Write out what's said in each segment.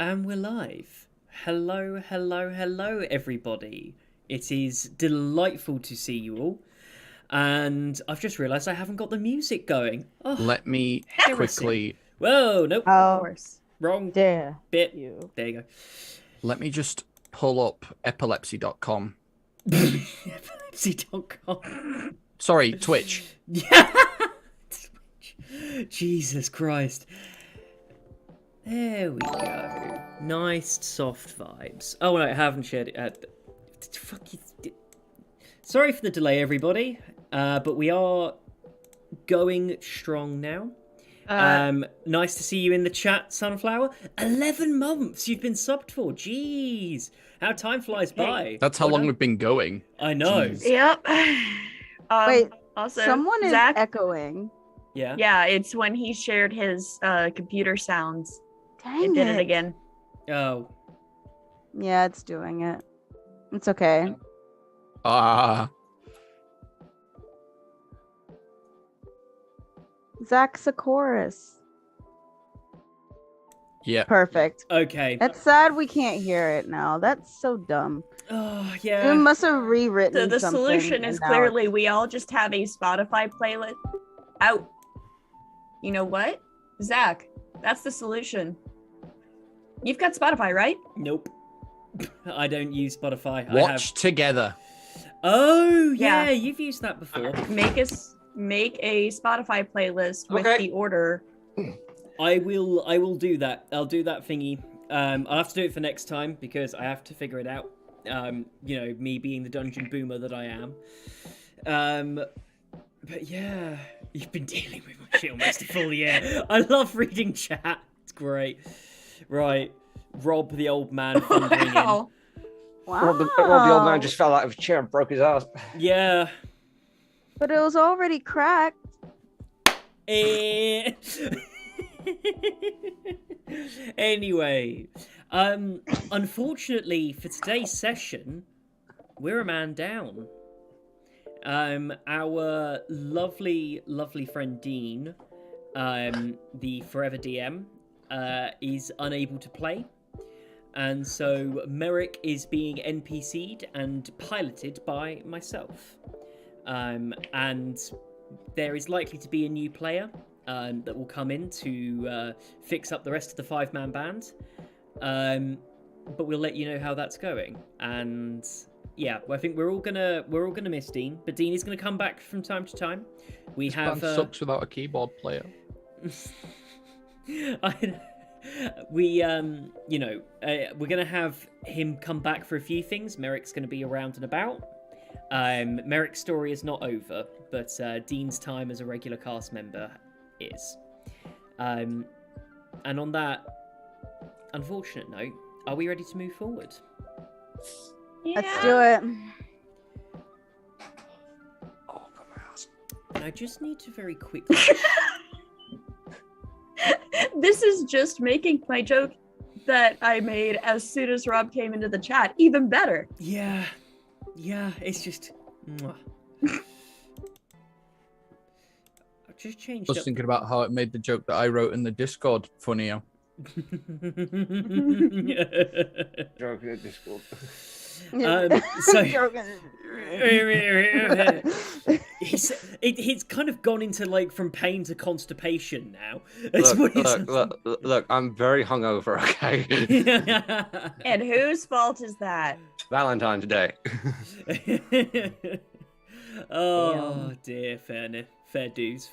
And we're live. Hello, hello, hello, everybody. It is delightful to see you all. And I've just realised I haven't got the music going. Oh, Let me heresy. quickly... Whoa, nope. Of course. Wrong dare bit. you. There you go. Let me just pull up epilepsy.com. Epilepsy.com. Sorry, Twitch. Yeah. Jesus Christ. There we go. Nice soft vibes. Oh no, I haven't shared it. Fuck you. Sorry for the delay, everybody. But we are going strong now. Nice to see you in the chat, Sunflower. 11 months you've been subbed for. Jeez. How time flies by. That's how long we've been going. I know. Jeez. Yep. Wait, also, someone is Zach, echoing. Yeah. Yeah, it's when he shared his computer sounds. Dang It did it again. Oh. Yeah, it's doing it. It's okay. Zaxacorus. Yeah. Perfect. Okay. That's sad we can't hear it now. That's so dumb. Oh, We yeah. must have rewritten So the something, solution is and now clearly it's- we all just have a Spotify playlist out. You know what? Zach, that's the solution. You've got Spotify, right? Nope. I don't use Spotify. Watch together. Oh, yeah, Yeah. you've used that before. Make a Spotify playlist with Okay. the order. I will do that. I'll do that thingy. I'll have to do it for next time because I have to figure it out. You know, me being the dungeon boomer that I am. But yeah, you've been dealing with my shit almost a full year. I love reading chat. It's great. Right. Rob the old man thundering in. Wow. Wow. Rob the old man just fell out of a chair and broke his ass. Yeah. But it was already cracked. Eh. Anyway, unfortunately for today's session, we're a man down. Our lovely friend Dean, the Forever DM, is unable to play. And so Merrick is being NPC'd and piloted by myself. And there is likely to be a new player that will come in to fix up the rest of the 5-man band. But we'll let you know how that's going. And yeah, I think we're all gonna miss Dean, but Dean is gonna come back from time to time. We This have band sucks without a keyboard player. You know, we're gonna have him come back for a few things. Merrick's gonna be around and about. Merrick's story is not over, but Dean's time as a regular cast member is. And on that unfortunate note, are we ready to move forward? Yeah. Let's do it. Oh, got my ass. And I just need to very quickly... This is just making my joke that I made as soon as Rob came into the chat even better. Yeah, it's just... Mwah. I've just I changed was up... thinking about how it made the joke that I wrote in the Discord funnier. Joke in the Discord. So Joking. it's kind of gone into like from pain to constipation now. That's Look, what it's... look, I'm very hungover, okay? And whose fault is that? Valentine's Day. Oh dear, fair dues.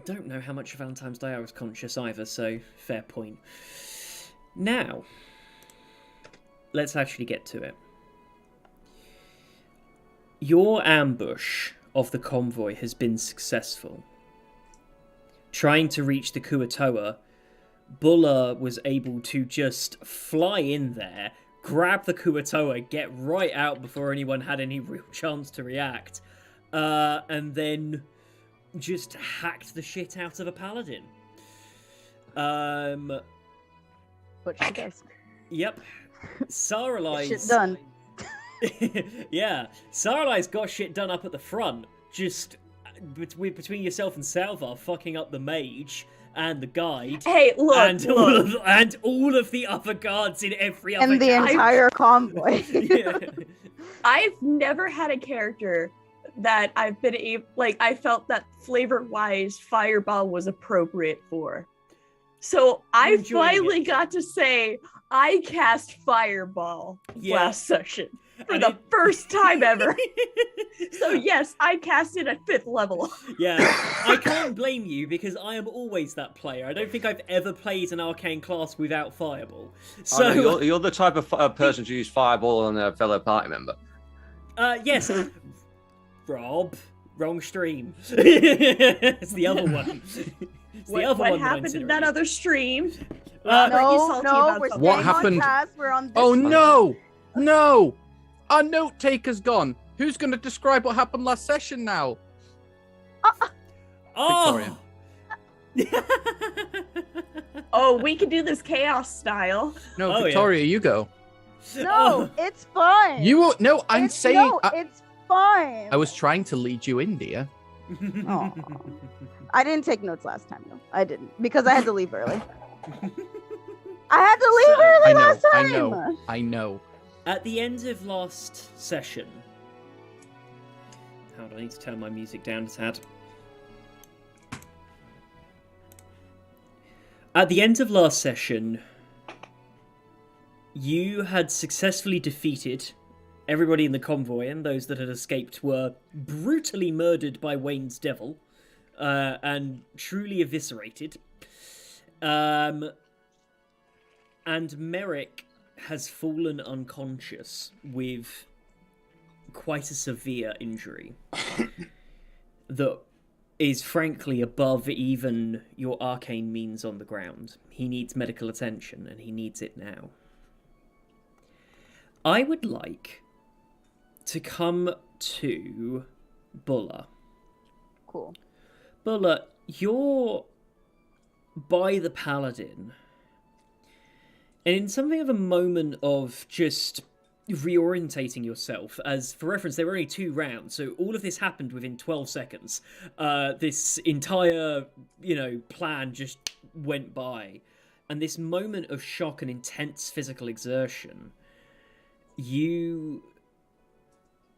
Don't know how much of Valentine's Day I was conscious either, so fair point. Now, let's actually get to it. Your ambush of the convoy has been successful. Trying to reach the Kuatoa, Bulla was able to just fly in there, grab the Kuatoa, get right out before anyone had any real chance to react, and then just hacked the shit out of a paladin. What she does. Yep. Saralai's... Shit done. Yeah, Saralai's got shit done up at the front, just between yourself and Salvar fucking up the mage and the guide. Hey, look, And look. all of the other guards in every other And the camp. entire convoy. Yeah. I've never had a character that I've been able, like, I felt that flavor-wise Fireball was appropriate for. So I enjoying finally it. got to say I cast Fireball Yeah. last session for And the it- first time ever. So yes, I cast it at 5th level. Yeah, I can't blame you because I am always that player. I don't think I've ever played an arcane class without Fireball. So, I know, you're the type of person to use Fireball on a fellow party member. Yes, Rob, wrong stream. It's the other one. It's the other What one happened in that incinerated. other stream? Uh, Ricky No, salty no, about we're something. What staying happened? on task. We're on this Oh one. no! No! Our note taker's gone. Who's going to describe what happened last session now? Oh! Oh, we can do this chaos style. No, Oh, yeah. Victoria, you go. No, Oh. it's fine. No, I'm It's- saying. No, it's fine. I was trying to lead you in, dear. Aw. I didn't take notes last time, though. I didn't. Because I had to leave early. I had to leave So- early I know, last I time. know, I know. At the end of last session... Hold on, I need to turn my music down a tad. At the end of last session, you had successfully defeated everybody in the convoy, and those that had escaped were brutally murdered by Wayne's devil, and truly eviscerated. And Merrick has fallen unconscious with quite a severe injury that is frankly above even your arcane means on the ground. He needs medical attention, and he needs it now. I would like to come to Buller. Cool. Buller, you're by the paladin, and in something of a moment of just reorientating yourself, as for reference there were only 2 rounds, so all of this happened within 12 seconds. This entire plan just went by, and this moment of shock and intense physical exertion, you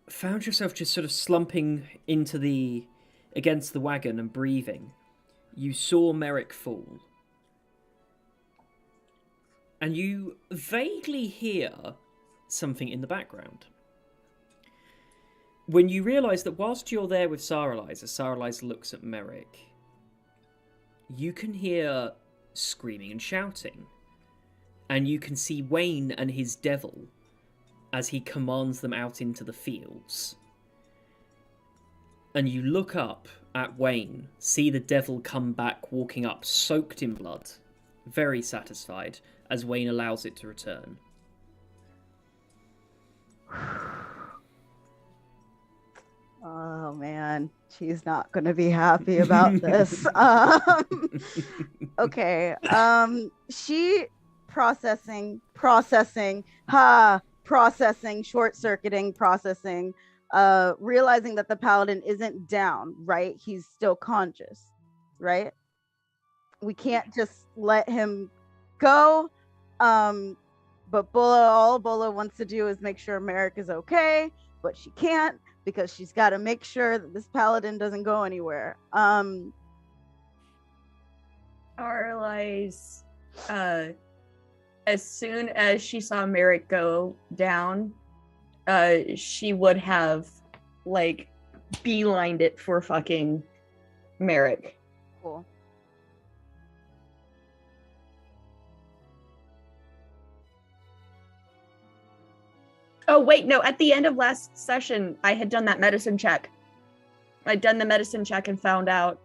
found yourself just sort of slumping against the wagon and breathing. You saw Merrick fall, and you vaguely hear something in the background. When you realise that whilst you're there with Saralise, as Saralise looks at Merrick, you can hear screaming and shouting, and you can see Wayne and his devil as he commands them out into the fields. And you look up at Wayne, see the devil come back walking up, soaked in blood, very satisfied, as Wayne allows it to return. Oh man, she's not gonna be happy about this. Okay. She processing, short-circuiting, processing, realizing that the paladin isn't down, right? He's still conscious, right? We can't just let him go. But all Bola wants to do is make sure Merrick is okay, but she can't because she's got to make sure that this paladin doesn't go anywhere. Arlize, as soon as she saw Merrick go down, she would have beelined it for fucking Merrick. Cool. Oh wait, no, at the end of last session, I had done that medicine check. I'd done the medicine check and found out.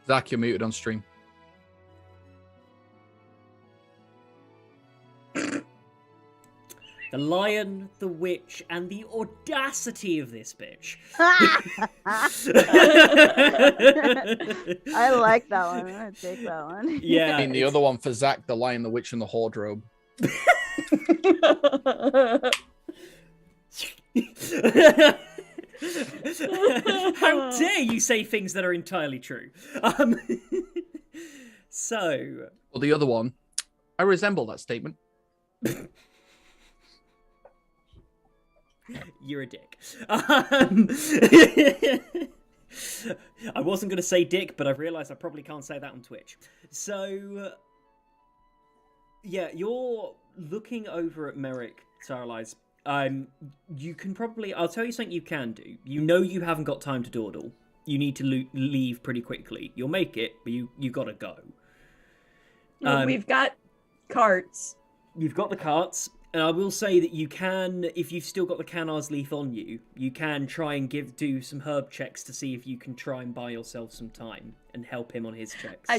Zach, you're muted on stream. The lion, the witch, and the audacity of this bitch. I like that one. I'm gonna take that one. Yeah. And the other one for Zach, the Lion, the Witch, and the Wardrobe. How dare you say things that are entirely true? So. Well, the other one, I resemble that statement. You're a dick. I wasn't going to say dick, but I've realised I probably can't say that on Twitch. So, yeah, you're looking over at Merrick, Saralize. You can probably... I'll tell you something you can do. You know you haven't got time to dawdle. You need to leave pretty quickly. You'll make it, but you got to go. We've got carts. You've got the carts. And I will say that you can, if you've still got the Canar's leaf on you, you can try and do some herb checks to see if you can try and buy yourself some time and help him on his checks.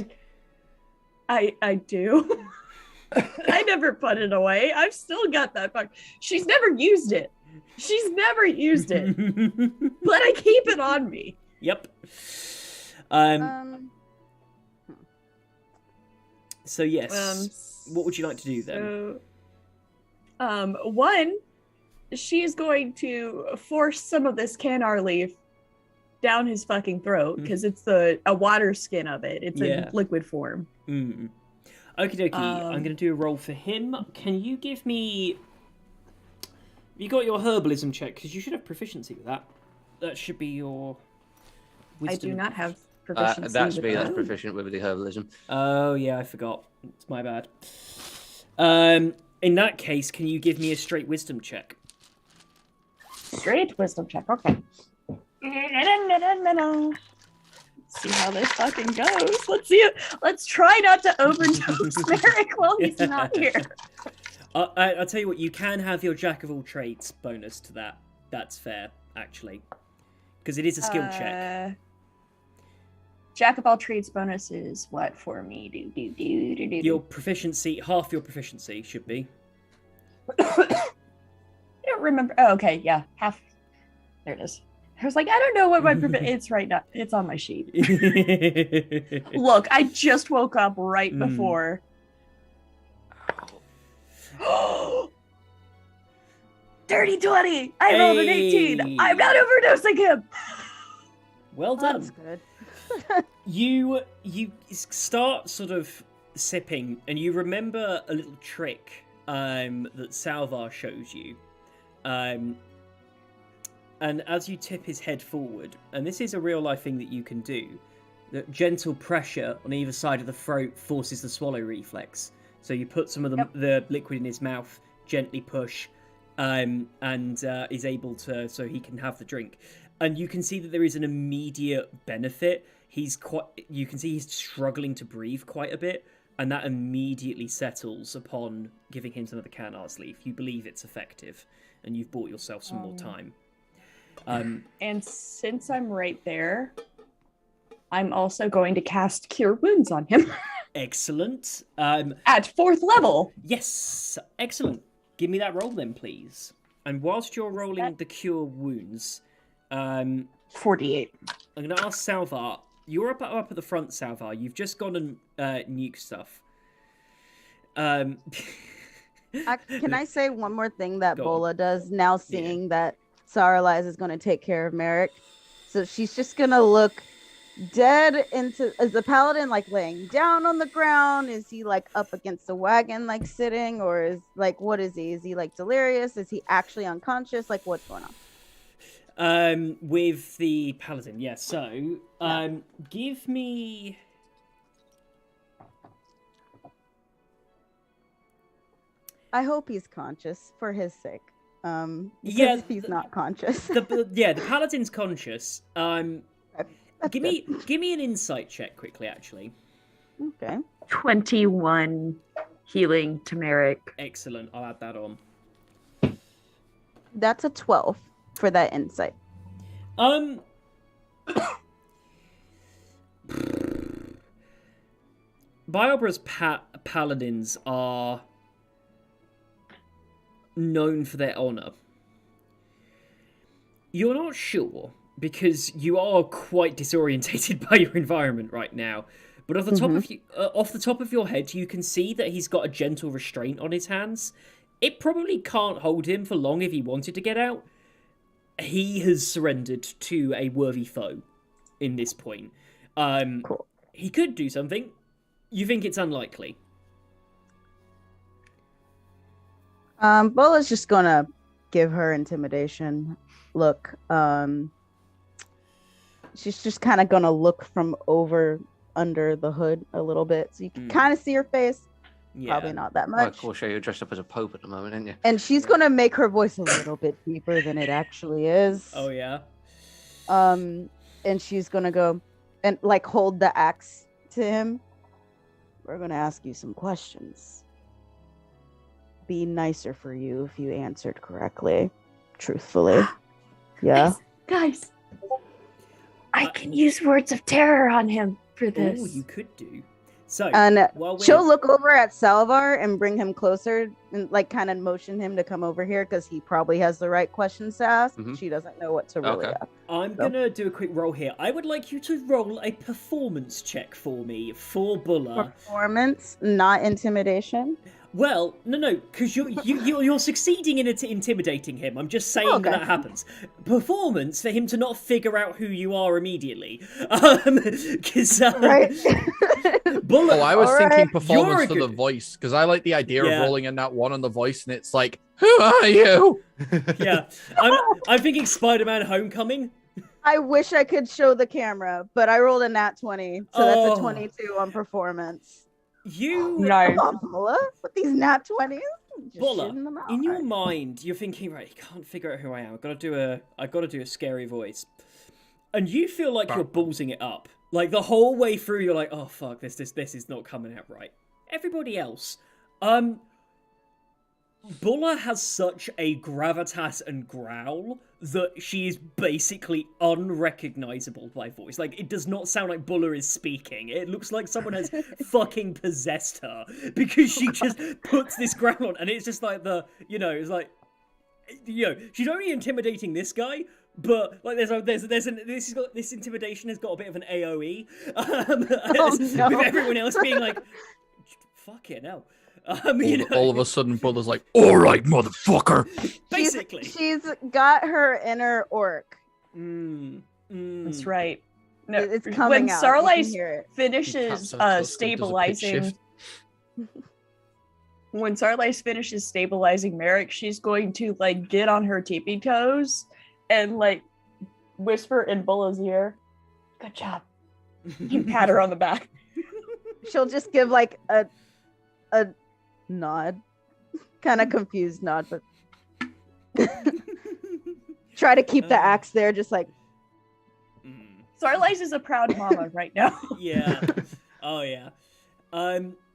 I do. I never put it away. I've still got that fuck. She's never used it. But I keep it on me. Yep. So yes. What would you like to do then? One, she is going to force some of this Canar leaf down his fucking throat because it's a water skin of it. It's in liquid form. Okie dokie. I'm going to do a roll for him. Can you give me... You got your herbalism check because you should have proficiency with that. That should be your wisdom. I do not have proficiency. That's me. That's proficient with the herbalism. Oh yeah, I forgot. It's my bad. In that case, can you give me a straight wisdom check? Straight wisdom check. Okay. Let's see how this fucking goes. Let's try not to overdose Merrick while he's not here. I'll tell you what. You can have your jack of all trades bonus to that. That's fair, actually, because it is a skill check. Jack of all trades bonus is what for me? Your proficiency, half your proficiency should be. I don't remember. Oh, okay, yeah, half. There it is. I was like, I don't know what my it's right now. It's on my sheet. Look, I just woke up right before. Dirty 20! I rolled an 18. I'm not overdosing him. Well done. That's good. You start sort of sipping, and you remember a little trick that Salvar shows you. And as you tip his head forward, and this is a real life thing that you can do, that gentle pressure on either side of the throat forces the swallow reflex. So you put some of the liquid in his mouth, gently push, and is able to, so he can have the drink. And you can see that there is an immediate benefit. You can see he's struggling to breathe quite a bit, and that immediately settles upon giving him some of the Canar's leaf. You believe it's effective, and you've bought yourself some more time. And since I'm right there, I'm also going to cast Cure Wounds on him. Excellent. At 4th level. Yes, excellent. Give me that roll then, please. And whilst you're rolling the Cure Wounds... 48. I'm going to ask Salvar. You're up at the front, Salvar. You've just gone and nuke stuff. Can I say one more thing that Bola does now, seeing that Saralize is going to take care of Merrick? So she's just going to look dead into... Is the paladin like laying down on the ground? Is he like up against the wagon like sitting? Or is like, what is he? Is he like delirious? Is he actually unconscious? Like, what's going on? With the paladin, yes. So, give me... I hope he's conscious for his sake. Because he's not conscious. The paladin's conscious. Give me an insight check quickly, actually. Okay. 21 healing to Merrick. Excellent. I'll add that on. That's a 12 for that insight. Biobra's paladins are known for their honor. You're not sure because you are quite disorientated by your environment right now. But off the top of your head, you can see that he's got a gentle restraint on his hands. It probably can't hold him for long if he wanted to get out. He has surrendered to a worthy foe in this point. Cool. He could do something. You think it's unlikely? Bola's just gonna give her intimidation. Look, she's just kind of gonna look from under the hood a little bit, so you can kind of see her face. Yeah. Probably not that Well, much. of course, you're dressed up as a pope at the moment, aren't you? And she's gonna make her voice a little bit deeper than it actually is. Oh yeah. And she's gonna go and like hold the axe to him. We're gonna ask you some questions. Be nicer for you if you answered correctly, truthfully. Yeah. Guys, I can use words of terror on him for this. Oh, you could do. So, And while she'll look over at Salvar and bring him closer and like kind of motion him to come over here because he probably has the right questions to ask. Mhm. She doesn't know what to really Okay. ask. I'm gonna do a quick roll here. I would like you to roll a performance check for me for Bulla. Performance, not intimidation. Well, no, because you're succeeding in intimidating him. I'm just saying Okay. that happens. Performance for him to not figure out who you are immediately. Because Right. Bulla. Oh, I was Alright. thinking performance You're a for the good- voice because I like the idea Yeah. of rolling in that one on the voice, and it's like, "Who are you?" Yeah, I'm thinking Spider-Man: Homecoming. I wish I could show the camera, but I rolled a nat 20, so that's Oh. a 22 on performance. You Nice. Come on, Bulla, with these nat 20s. Just Bulla, shooting them out. in your mind, you're thinking, right, he can't figure out who I am. I've got to do a scary voice. And you feel like you're ballsing it up. Like the whole way through, you're like, oh fuck, this is not coming out right. Everybody else, Bulla has such a gravitas and growl that she is basically unrecognizable by voice. Like, it does not sound like Bulla is speaking. It looks like someone has fucking possessed her because she just puts this growl on, and it's just like it's like, she's only intimidating this guy, but like this intimidation has got a bit of an AOE, no. with everyone else being like, fuck it, no. All of a sudden, Bulla's like, "All right, motherfucker." Basically. She's got her inner orc. That's right. No, It's when coming out. You can Sarlais hear it. finishes stabilizing, when Sarlais finishes stabilizing Merrick, she's going to like get on her tippy toes and like whisper in Bulla's ear, "Good job." You pat her on the back. She'll just give like a nod, kind of confused nod, but try to keep the axe there, just like. Sarlais is a proud mama right now. Yeah. Oh yeah.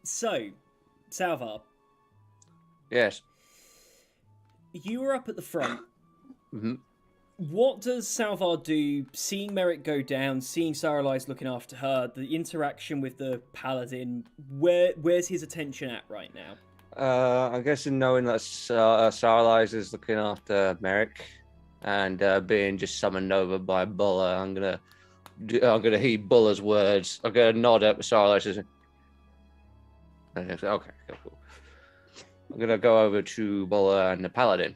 So, Salvar, Yes. you were up at the front. Mhm. What does Salvar do, seeing Merrick go down, seeing Saralise looking after her, the interaction with the paladin, where's his attention at right now? I guess in knowing that Sarlise is looking after Merrick and being just summoned over by Bulla, I'm gonna heed Bulla's words. I'm gonna nod at Sarlise. Okay, cool. I'm gonna go over to Bulla and the paladin.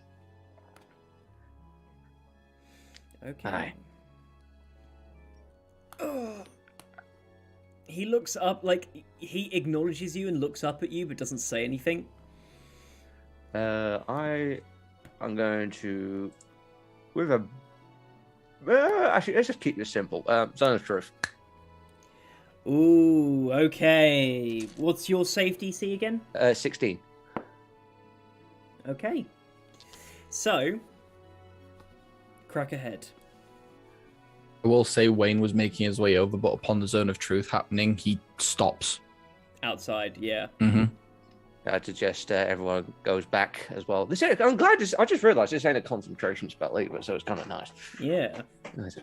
Okay. Aye. He looks up, like, he acknowledges you and looks up at you, but doesn't say anything. I'm going to, with a, actually, let's just keep this simple. Zone of truth. Ooh, okay. What's your safe DC again? 16. Okay. So, crack ahead. I will say Wayne was making his way over, but upon the zone of truth happening, he stops. Outside, yeah. Mm-hmm. I suggest everyone goes back as well. I'm glad I just realised this ain't a concentration spell either, so it's kind of nice. Yeah. Nice.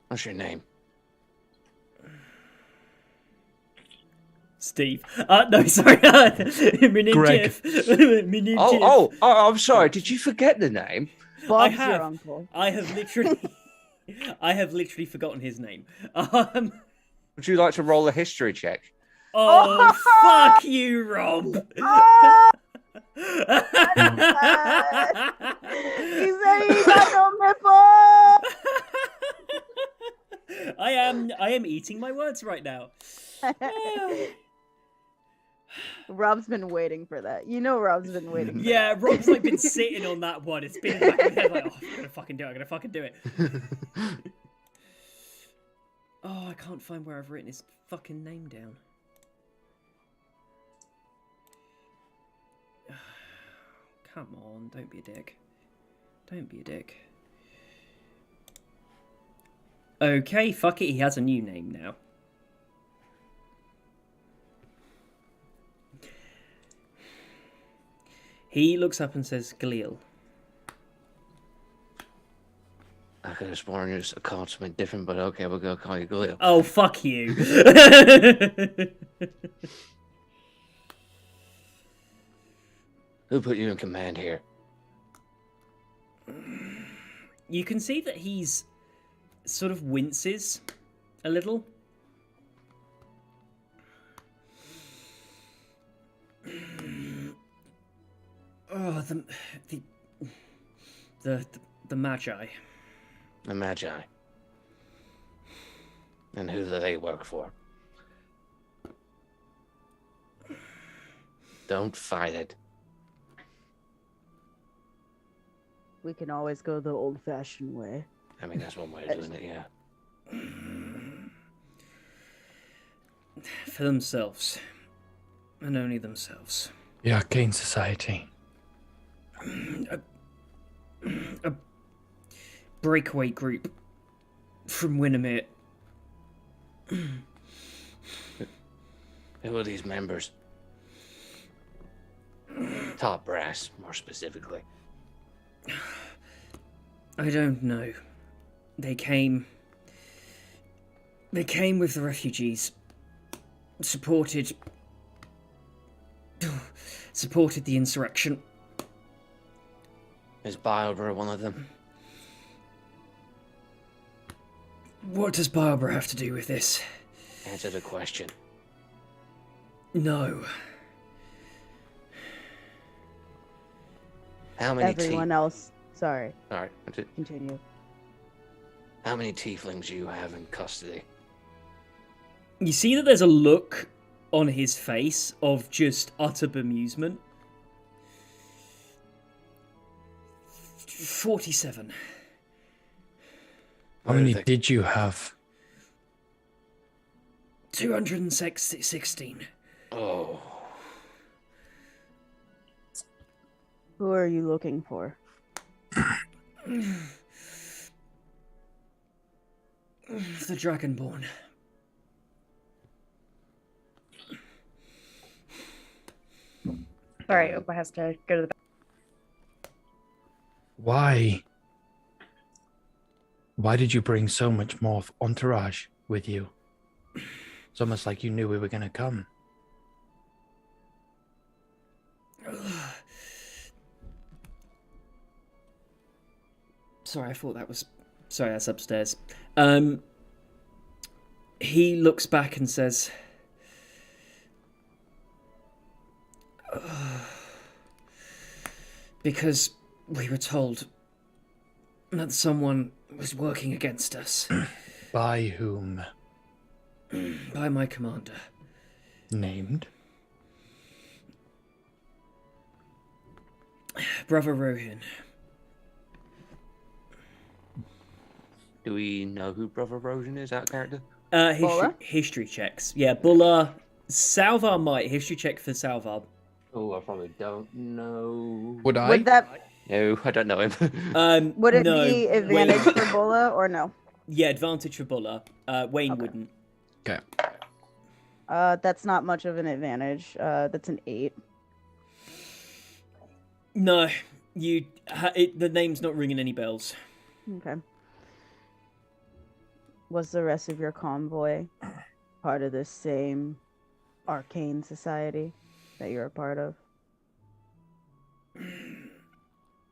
What's your name? Steve. No, sorry. Greg. Oh, I'm sorry. Did you forget the name? Bob's have. your uncle. I have literally forgotten his name. Would you like to roll a history check? Oh, fuck you, Rob. Oh, he said he got no nipple. I am eating my words right now. Rob's been waiting for that. You know Rob's been waiting for Yeah, that. Rob's like been sitting on that one. It's been in the back of his head like, oh, I'm gonna fucking do it. Oh, I can't find where I've written his fucking name down. Come on, don't be a dick. Don't be a dick. Okay, fuck it, he has a new name now. He looks up and says, Galil. I could have sworn it was called something different, but okay, we're gonna call you Galil. Oh, fuck you. Who put you in command here? You can see that he's sort of winces a little. Oh, the Magi. The Magi. And who do they work for? Don't fight it. We can always go the old-fashioned way. I mean, that's one way of doing it, yeah. For themselves. And only themselves. The Arcane Society. A breakaway group from Winimere. Who are these members? Top brass, more specifically. I don't know. They came with the refugees. Supported the insurrection. Is Biobra one of them? What does Barbara have to do with this? Answer the question. No. How many Everyone else. Sorry. Alright, Continue. how many tieflings do you have in custody? You see that there's a look on his face of just utter bemusement. 47. How many did you have? 216. Oh. Who are you looking for? The Dragonborn. Sorry, Opa has to go to the back. Why? Why did you bring so much more entourage with you? It's almost like you knew we were going to come. Sorry, I thought that was... Sorry, that's upstairs. He looks back and says... Because we were told that someone was working against us. By whom? By my commander. Named? Brother Rohin. Do we know who Brother Rojan is, that character? History checks. Yeah, Bulla. Salvar might. History check for Salvar. Oh, I probably don't know. Would I? Would that No, I don't know him. would it no, be advantage Wayne. for Bola or no? Yeah, advantage for Bulla. Wayne Okay. wouldn't. Okay. That's not much of an advantage. That's an 8. No, the name's not ringing any bells. Okay. Was the rest of your convoy part of this same arcane society that you're a part of?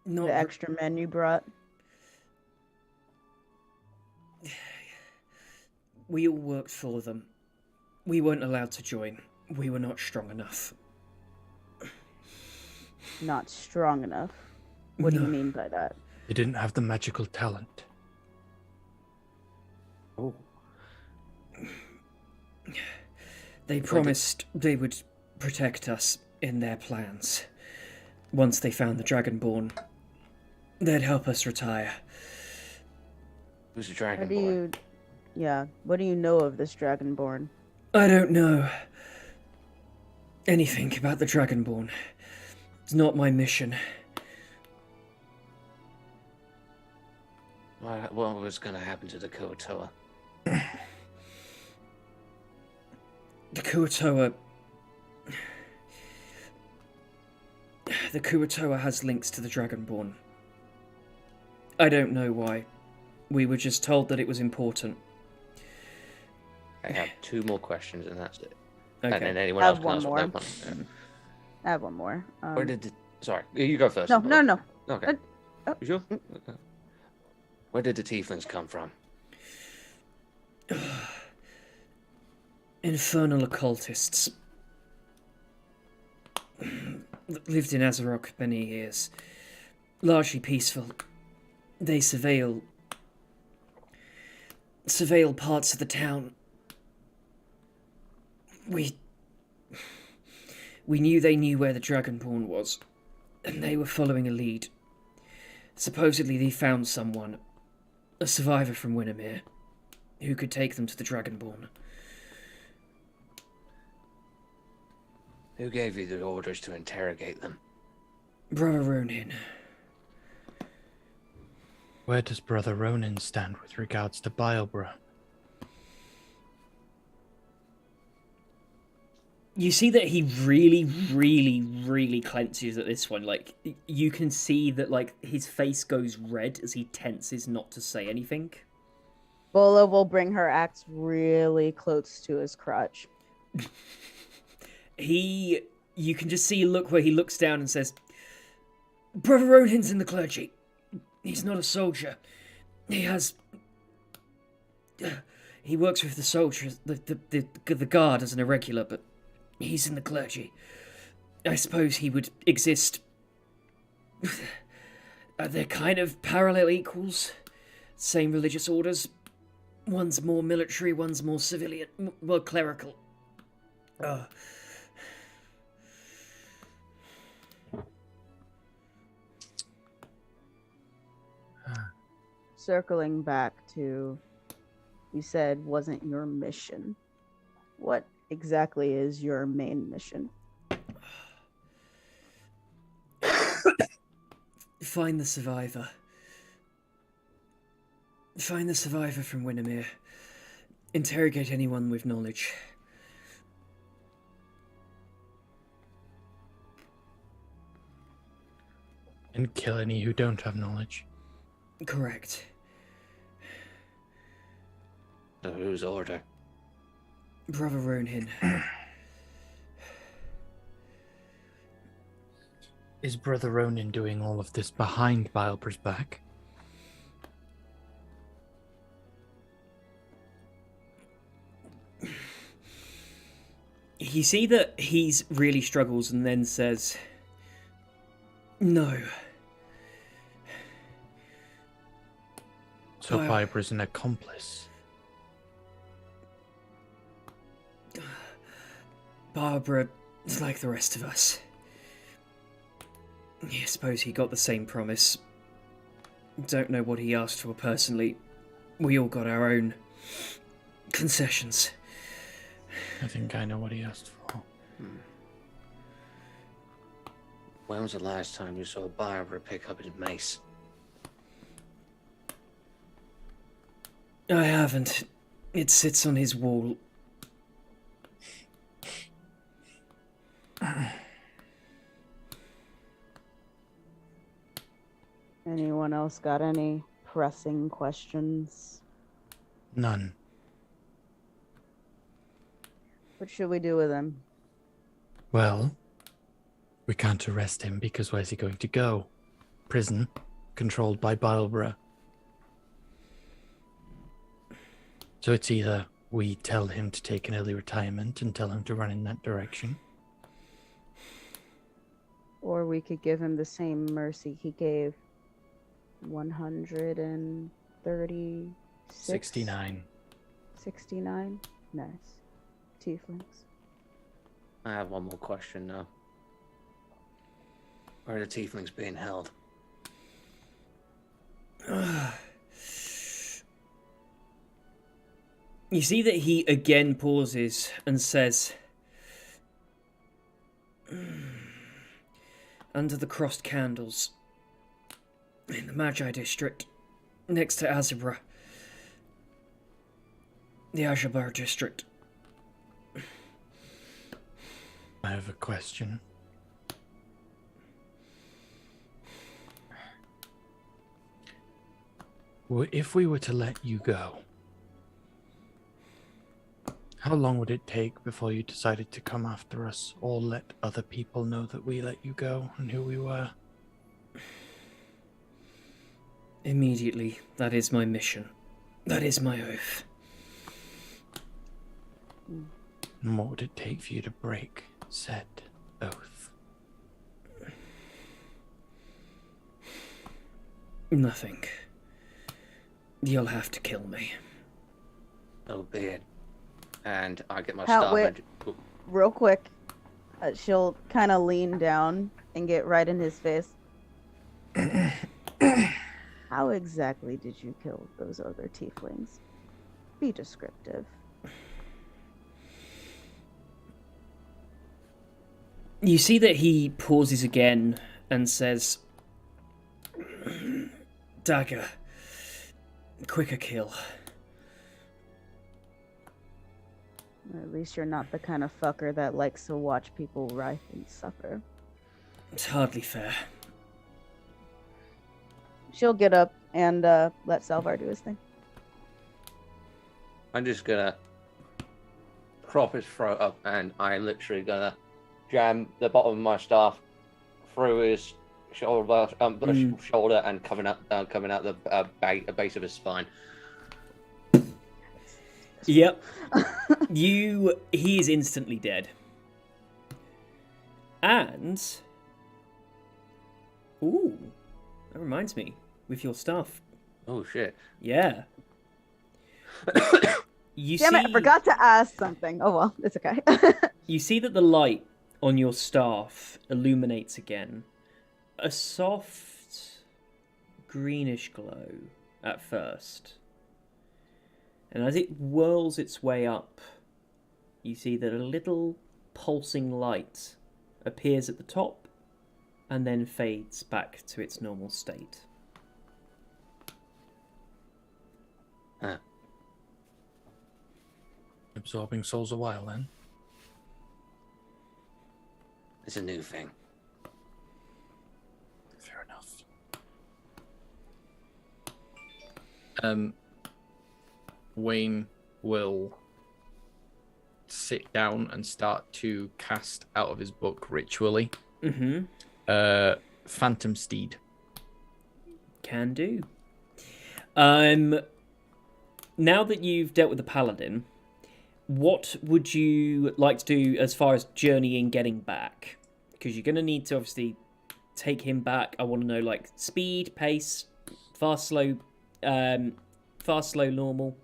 Not The extra men you brought? We all worked for them. We weren't allowed to join. We were not strong enough. Not strong enough. What do you No. mean by that? They didn't have the magical talent. Oh, They promised they would protect us in their plans. Once they found the Dragonborn, they'd help us retire. who's the What dragon do boy? you... Yeah, what do you know of this Dragonborn? I don't know anything about the Dragonborn. It's not my mission. What was going to happen to the Kuatoa? The Kuatoa... The Kuatoa has links to the Dragonborn. I don't know why. We were just told that it was important. I have 2 more questions, and that's it. Okay. And then anyone I else have can one ask more. that one. Yeah. I have one more. Where did the... Sorry, you go first. No. Okay. oh. You sure? Okay. Where did the tieflings come from? Infernal occultists. Lived in Azeroth many years. Largely peaceful. They surveil parts of the town. We knew they knew where the Dragonborn was, and they were following a lead. Supposedly they found someone, a survivor from Winimere, who could take them to the Dragonborn. Who gave you the orders to interrogate them? Brother Ronin. Where does Brother Ronin stand with regards to Bileborough? You see that he really, really, really clenches at this one. Like, you can see that, like, his face goes red as he tenses not to say anything. Bola will bring her axe really close to his crotch. You can just see a look where he looks down and says, Brother Ronin's in the clergy. He's not a soldier. He works with the soldiers, the guard as an irregular, but he's in the clergy. I suppose he would exist. They're kind of parallel equals. Same religious orders. One's more military, one's more civilian, more clerical. Circling back to, you said wasn't your mission. What exactly is your main mission? Find the survivor. Find the survivor from Winimere. Interrogate anyone with knowledge. And kill any who don't have knowledge. Correct. So whose order? Brother Ronin. Is Brother Ronin doing all of this behind Bileborough's back? You see that he's really struggles and then says, no. So Bileborough's an accomplice. Barbara is like the rest of us. I suppose he got the same promise. Don't know what he asked for personally. We all got our own concessions. I think I know what he asked for. When was the last time you saw Barbara pick up his mace? I haven't. It sits on his wall. Anyone else got any pressing questions? None. What should we do with him? Well, we can't arrest him because where's he going to go? Prison, controlled by Bileborough. So it's either we tell him to take an early retirement and tell him to run in that direction. Or we could give him the same mercy he gave 136? 69. 69? Nice. Tieflings. I have one more question now. Where are the tieflings being held? You see that he again pauses and says, under the crossed candles, in the Magi district, next to Azabra, the Ajabar district. I have a question. If we were to let you go, how long would it take before you decided to come after us or let other people know that we let you go and who we were? Immediately. That is my mission. That is my oath. And what would it take for you to break said oath? Nothing. You'll have to kill me. Oh, be it. And I get my How- star wait. magic. Oh, Real quick, she'll kind of lean down and get right in his face. How exactly did you kill those other tieflings? Be descriptive. You see that he pauses again and says, dagger. Quicker kill. At least you're not the kind of fucker that likes to watch people writhe and suffer. It's hardly fair. She'll get up and let Salvar do his thing. I'm just gonna prop his throat up, and I'm literally gonna jam the bottom of my staff through his shoulder, shoulder, and coming out the base of his spine. Yep. He is instantly dead. And ooh, that reminds me, with your stuff. Oh shit. Yeah. You Damn see, it, I forgot to ask something. Oh well, it's okay. You see that the light on your staff illuminates again. A soft greenish glow at first. And as it whirls its way up, you see that a little pulsing light appears at the top and then fades back to its normal state. Huh. Absorbing souls a while then. It's a new thing. Fair enough. Wayne will sit down and start to cast out of his book ritually. Mm-hmm. Phantom Steed. Can do. Now that you've dealt with the paladin, what would you like to do as far as journeying, getting back? Because you're going to need to obviously take him back. I want to know like speed, pace, fast, slow, normal.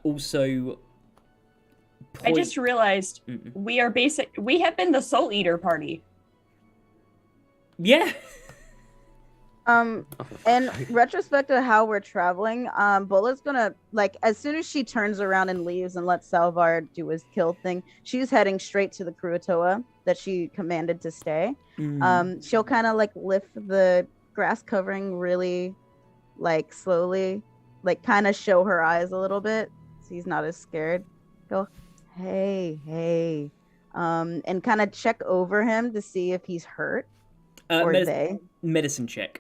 Also, I just realized we are we have been the Soul Eater party. Yeah. In retrospect of how we're traveling, Bola's gonna, like, as soon as she turns around and leaves and lets Salvar do his kill thing, she's heading straight to the Kruatoa that she commanded to stay. She'll kind of like lift the grass covering really, like, slowly, like kind of show her eyes a little bit so he's not as scared. Go, hey, and kind of check over him to see if he's hurt or they. Medicine check.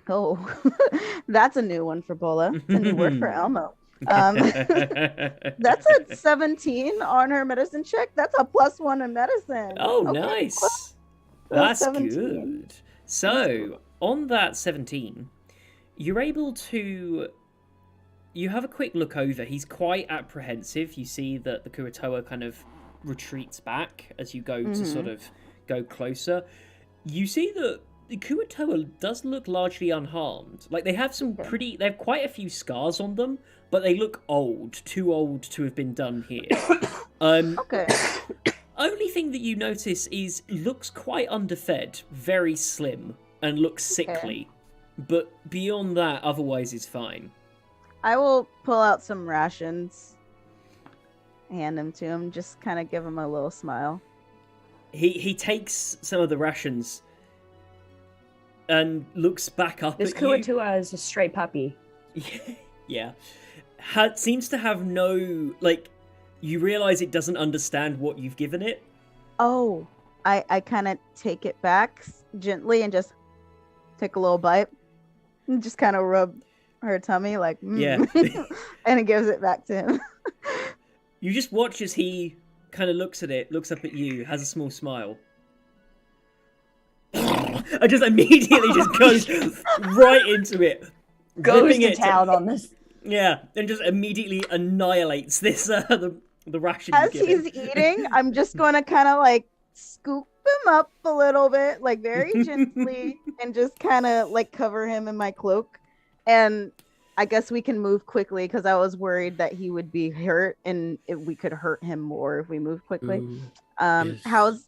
Oh, that's a new one for Bola. It's a new word for Elmo. That's a 17 on her medicine check. That's a +1 in medicine. Oh, Okay, nice. Well, That's 17. good. So, on that 17, you're able to... You have a quick look over. He's quite apprehensive. You see that the Kuratoa kind of retreats back as you go to sort of go closer. You see that the Kuratoa does look largely unharmed. Like, they have some pretty... They have quite a few scars on them, but they look old. Too old to have been done here. Okay. Only thing that you notice is looks quite underfed, very slim, and looks sickly. But beyond that, otherwise is fine. I will pull out some rations, hand them to him, just kind of give him a little smile. He takes some of the rations and looks back up This at you. Kuatua is a stray puppy. Yeah. Seems to have no, like, you realize it doesn't understand what you've given it. Oh, I kind of take it back gently and just take a little bite and just kind of rub her tummy like, Yeah. and it gives it back to him. You just watch as he kind of looks at it, looks up at you, has a small smile. I just immediately just goes right into it. Goes ripping to it town on this. Yeah, and just immediately annihilates this the ration. As you give he's him. eating, I'm just going to kind of like scoop him up a little bit, like very gently, and just kind of like cover him in my cloak. And I guess we can move quickly because I was worried that he would be hurt and we could hurt him more if we move quickly. Who's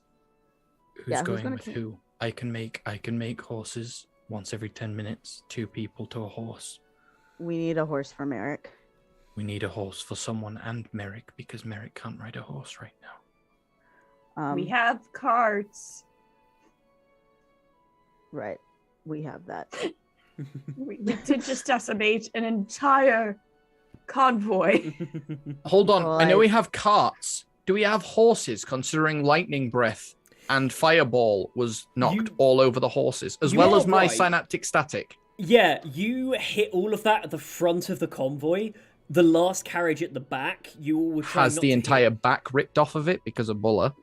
who's going gonna with keep- who? I can make horses once every 10 minutes. 2 people to a horse. We need a horse for Merrick. We need a horse for someone and Merrick because Merrick can't ride a horse right now. We have carts. Right. We have that. We did just decimate an entire convoy. Hold on, Well, I know we have carts. Do we have horses, considering lightning breath and fireball was knocked all over the horses, as You well are as my right. synaptic static? Yeah, you hit all of that at the front of the convoy. The last carriage at the back, you all were trying Has not the to entire hit. back ripped off of it because of Bulla.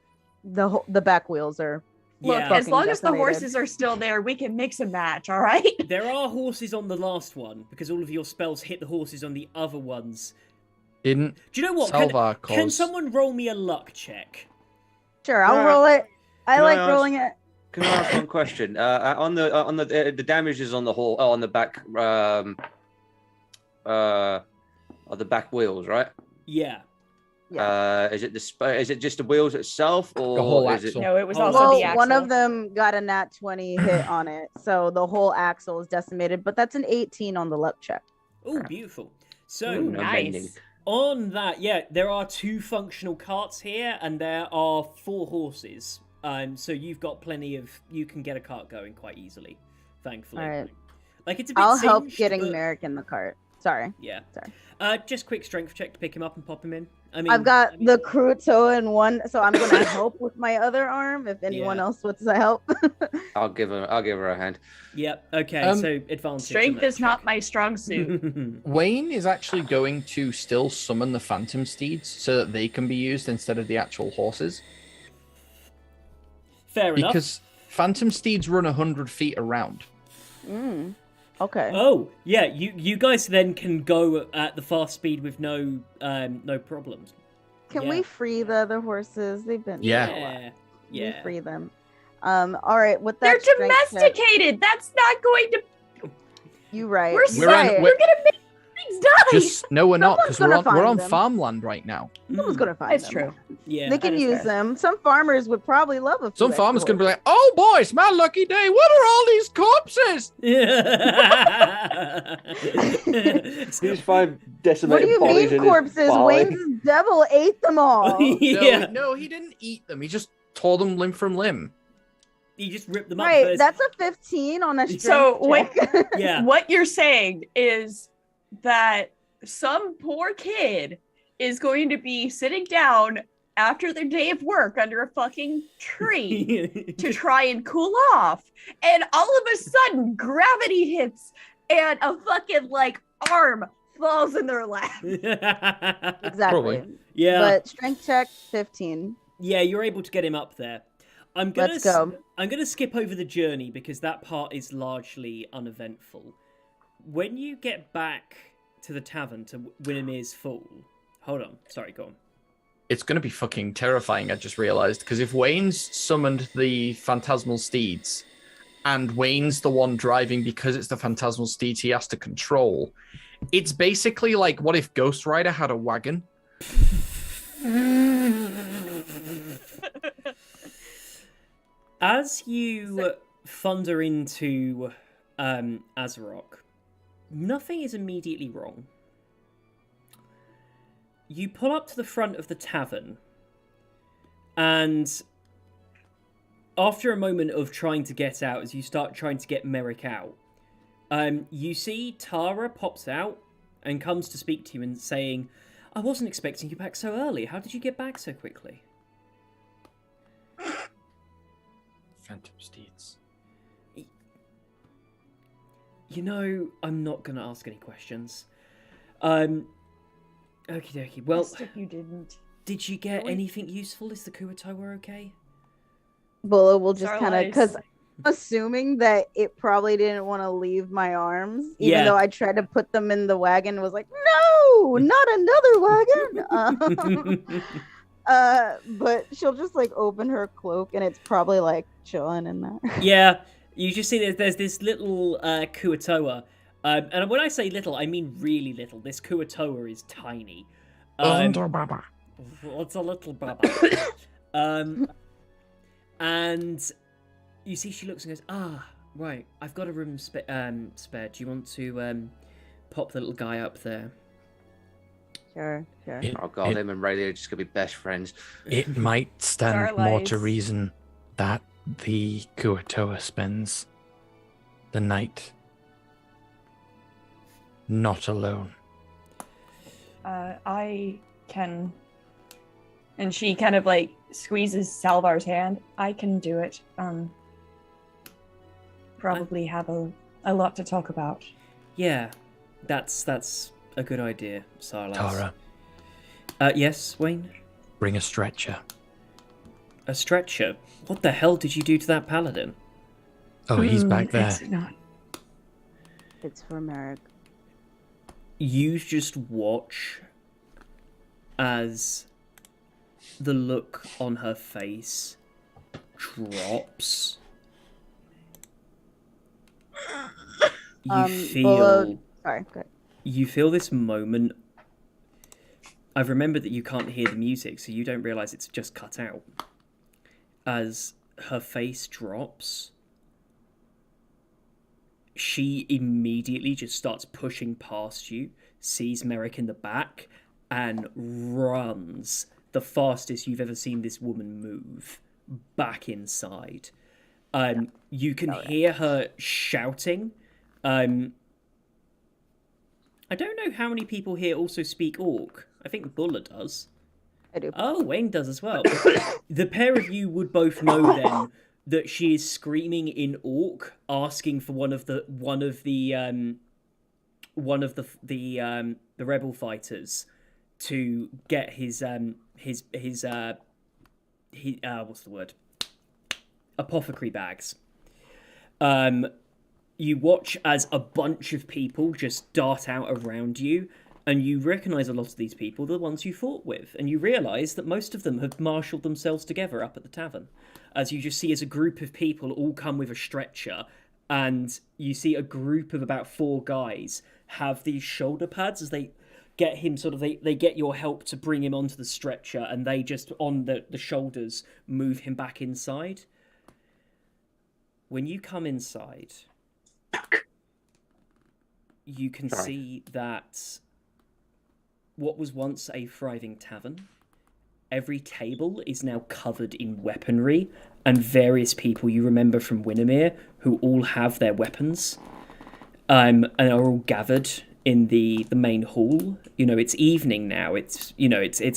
The back wheels are. Look, Yeah. as long as the decimated. horses are still there, we can mix and match, all right? There are horses on the last one because all of your spells hit the horses on the other ones. Didn't Do you know what? Salvar Can cause... someone roll me a luck check? Sure, I'll Yeah. roll it. I Can I like ask- rolling it. Can I ask one question? On the damages on the whole on the back of the back wheels, right? Yeah. Is it just the wheels itself, or The whole is it? axle. No, it was Oh, also Well, the axle. one of them got a nat 20 hit on it, so the whole axle is decimated. But that's an 18 on the luck check. Oh, beautiful. So, Ooh, No nice. mending. on that, yeah, there are 2 functional carts here, and there are 4 horses. So you've got plenty of... You can get a cart going quite easily, thankfully. All right. Like, it's a bit I'll help singed, getting but- Merrick in the cart. Sorry. Yeah. Sorry. Just quick strength check to pick him up and pop him in. I mean, I've got the Kuruto in one, so I'm gonna help with my other arm. If anyone Yeah. else wants to help. I'll give her a hand. Yep. Okay. So advantage. Strength is not my strong suit. Wayne is actually going to still summon the phantom steeds so that they can be used instead of the actual horses. Fair enough. Because phantom steeds run 100 feet around. Okay. Oh, yeah. You guys then can go at the fast speed with no problems. Can yeah. we free the other horses? They've been Yeah. through a lot. Yeah. We Yeah. free them. All right. With They're that strength check- domesticated. That's not going to. You right. We're you We're on- right. We're gonna make things die. Just no, we're not, because Someone's we're gonna on find them. farmland right now. Someone's gonna find It's them. true. Yeah. They can That is use fair. them. Some farmers would probably love a few Some extra farmers gonna be horses. like, "Oh boy, it's my lucky day. What are all these corpses?" These 5 What decimated do you bodies mean in corpses? his valley. Wayne's devil ate them all. Yeah. No, he didn't eat them. He just tore them limb from limb. You just rip them up Right, first. that's a 15 on a strength So what? check. Yeah. What you're saying is that some poor kid is going to be sitting down after their day of work under a fucking tree to try and cool off, and all of a sudden gravity hits and a fucking like arm falls in their lap. Exactly. Probably. Yeah. But strength check 15. Yeah, you're able to get him up there. I'm gonna Let's go. I'm gonna skip over the journey because that part is largely uneventful. When you get back to the tavern to Winimere's Fall, hold on, sorry, go on. It's going to be fucking terrifying, I just realized, because if Wayne's summoned the phantasmal steeds and Wayne's the one driving because it's the phantasmal steeds he has to control, it's basically like what if Ghost Rider had a wagon? As you thunder into Azarok, nothing is immediately wrong. You pull up to the front of the tavern, and after a moment of trying to get out, as you start trying to get Merrick out, you see Tara pops out and comes to speak to you and saying, I wasn't expecting you back so early. How did you get back so quickly? Phantom steeds. You know, I'm not going to ask any questions. Okie dokie. Well, Best if you didn't. did you get anything useful? Is the Kuatoa okay? Bulla will just kind of, Starlights. because I'm assuming that it probably didn't want to leave my arms, even Yeah. though I tried to put them in the wagon and was like, no, not another wagon. But she'll just like open her cloak and it's probably like chilling in there. Yeah, you just see there's this little Kuatoa. And when I say little, I mean really little. This Kuatoa is tiny. Baba. It's a little baba. And you see she looks and goes, ah, right, I've got a room spare. Do you want to pop the little guy up there? Sure. Oh god, him and Ray are just gonna be best friends. It might stand more to Starlights. reason that the Kuatoa spends the night not alone. I can, and she kind of like squeezes Salvar's hand. I can do it. Probably have a lot to talk about. Yeah, that's a good idea, Silas. Tara, Yes, Wayne? bring a stretcher. A stretcher? What the hell did you do to that paladin? Oh, he's back there. It's not. It's for Merrick. You just watch as the look on her face drops. You feel Sorry, good. you feel this moment. I've remembered that you can't hear the music, so you don't realize it's just cut out. As her face drops, she immediately just starts pushing past you, sees Merrick in the back, and runs the fastest you've ever seen this woman move back inside. You can hear her shouting. I don't know how many people here also speak Orc. I think Bulla does. I do. Oh, Wayne does as well. The pair of you would both know then that she is screaming in Orc, asking for one of the rebel fighters to get his what's the word? Apothecary bags. You watch as a bunch of people just dart out around you, and you recognise a lot of these people, the ones you fought with, and you realise that most of them have marshalled themselves together up at the tavern. As you just see as a group of people all come with a stretcher, and you see a group of about 4 guys have these shoulder pads as they get him they get your help to bring him onto the stretcher, and they just on the shoulders move him back inside. When you come inside, you can see that what was once a thriving tavern, every table is now covered in weaponry, and various people you remember from Winimere who all have their weapons, and are all gathered in the main hall. You know, it's evening now. It's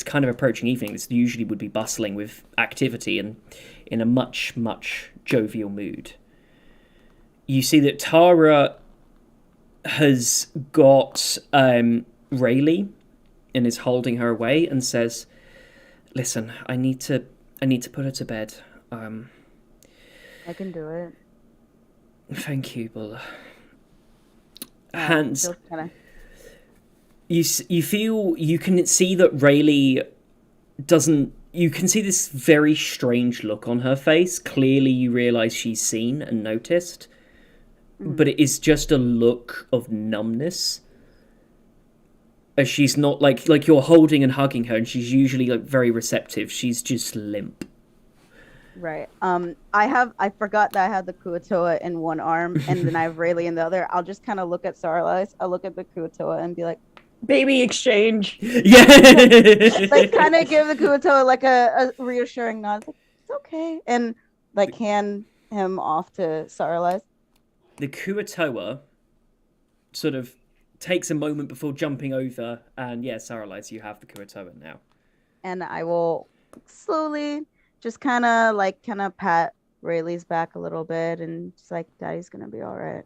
kind of approaching evening. This usually would be bustling with activity and in a much, much jovial mood. You see that Tara has got Rayleigh and is holding her away and says, "Listen, I need to put her to bed. I can do it. Thank you, Bulla." Yeah, Hands. she'll kinda- You can see that Rayleigh doesn't. You can see this very strange look on her face. Clearly, you realize she's seen and noticed, but it is just a look of numbness. As she's not like you're holding and hugging her, and she's usually like very receptive. She's just limp. Right. I forgot that I had the Kuatoa in one arm and then I have Rayleigh in the other. I'll just kind of look at Sarlais. I'll look at the Kuatoa and be like, Baby exchange. Yeah. like kind of give the Kuatoa like a reassuring nod. Like, it's okay. And like hand him off to Sarlais. The Kuatoa sort of takes a moment before jumping over, and yeah, Saralise, you have the Kuatoa now. And I will slowly just kind of pat Rayleigh's back a little bit and just like, Daddy's gonna be all right.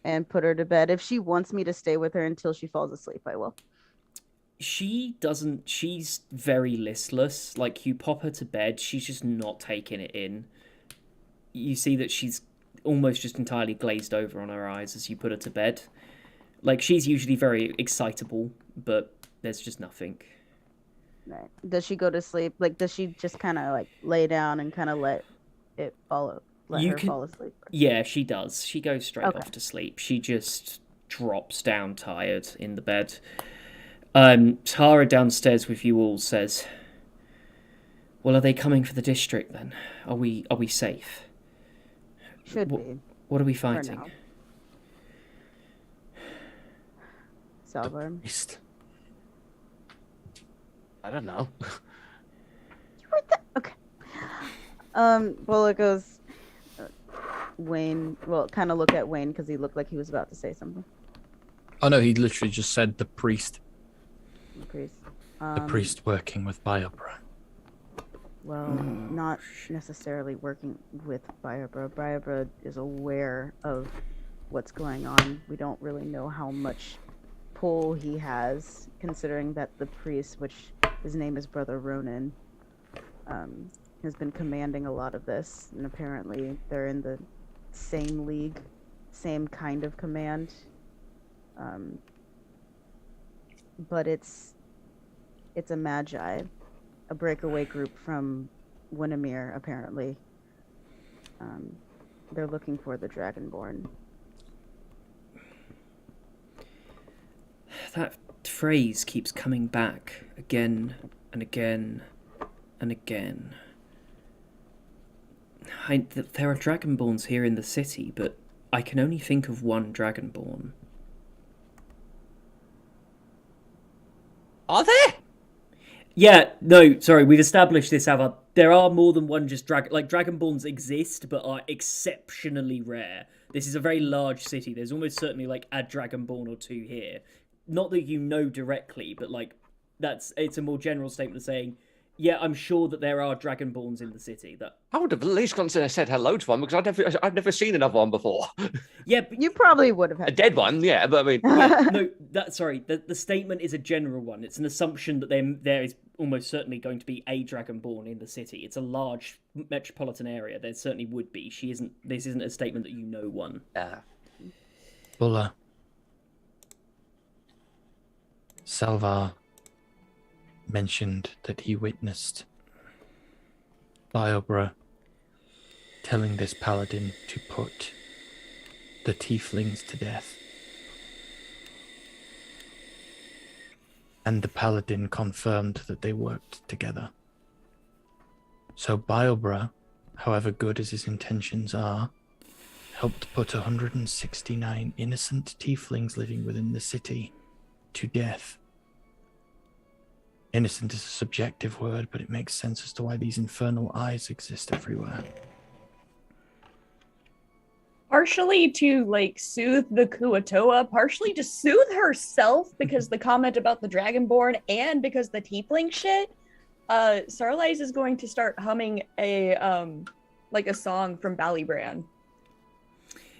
And put her to bed. If she wants me to stay with her until she falls asleep, I will. She doesn't. She's very listless. Like, you pop her to bed, she's just not taking it in. You see that she's almost just entirely glazed over on her eyes as you put her to bed. Like, she's usually very excitable, but there's just nothing. Right. Does she go to sleep? Like, does she just kind of like lay down and kind of let it fall asleep? Yeah, she does. She goes straight off to sleep. She just drops down tired in the bed. Tara downstairs with you all says, "Well, are they coming for the district then? Are we safe? Should be. What are we fighting?" Salvar. I don't know. Okay. Well, it goes. Wayne. Well, kind of look at Wayne because he looked like he was about to say something. Oh no, he literally just said the priest. The priest. The priest working with Biobra. Well, not necessarily working with Biobra. Biobra is aware of what's going on. We don't really know how much pull he has, considering that the priest, which his name is Brother Ronan, has been commanding a lot of this, and apparently they're in the same league, same kind of command. But it's a magi, a breakaway group from Winimere, apparently. They're looking for the Dragonborn. That phrase keeps coming back again and again and again. There are Dragonborns here in the city, but I can only think of one Dragonborn. Are there? Yeah, no, sorry, we've established this, Ava. There are more than one just Dragonborns exist, but are exceptionally rare. This is a very large city. There's almost certainly, like, a Dragonborn or two here. Not that you know directly, but, like, it's a more general statement of saying, yeah, I'm sure that there are Dragonborns in the city. That I would have at least gone and said hello to one because I'd never seen another one before. Yeah, but You probably would have had A dead one, yeah, but I mean, no, the statement is a general one. It's an assumption that there is almost certainly going to be a Dragonborn in the city. It's a large metropolitan area. There certainly would be. This isn't a statement that you know one. Bulla. Salvar mentioned that he witnessed Biobra telling this paladin to put the tieflings to death. And the paladin confirmed that they worked together. So Biobra, however good as his intentions are, helped put 169 innocent tieflings living within the city to death. Innocent is a subjective word, but it makes sense as to why these infernal eyes exist everywhere. Partially to, like, soothe the Kuatoa, partially to soothe herself because the comment about the Dragonborn and because the tiefling shit, Sarlais is going to start humming a song from Ballybran.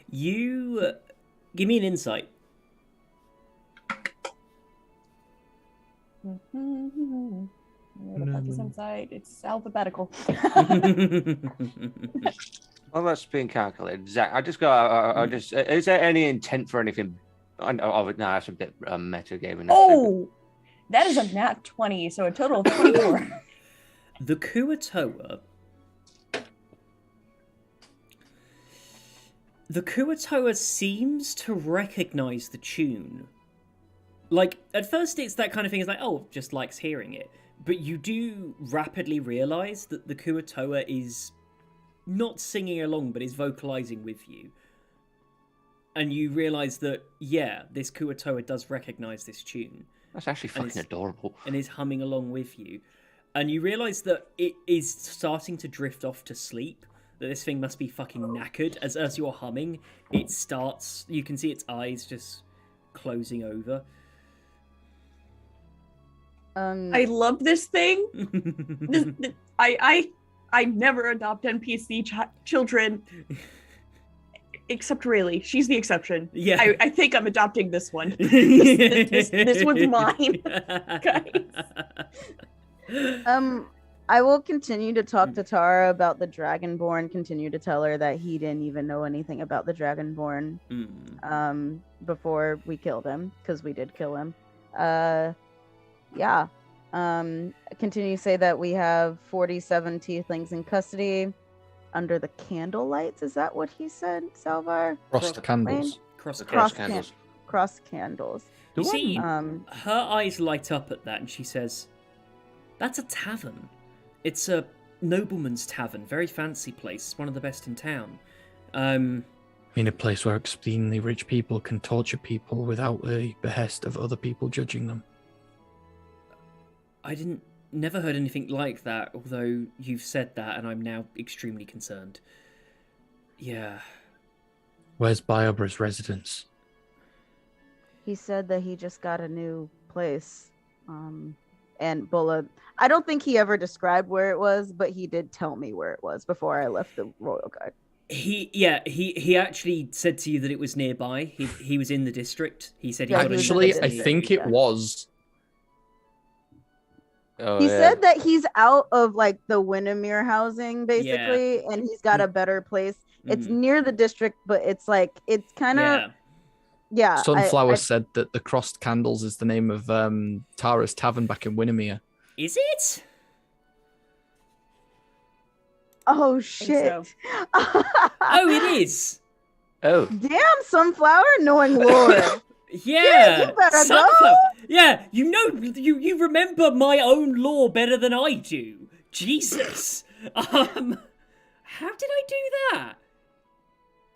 You give me an insight. Where the fuck is insight? It's alphabetical. Well, that's being calculated. Zach, I just got. I just. Is there any intent for anything? No, that's a bit metagaming. Oh, that is a nat 20, so a total of 24. The Kuatoa. The Kuatoa seems to recognize the tune. Like, at first it's that kind of thing, it's like, oh, just likes hearing it. But you do rapidly realize that the Kuatoa is not singing along, but is vocalizing with you. And you realize that, yeah, this Kuatoa does recognize this tune. That's actually fucking adorable. And is humming along with you. And you realize that it is starting to drift off to sleep. That this thing must be fucking knackered. As you're humming, it starts... You can see its eyes just closing over. I love this thing. I never adopt NPC children, except really, she's the exception. Yeah, I think I'm adopting this one. This one's mine, guys. I will continue to talk to Tara about the Dragonborn. Continue to tell her that he didn't even know anything about the Dragonborn before we killed him, because we did kill him. Yeah. Continue to say that we have 47 tieflings in custody under the candle lights. Is that what he said, Salvar? Crossed candles. Cross candles. Cross candles. You see, her eyes light up at that, and she says, "That's a tavern. It's a nobleman's tavern. Very fancy place. One of the best in town. I mean, a place where extremely rich people can torture people without the behest of other people judging them." I never heard anything like that, although you've said that, and I'm now extremely concerned. Yeah. Where's Biobra's residence? He said that he just got a new place. And Bulla, I don't think he ever described where it was, but he did tell me where it was before I left the Royal Guard. He actually said to you that it was nearby. He was in the district. He said he got Actually, I think it was. Oh, he said that he's out of like the Winimere housing basically, and he's got a better place. It's near the district, but it's like it's kind of Sunflower said that the Crossed Candles is the name of Tara's tavern back in Winimere. Is it? Oh shit! So. Oh, it is. Oh, Damn, Sunflower knowing lore. Yeah, you better Sunflower. go. Yeah, you know, you remember my own lore better than I do. Jesus. How did I do that?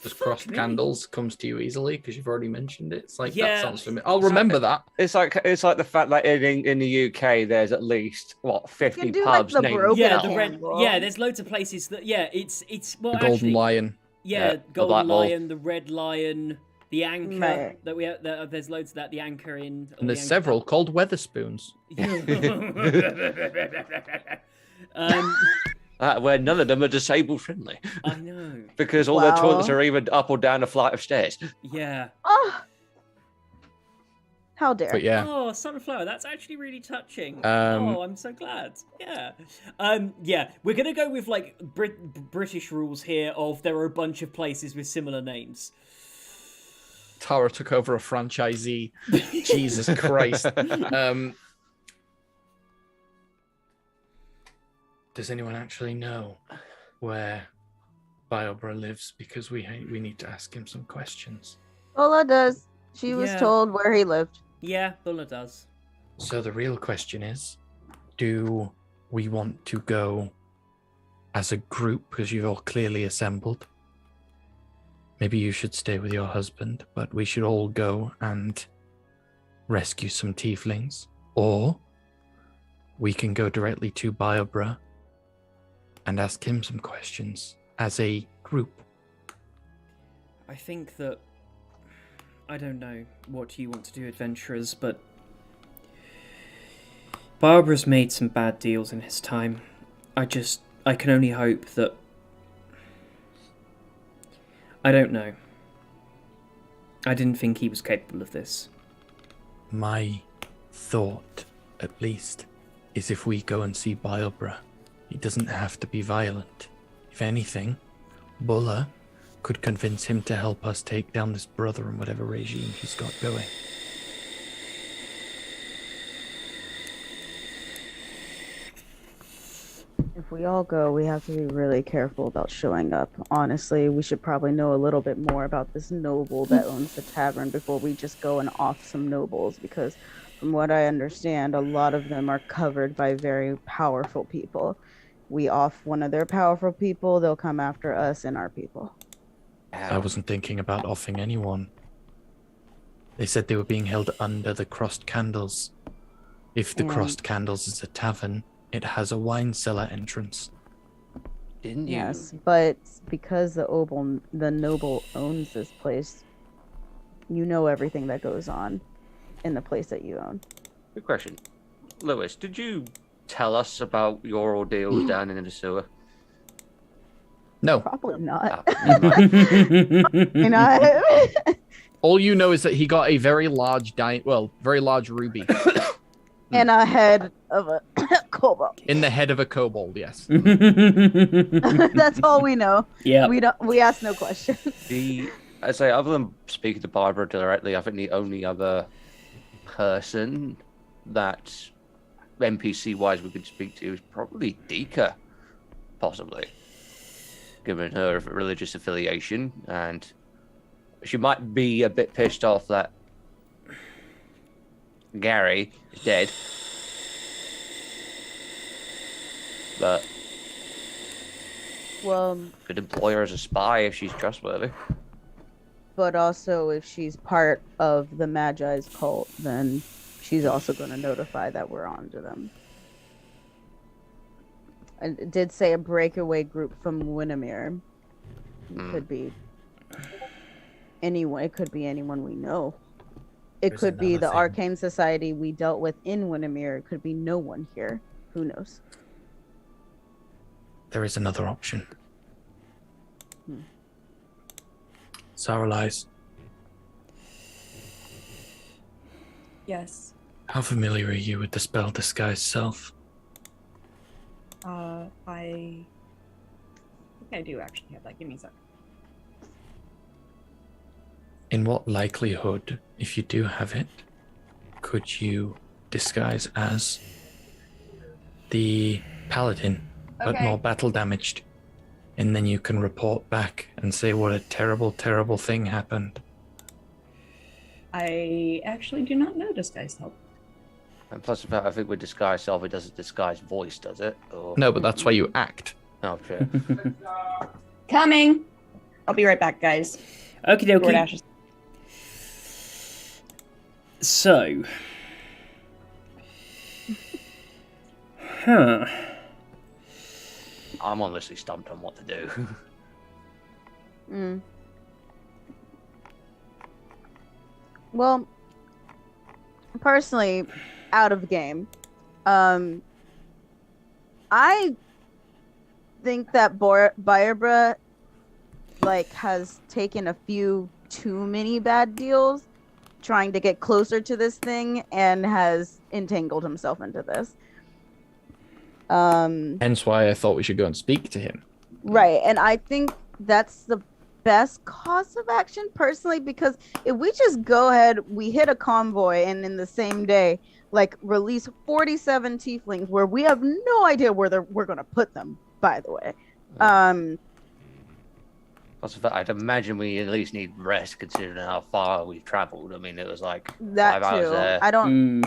Just Fuck Crossed me. Candles comes to you easily because you've already mentioned it. It's like, Yeah. that sounds familiar. I'll remember that. it's like the fact that in the UK there's at least 50 do, like, pubs the named broken Yeah, after the Candle. red. Candle. Yeah, there's loads of places that. Yeah, it's well, The Golden actually, Lion. Yeah, Yeah, the Golden Black Wall. Lion, the Red Lion, the Anchor. Right. That we have. There's loads of that. The Anchor in. And there's several called Weatherspoons. where none of them are disabled friendly I know. because all their Wow. toilets are either up or down a flight of stairs. Yeah. Oh, how dare! But yeah, Oh, Sunflower, that's actually really touching. Um, Oh, I'm so glad. Yeah. Yeah, we're gonna go with like British rules here of there are a bunch of places with similar names. Tara took over a franchisee. Jesus Christ. Does anyone actually know where Biobra lives? Because we need to ask him some questions. Ola does. She was Yeah. told where he lived. Yeah, Bulla does. So the real question is, do we want to go as a group, because you've all clearly assembled? Maybe you should stay with your husband, but we should all go and rescue some tieflings. Or we can go directly to Biobra and ask him some questions as a group. I think that I don't know what you want to do, adventurers, but Barbara's made some bad deals in his time. I can only hope that... I don't know. I didn't think he was capable of this. My thought at least, is if we go and see Biobra. He doesn't have to be violent. If anything, Bulla could convince him to help us take down this brother and whatever regime he's got going. If we all go, we have to be really careful about showing up. Honestly, we should probably know a little bit more about this noble that owns the tavern before we just go and off some nobles, because from what I understand, a lot of them are covered by very powerful people. We off one of their powerful people, they'll come after us and our people. I wasn't thinking about offing anyone. They said they were being held under the Crossed Candles. If the Crossed Candles is a tavern, it has a wine cellar entrance. Didn't you? Yes, but because the noble owns this place, you know everything that goes on in the place that you own. Good question. Lewis, did you tell us about your ordeals down in the sewer? No. Probably not. Oh, never mind. You know, All you know is that he got a very large very large ruby in a head of a kobold. in the head of a kobold, yes. That's all we know. Yeah. We ask no questions. I say, other than speaking to Barbara directly, I think the only other person that NPC-wise we could speak to is probably Dika, possibly, given her religious affiliation, and she might be a bit pissed off that Gary is dead, but Well, could employ her as a spy if she's trustworthy. but also if she's part of the Magi's cult, then she's also going to notify that we're on to them. And it did say a breakaway group from Winimere. It could be anyone. It could be anyone we know. It There's could be another the thing. Arcane Society we dealt with in Winimere. It could be no one here. Who knows? There is another option. Sarah lies. Yes. How familiar are you with the spell Disguise Self? I think I do actually have that. Give me a sec. In what likelihood, if you do have it, could you disguise as the paladin, but Okay. more battle damaged? And then you can report back and say what a terrible, terrible thing happened. I actually do not know Disguise Help. And plus, the fact, I think with disguise self, it doesn't disguise voice, does it? Or... No, but that's why you act. Oh, sure. Coming! I'll be right back, guys. Okie Lord dokie. Ashes. So. Huh. I'm honestly stumped on what to do. Well, personally, out of game, I think that Biobra has taken a few too many bad deals trying to get closer to this thing and has entangled himself into this. Hence why I thought we should go and speak to him. Right, and I think that's the best course of action personally, because if we just go ahead, we hit a convoy and in the same day release 47 tieflings where we have no idea where we're going to put them, by the way. Plus, the fact, I'd imagine we at least need rest considering how far we've traveled. I mean, it was like That 5 hours too. there. I don't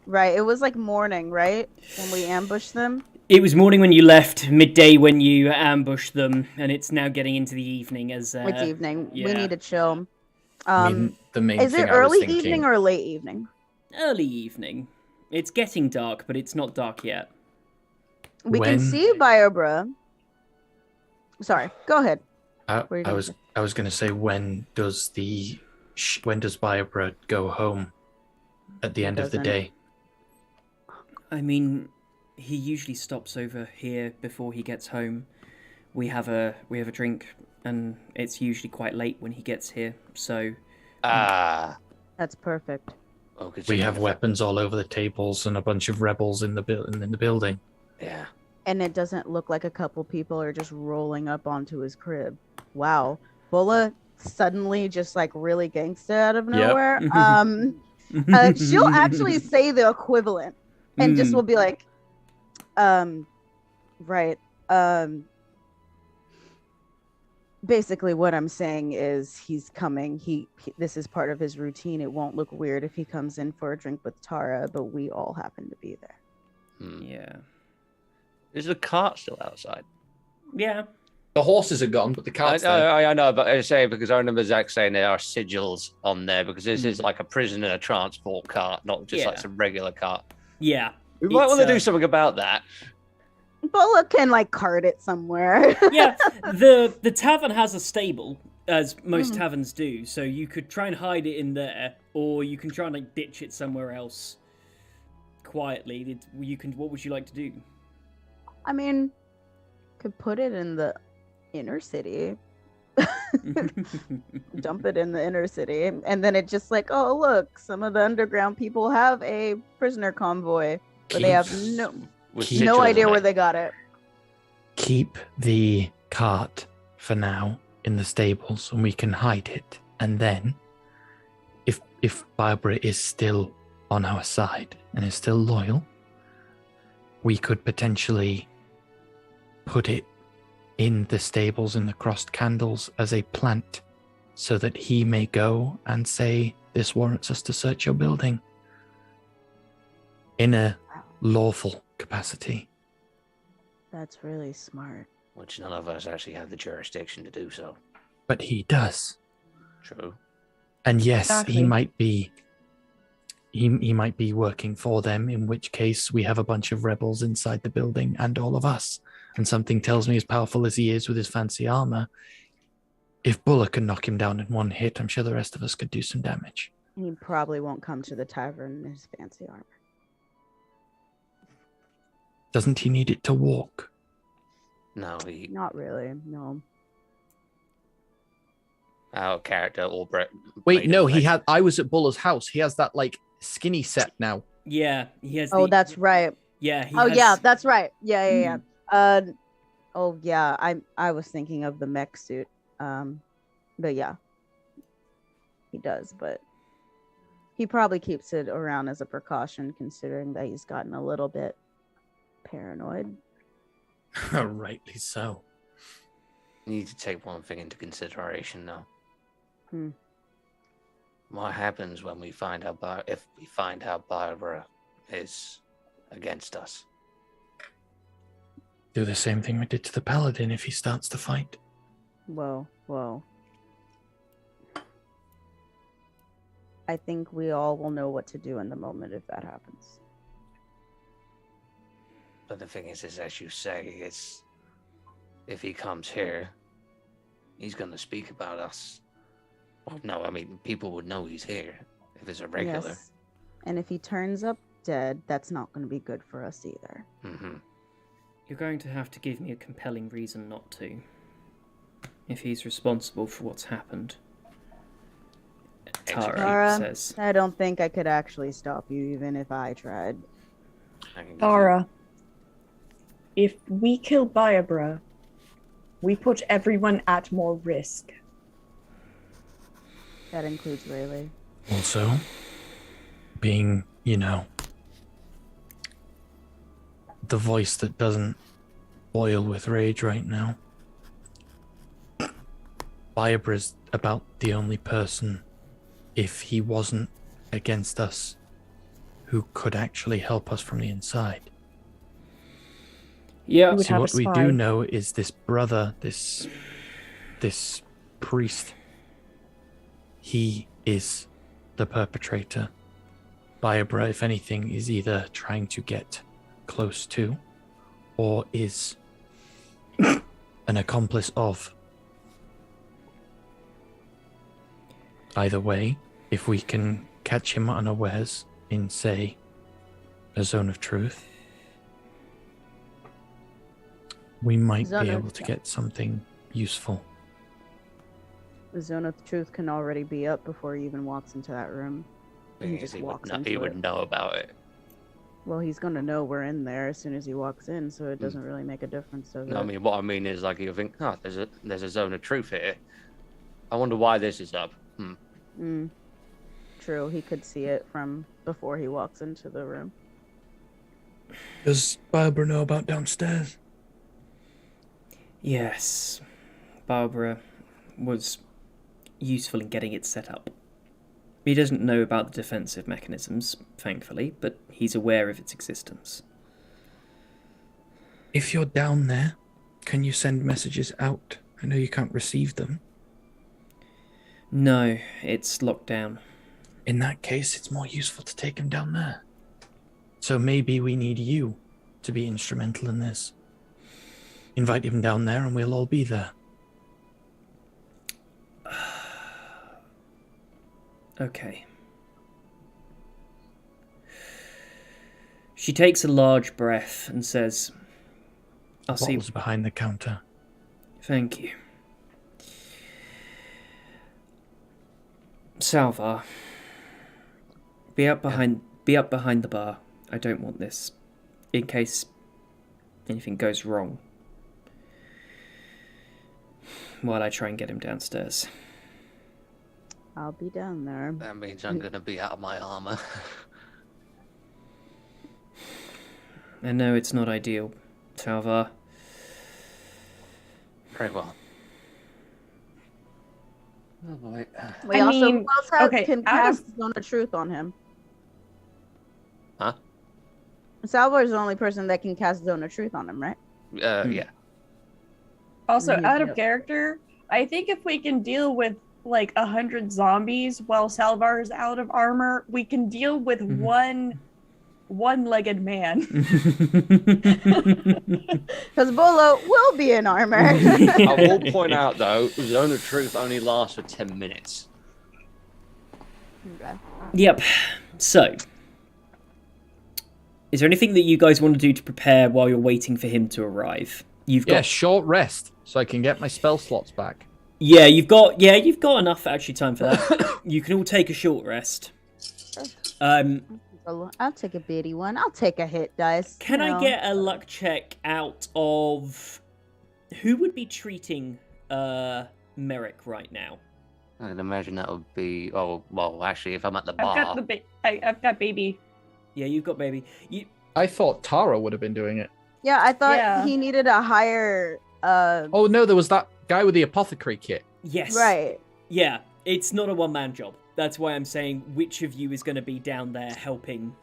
right. It was morning, right? When we ambushed them. It was morning when you left, midday when you ambushed them, and it's now getting into the evening as It's evening. We yeah. need to chill. I mean, the main Is thing it I was early thinking, evening or late evening? early evening. It's getting dark, but it's not dark yet. We When- can see Biobra. Sorry, go ahead. What are you I gonna was say? I was gonna say, when does Biobra go home at the end of the doesn't. day? I mean, he usually stops over here before he gets home. We have a drink, and it's usually quite late when he gets here. So Ah, That's perfect. Oh, good We to have know. weapons all over the tables and a bunch of rebels in the building. Yeah. And it doesn't look like a couple people are just rolling up onto his crib. Wow. Bulla suddenly just like really gangsta out of nowhere. She'll actually say the equivalent and just will be like, right. Basically what I'm saying is he's coming. This is part of his routine. It won't look weird if he comes in for a drink with Tara, but we all happen to be there. Yeah. Is the cart still outside? Yeah. The horses are gone, but the cart's there. I know, but I say because I remember Zach saying there are sigils on there because this is like a prisoner transport cart, not just like some regular cart. Yeah. We might want to do something about that. Bulla can like cart it somewhere. Yeah. The tavern has a stable, as most taverns do, so you could try and hide it in there, or you can try and like ditch it somewhere else quietly. What would you like to do? I mean, could put it in the inner city. Dump it in the inner city, and then it just like, oh look, some of the underground people have a prisoner convoy, but they have no idea where they got it. Keep the cart for now in the stables, and we can hide it. And then, if Barbara is still on our side and is still loyal, we could potentially put it in the stables in the crossed candles as a plant so that he may go and say, this warrants us to search your building in a lawful capacity. That's really smart. Which none of us actually have the jurisdiction to do so. But he does. True. And yes, Exactly. he might be working for them, in which case we have a bunch of rebels inside the building and all of us. And something tells me, as powerful as he is with his fancy armor, if Bulla can knock him down in one hit, I'm sure the rest of us could do some damage. He probably won't come to the tavern in his fancy armor. Doesn't he need it to walk? No, Not really, no. our character Albrecht. Wait, no, I was at Bulla's house. He has that like skinny set now. Yeah, he has. That's right. Yeah. Yeah, that's right. Yeah. Oh yeah, I was thinking of the mech suit. But yeah, he does. But he probably keeps it around as a precaution, considering that he's gotten a little bit paranoid. Rightly so. You need to take one thing into consideration now. Hmm. What happens when we find out if we find out Barbara is against us? Do the same thing we did to the paladin if he starts to fight. Whoa. I think we all will know what to do in the moment if that happens. But the thing is as you say, it's if he comes here, he's going to speak about us. Well, no, I mean, people would know he's here if it's a regular. Yes. And if he turns up dead, that's not going to be good for us either. Mm-hmm. You're going to have to give me a compelling reason not to. If he's responsible for what's happened. Tara says. I don't think I could actually stop you even if I tried. Tara, if we kill Barbara, we put everyone at more risk. That includes Rayleigh. Also, being, the voice that doesn't boil with rage right now. Barbara's about the only person, if he wasn't against us, who could actually help us from the inside. Yeah. See, what we do know is this brother, this priest, he is the perpetrator. Barbara, if anything, is either trying to get close to or is an accomplice of. Either way, if we can catch him unawares in, say, a zone of truth, we might be able to get something useful. The zone of truth can already be up before he even walks into that room. He just would walks know, into he would it. know about it. Well, he's gonna know we're in there as soon as he walks in, so it doesn't really make a difference, does it? I mean, what I mean is, like, you think, oh, there's a zone of truth here. I wonder why this is up. True, he could see it from before he walks into the room. Does Barbara know about downstairs? Yes, Barbara was useful in getting it set up. He doesn't know about the defensive mechanisms, thankfully, but he's aware of its existence. If you're down there, can you send messages out? I know you can't receive them. No, it's locked down. In that case, it's more useful to take him down there. So maybe we need you to be instrumental in this. Invite him down there and we'll all be there. Okay. She takes a large breath and says, I'll see. Bottles behind the counter. Thank you. Salvar, be up behind the bar. I don't want this, in case anything goes wrong, while I try and get him downstairs. I'll be down there. That means I'm gonna be out of my armor. I know it's not ideal, Salvar. Very well. Oh boy. We I also mean, who else okay, can out cast of- Zone of Truth on him. Huh? Salvar is the only person that can cast Zone of Truth on him, right? Yeah. Also, Mhm, out of yep. character, I think if we can deal with like 100 zombies while Salvar is out of armor, we can deal with one-legged man. Because Bolo will be in armor. I will point out though, Zone of Truth only lasts for 10 minutes. Okay. Yep. So, is there anything that you guys want to do to prepare while you're waiting for him to arrive? You've got short rest so I can get my spell slots back. you've got enough actually time for that. You can all take a short rest. I'll take a bitty one. I'll take a hit dice. Can you I know. get a luck check out of who would be treating Merrick right now? I can imagine that would be. Oh well, actually, if I'm at the I've bar, got I've got baby. Yeah, you've got baby. I thought Tara would have been doing it. Yeah, I thought Yeah. he needed a higher. Oh no, there was that guy with the apothecary kit. Yes. Right. Yeah, it's not a one-man job. That's why I'm saying which of you is going to be down there helping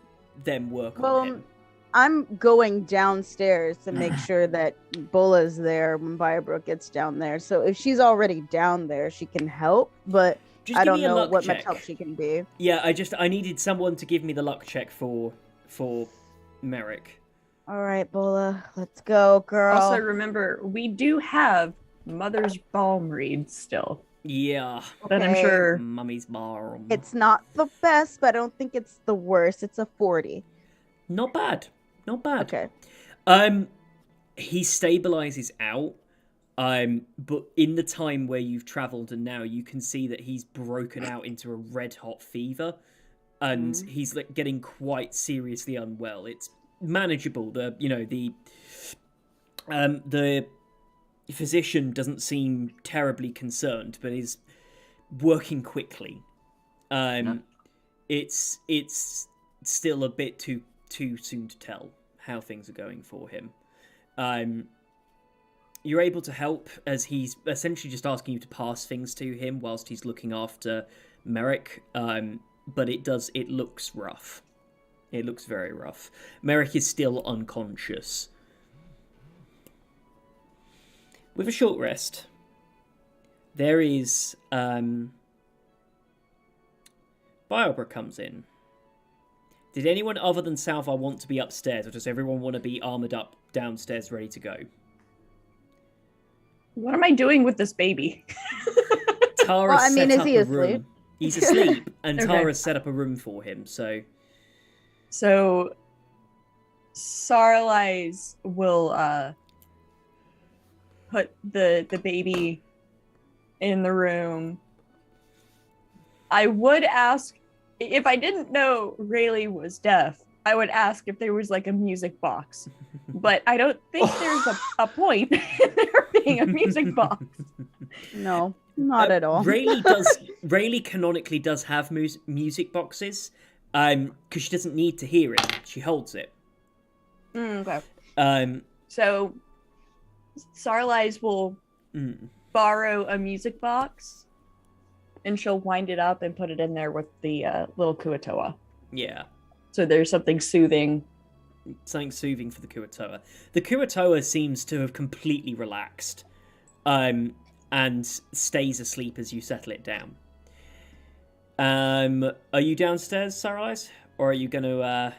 them work on him. I'm going downstairs to make sure that Bola's there when Viabrook gets down there. So if she's already down there, she can help. But Just I give don't me a know luck what check. much help she can be. Yeah, I needed someone to give me the luck check for Merrick. All right, Bola, let's go, girl. Also, remember, we do have Mother's Balm read still. Yeah. That I'm Okay. sure. Mummy's bar. It's not the best, but I don't think it's the worst. It's a 40. Not bad. Not bad. Okay. He stabilizes out. But in the time where you've traveled and now you can see that he's broken out into a red hot fever and he's like getting quite seriously unwell. It's manageable. The physician doesn't seem terribly concerned, but is working quickly. It's still a bit too soon to tell how things are going for him. You're able to help as he's essentially just asking you to pass things to him whilst he's looking after Merrick. But it looks rough. It looks very rough. Merrick is still unconscious. With a short rest, there is Biobra comes in. Did anyone other than Salvar want to be upstairs, or does everyone want to be armored up downstairs ready to go? What am I doing with this baby? Tara Well, I mean, set is up he a asleep? room. He's asleep, and Okay. Tara set up a room for him. So So, Sarlais will put the baby in the room. I would ask if I didn't know Rayleigh was deaf, I would ask if there was like a music box. But I don't think there's a point in there being a music box. No, not at all. Rayleigh canonically does have music boxes, because she doesn't need to hear it. She holds it. Okay. Um, So Sarlise will borrow a music box, and she'll wind it up and put it in there with the little Kuatoa. yeah. So there's something soothing. Something soothing for the Kuatoa. The Kuatoa seems to have completely relaxed, and stays asleep as you settle it down. Are you downstairs, Sarlise? Or are you going to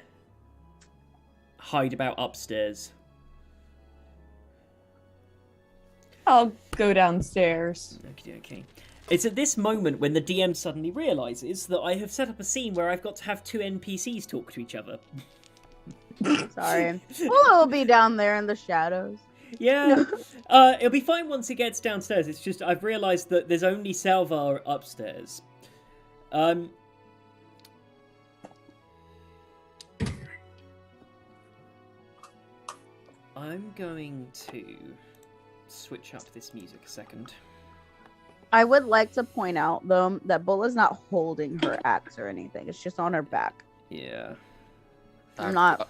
hide about upstairs? I'll go downstairs. Okay. It's at this moment when the DM suddenly realises that I have set up a scene where I've got to have two NPCs talk to each other. Sorry. Well, it'll be down there in the shadows. Yeah. It'll be fine once it gets downstairs. It's just I've realised that there's only Salvar upstairs. I'm going to switch up this music a second. I would like to point out, though, that Bulla's not holding her axe or anything. It's just on her back. Yeah. Not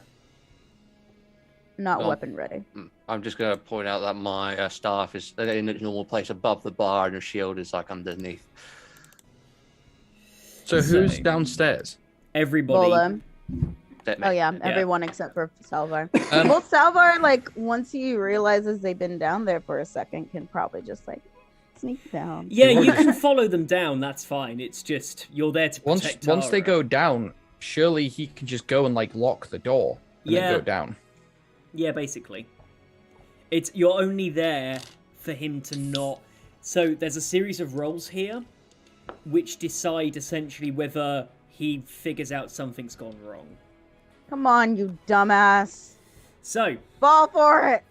Oh. weapon ready. I'm just going to point out that my staff is in its normal place above the bar, and the shield is like underneath. So who's Same. downstairs? Everybody. Bulla. That Oh me. yeah, everyone except for Salvar. Um, Well, Salvar, like once he realizes they've been down there for a second, can probably just like sneak down. Yeah, you can follow them down. That's fine. It's just you're there to protect Once they Tara. go down, surely he can just go and like lock the door and then Yeah. go down. Yeah, basically. You're only there for him to not. So there's a series of rolls here, which decide essentially whether he figures out something's gone wrong. Come on, you dumbass! So Fall for it!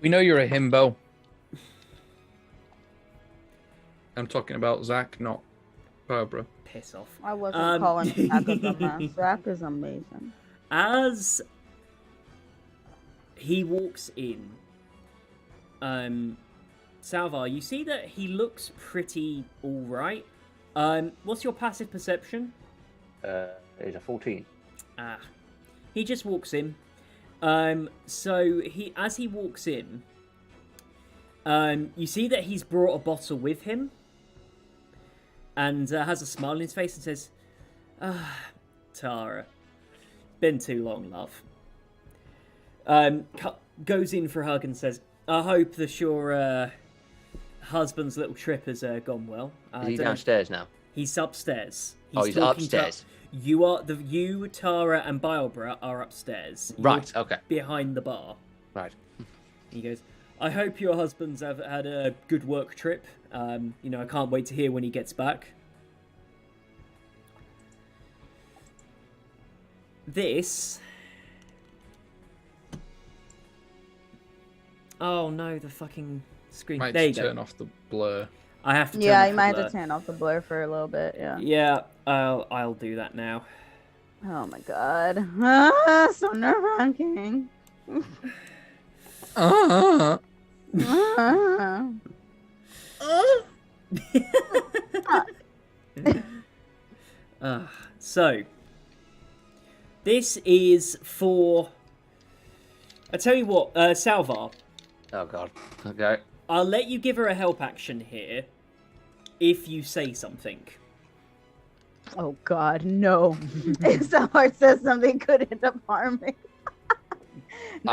We know you're a himbo. I'm talking about Zach, not Barbara. piss off. I wasn't calling Zach a dumbass. Zach is amazing. As he walks in, Salvar, you see that he looks pretty all-right. What's your passive perception? It's a 14. He just walks in. So as he walks in, you see that he's brought a bottle with him, and has a smile on his face and says, Tara, been too long, love. Goes in for a hug and says, I hope that your husband's little trip has gone well. Is he downstairs now? He's upstairs. He's talking to- upstairs. you, Tara, and Biobra are upstairs. Right, You're okay. behind the bar. Right. He goes, I hope your husband's have had a good work trip. I can't wait to hear when he gets back. This... Oh no, the fucking screen. Might there you just go. turn off the blur. I have to turn Yeah, off you the might have blur. to turn off the blur for a little bit. Yeah. Yeah, I'll do that now. Oh my god. So nerve-wracking. So, this is for... I tell you what, Salvar, Oh god. Okay. I'll let you give her a help action here if you say something. Oh god, no. If someone says something could end up harming. No,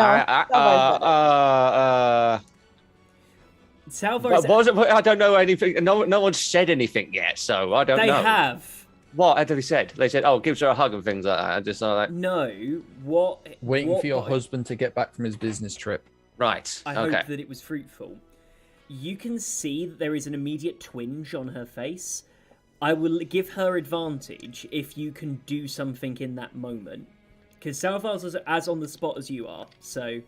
Salvar what is... was it? I don't know anything. No one said anything yet, so I don't They know. have. What have they said? They said, "Oh, gives her a hug and things like that." I just like, No, what... Waiting what for your I- husband to get back from his business trip. right, I okay. hope that it was fruitful. You can see that there is an immediate twinge on her face. I will give her advantage if you can do something in that moment. Because Salvar's as on the spot as you are, so...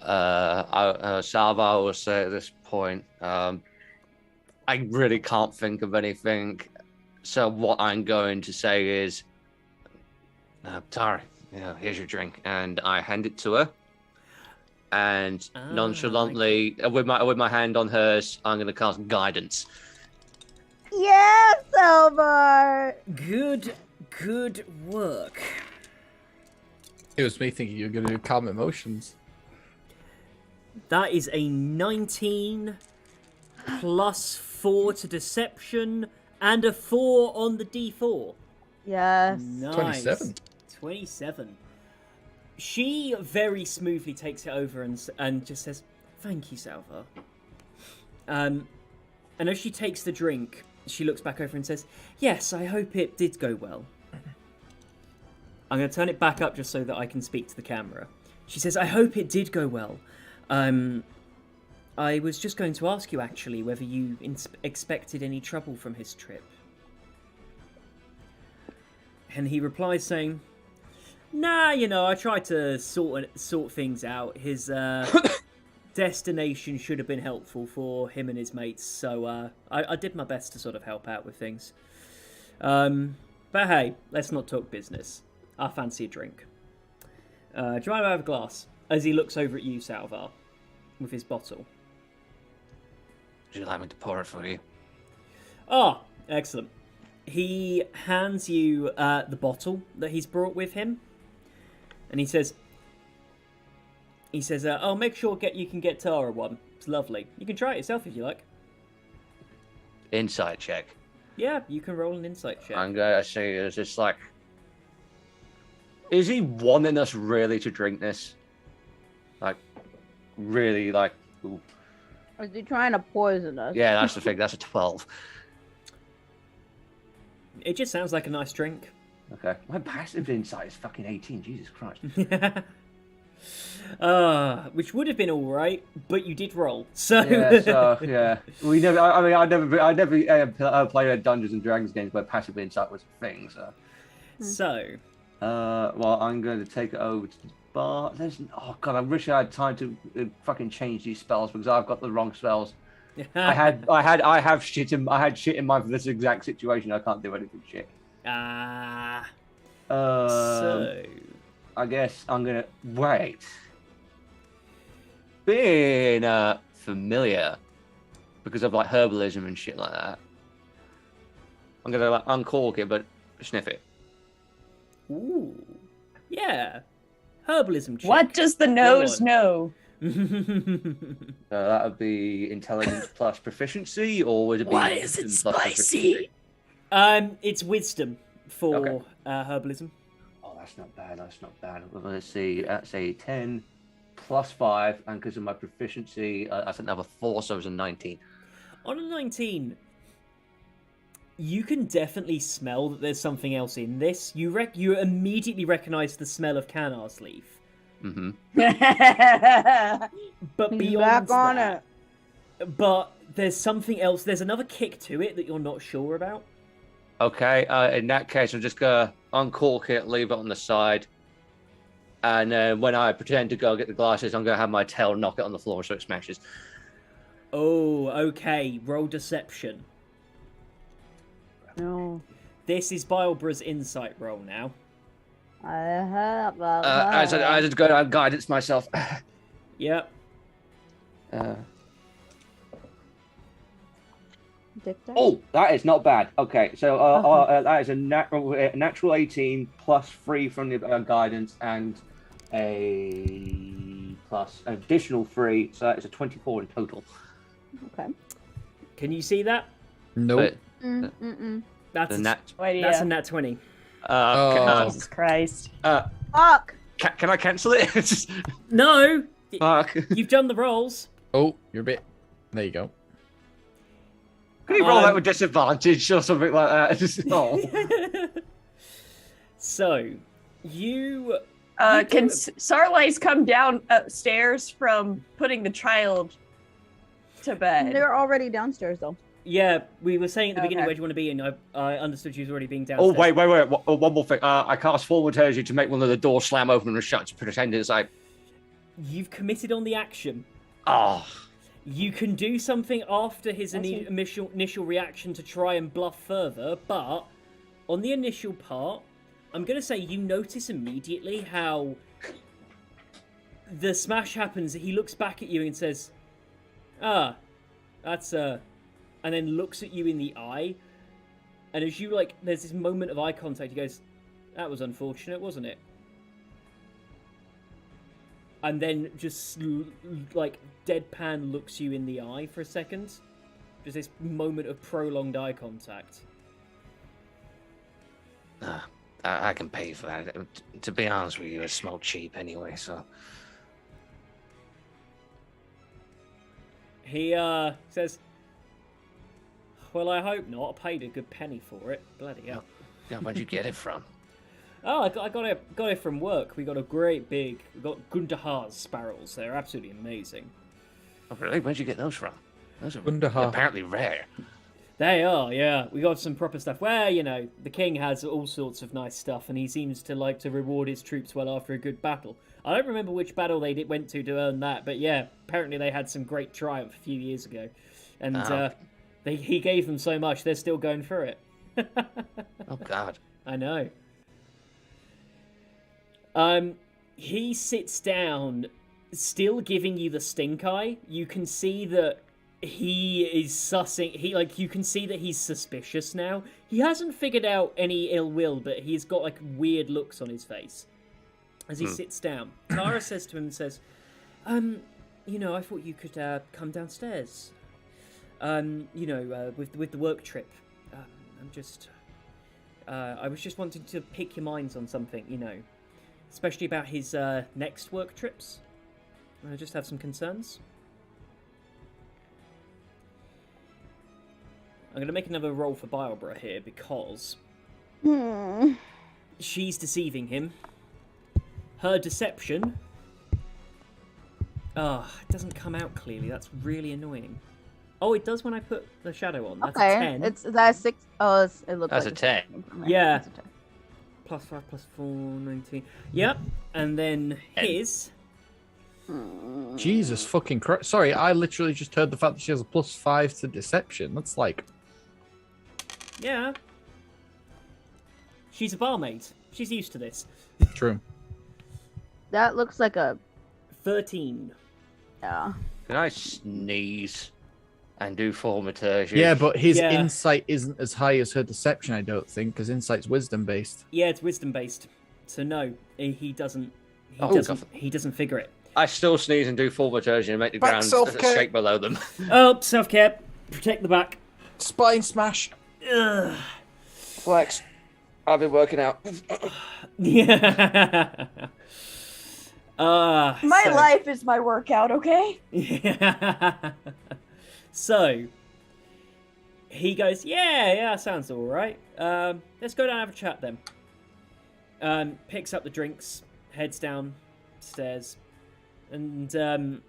Salva will say at this point, I really can't think of anything. So what I'm going to say is, Tari, here's your drink, and I hand it to her, and nonchalantly, with my hand on hers, I'm going to cast guidance. Yes, Elbar. Good work. It was me thinking you were going to do calm emotions. That is a 19 plus 4 to deception and a 4 on the D4. Yes. Nice. 27. 27. She very smoothly takes it over and just says, "Thank you, Salva." And as she takes the drink, she looks back over and says, "Yes, I hope it did go well." I'm going to turn it back up just so that I can speak to the camera. She says, "I hope it did go well. I was just going to ask you, actually, whether you expected any trouble from his trip." And he replies saying, "Nah, I tried to sort things out. His destination should have been helpful for him and his mates, so I did my best to sort of help out with things. But hey, let's not talk business. I fancy a drink. Do you mind if I have a glass?" As he looks over at you, Salvar, with his bottle. Would you like me to pour it for you? Ah, excellent. He hands you the bottle that he's brought with him, and he says, "Oh, make sure you can get Tara one. It's lovely. You can try it yourself if you like." Insight check. Yeah, you can roll an insight check. I'm going to say it's just like, is he wanting us really to drink this? Like, really, like, ooh. Is he trying to poison us? Yeah, that's the thing. That's a 12. It just sounds like a nice drink. Okay. My passive insight is fucking 18. Jesus Christ. Which would have been all right, but you did roll. So yeah. We never. I never played a Dungeons and Dragons games where passive insight was a thing. So. Well, I'm going to take it over to the bar. Oh god, I wish I had time to fucking change these spells because I've got the wrong spells. I had shit in mind for this exact situation. I can't do anything shit. So I guess I'm gonna wait. Being familiar because of like herbalism and shit like that, I'm gonna like uncork it but sniff it. Ooh, yeah, herbalism check. What does the nose know? That would be intelligence plus proficiency, or would it be? Why is it spicy? It's wisdom for herbalism. Oh, that's not bad. Let's see. That's a 10 plus 5, and because of my proficiency, that's another 4, so it's a 19. On a 19, you can definitely smell that there's something else in this. You immediately recognize the smell of Canar's leaf. Mm-hmm. But beyond that, but there's something else. There's another kick to it that you're not sure about. Okay, in that case, I'm just gonna uncork it, leave it on the side, and then when I pretend to go get the glasses, I'm gonna have my tail knock it on the floor so it smashes. Oh, okay. Roll deception. No. This is Bilbra's insight roll now. I have I had to go down guidance myself. Yep. Oh, that is not bad. Okay, so that is a natural 18 plus 3 from the guidance and a plus an additional 3, so that is a 24 in total. Okay. Can you see that? Nope. That's The nat. that's a nat 20. Jesus Christ. Fuck. Can I cancel it? Just- No, Fuck. you've done the rolls. Oh, you're a bit. There you go. Can you roll that with disadvantage or something like that? Just, oh. So, you Can Sarlais come down upstairs from putting the child to bed? They're already downstairs though. Yeah, we were saying at the beginning Okay. where do you want to be, and I understood you was already being Oh, downstairs. wait. One more thing. I cast forward energy to make one of the doors slam open and shut to pretend it's like... You've committed on the action. Oh. You can do something after his That's it. initial reaction to try and bluff further, but on the initial part, I'm going to say you notice immediately how the smash happens. He looks back at you and says, "Ah, that's and then looks at you in the eye. And as you there's this moment of eye contact. He goes, "That was unfortunate, wasn't it?" And then just deadpan looks you in the eye for a second. Just this moment of prolonged eye contact. I can pay for that. To be honest with you, I smell cheap anyway, so. He says, "Well, I hope not. I paid a good penny for it. Bloody hell." Yeah, where'd you get it from? Oh, I got it from work. We got we got Gunderhaar's sparrows. They're absolutely amazing. Oh, really? Where'd you get those from? Those are Gunderhaar. apparently rare. They are, yeah. We got some proper stuff. Where, the king has all sorts of nice stuff, and he seems to like to reward his troops well after a good battle. I don't remember which battle they went to earn that, but yeah, apparently they had some great triumph a few years ago. And he gave them so much, they're still going for it. Oh, God. I know. He sits down, still giving you the stink eye. You can see that he is sussing. You can see that he's suspicious now. He hasn't figured out any ill will, but he's got weird looks on his face as he sits down. Tara says to him and says, I thought you could come downstairs. With the work trip. I was just wanting to pick your minds on something, especially about his next work trips. I just have some concerns. I'm going to make another roll for Biobra here because she's deceiving him. Her deception... it doesn't come out clearly. That's really annoying. Oh, it does when I put the shadow on. That's a 10. That's 6. Oh, it looks That's like a 10. Yeah. That's a 10. Plus 5, plus 4, 19. Yep. And then his... Jesus fucking Christ. Sorry, I literally just heard the fact that she has a +5 to deception. That's Yeah. She's a barmaid. She's used to this. true. That looks like a 13. yeah. Can I sneeze and do thaumaturgy? Yeah, but his Yeah. insight isn't as high as her deception, I don't think, because insight's wisdom based. Yeah, it's wisdom based. So no, he doesn't. He doesn't figure it. I still sneeze and do thaumaturgy and make the Back ground self-care. shake below them. Oh, self-care. Protect the back. Spine smash. Ugh. Flex. I've been working out. Yeah. My life is my workout, okay? Yeah. So he goes, yeah, sounds all right. Let's go down and have a chat then. Picks up the drinks, heads downstairs, and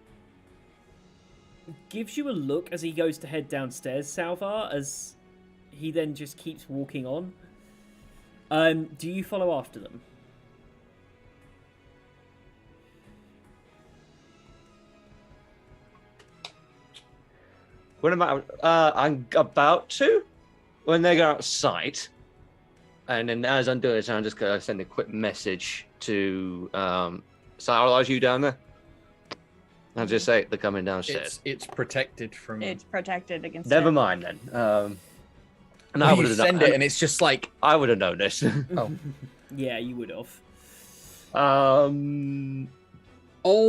gives you a look as he goes to head downstairs, Salvar, as he then just keeps walking on. Do you follow after them? When am I? I'm about to. When they go outside, and then as I'm doing it, I'm just gonna send a quick message to Sarah. You down there? I'll just say they're coming downstairs. It's protected from. It's protected against Never it. mind then. And I would send it, and it's just like. I would have known this. Oh. Yeah, you would have. Oh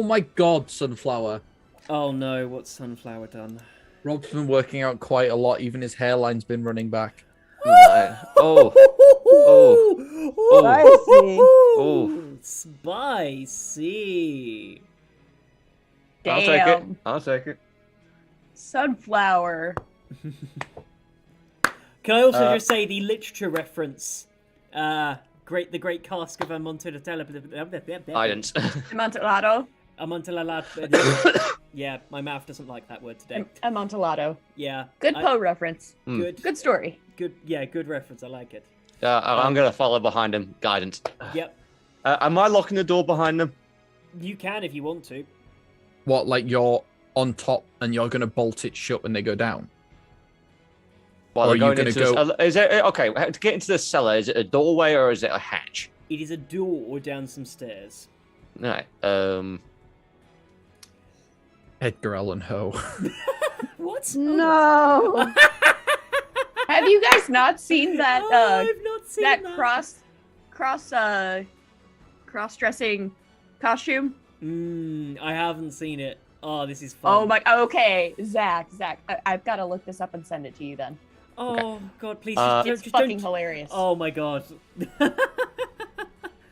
my God, Sunflower. Oh no, what's Sunflower done? Rob's been working out quite a lot. Even his hairline's been running back. Oh. Spicy. I'll take it. Damn. I'll take it. Sunflower. Can I also just say the literature reference? The great cask of Amontillado. Guidance. Amontillado. Amontillado. Yeah, my mouth doesn't like that word today. Amontillado. Yeah. Good Poe reference. Good. Good story. Good. Yeah, good reference. I like it. I'm gonna follow behind him. Guidance. Yep. Am I locking the door behind them? You can if you want to. What, like you're on top and you're going to bolt it shut when they go down? Well, Or are you going gonna into go- is it okay? To get into the cellar, is it a doorway or is it a hatch? It is a door down some stairs. Right. Edgar Allan Poe. What? No. Have you guys not seen that Oh, I've not seen that that. cross-dressing costume? I haven't seen it. Oh, this is fun. Oh my. Okay, Zach. I've got to look this up and send it to you then. Oh God, please. It's fucking don't. hilarious. Oh my God.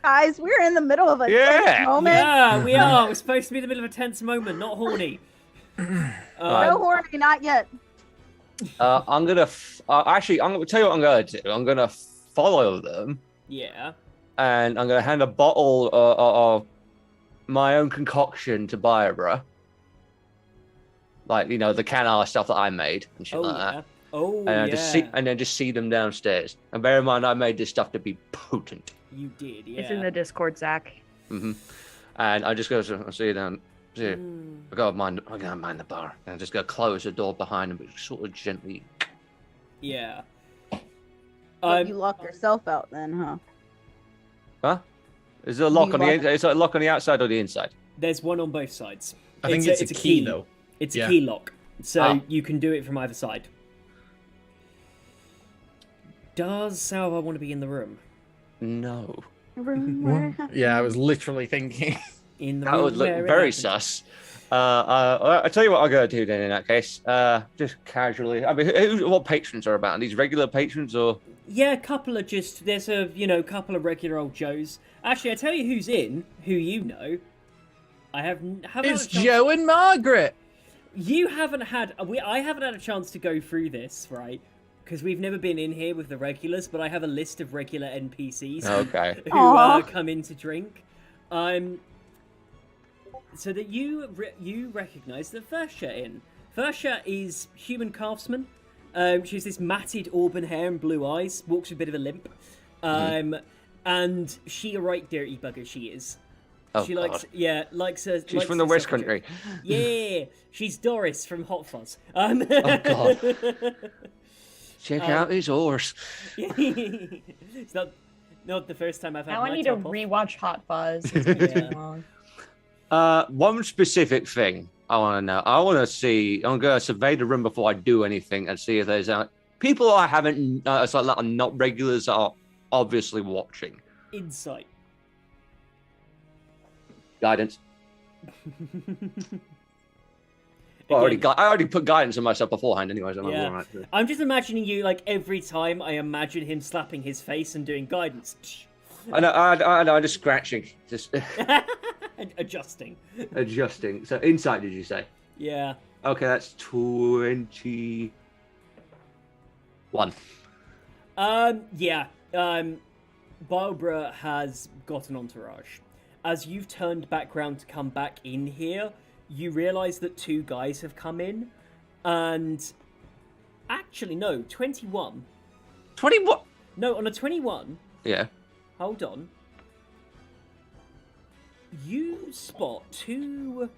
Guys, we're in the middle of a Yeah. tense moment. Yeah, we are. We're supposed to be in the middle of a tense moment, not horny. No horny, not yet. I'm gonna actually. I'm gonna tell you what I'm gonna do. I'm gonna follow them, Yeah. and I'm gonna hand a bottle of my own concoction to Barbara. Like the canal stuff that I made and shit Oh like yeah. that. Oh And I yeah. just see them downstairs. And bear in mind, I made this stuff to be potent. You did. Yeah. It's in the Discord, Zach. And I just go, I'll see you down. See you. Mm. I gotta mind the bar. And I'm just gonna close the door behind him, but sort of gently. Yeah. But you lock yourself out then, huh? Huh? Is there a lock You on the lock- inside? Is there a lock on the outside or the inside? There's one on both sides. I think it's a key, though. It's Yeah. a key lock, so Ah. you can do it from either side. Does Salva want to be in the room? No. Yeah, I was literally thinking. In the That room would look where it very happened? sus. I'll tell you what I'm gonna do then in that case. Just casually. I mean, what patrons are about? Are these regular patrons or? Yeah, a couple of just there's a couple of regular old Joes. Actually, I tell you who's in, who you know. I haven't had It's a chance- Joe and Margaret. You haven't had I haven't had a chance to go through this, right? Because we've never been in here with the regulars, but I have a list of regular NPCs Okay. who Aw. come in to drink. So that you recognise that Versha in. Versha is human craftsman. She has this matted auburn hair and blue eyes. Walks with a bit of a limp. And she a right dirty bugger. She is. Oh, She likes, God. yeah, likes her. She's likes from the herself West a drink. Country. Yeah, she's Doris from Hot Fuzz. Oh, God. Check out his horse. It's not the first time I've had Now my I need to top off. rewatch Hot Fuzz. It's been Yeah. too long. One specific thing I want to know. I want to see. I'm going to survey the room before I do anything and see if there's people I haven't. It's like that are not regulars that are obviously watching. Insight. Guidance. Well, Again, I already put guidance on myself beforehand, anyways. I'm Yeah. all right. I'm just imagining you like every time I imagine him slapping his face and doing guidance. I know. Just scratching, just And adjusting. adjusting. So insight, did you say? Yeah. Okay, that's 21. Yeah. Barbara has got an entourage. As you've turned back round to come back in here, you realise that two guys have come in, and actually no, 21. 21. No, on a 21. Yeah. Hold on. You spot two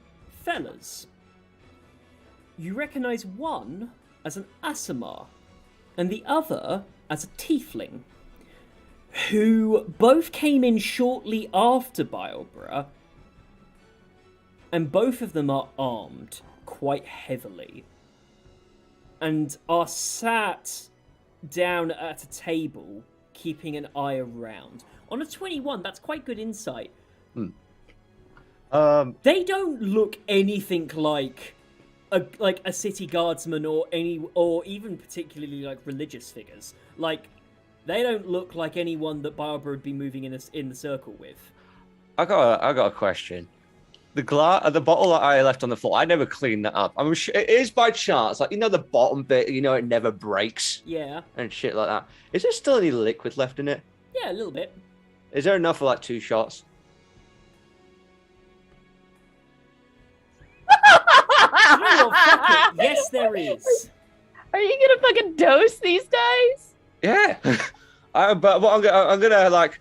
fellas. You recognise one as an Asimar and the other as a Tiefling, who both came in shortly after Biobra, and both of them are armed quite heavily and are sat down at a table keeping an eye around. On a 21, that's quite good insight. They don't look anything like a city guardsman or even particularly like religious figures. Like, they don't look like anyone that Barbara would be moving in the circle with. I got a question. The bottle that I left on the floor, I never cleaned that up. I'm sure it is by chance, like the bottom bit, it never breaks Yeah, and shit like that. Is there still any liquid left in it? yeah, a little bit. Is there enough for like 2 shots? You know what, fuck it. Yes, there is. Are you gonna fucking dose these guys? Yeah. But what I'm gonna like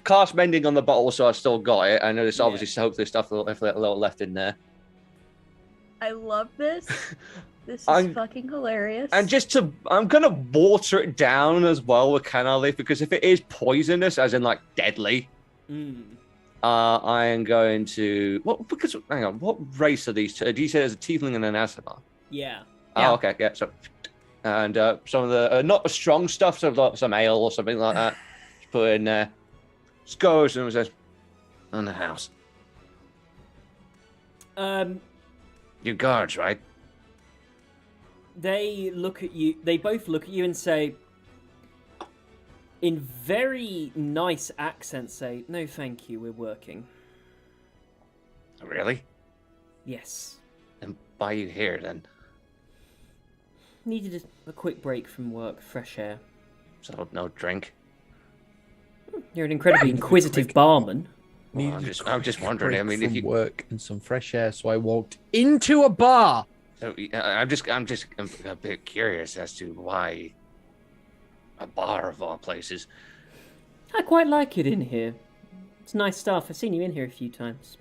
cast mending on the bottle, so I still got it. I know this obviously hopefully stuff a little left in there. I love this. This is I'm- fucking hilarious. And I'm gonna water it down as well with canal leaf, because if it is poisonous, as in like deadly, I am going to hang on, what race are these two? Do you say there's a tiefling and an Aasimar? Yeah. Oh, okay, yeah. So, and some of the not strong stuff, so like some ale or something like that. Just put in there. Just goes and says, "On the house." You guards, right? They look at you. They both look at you and say, in very nice accents, say, "No, thank you. We're working." Really? Yes. And why are you here then? Needed a quick break from work, fresh air. So no drink. You're an incredibly inquisitive barman. Well, I'm just wondering. I mean, if you work and some fresh air, so I walked into a bar. So I'm a bit curious as to why a bar of all places. I quite like it in here. It's nice stuff. I've seen you in here a few times.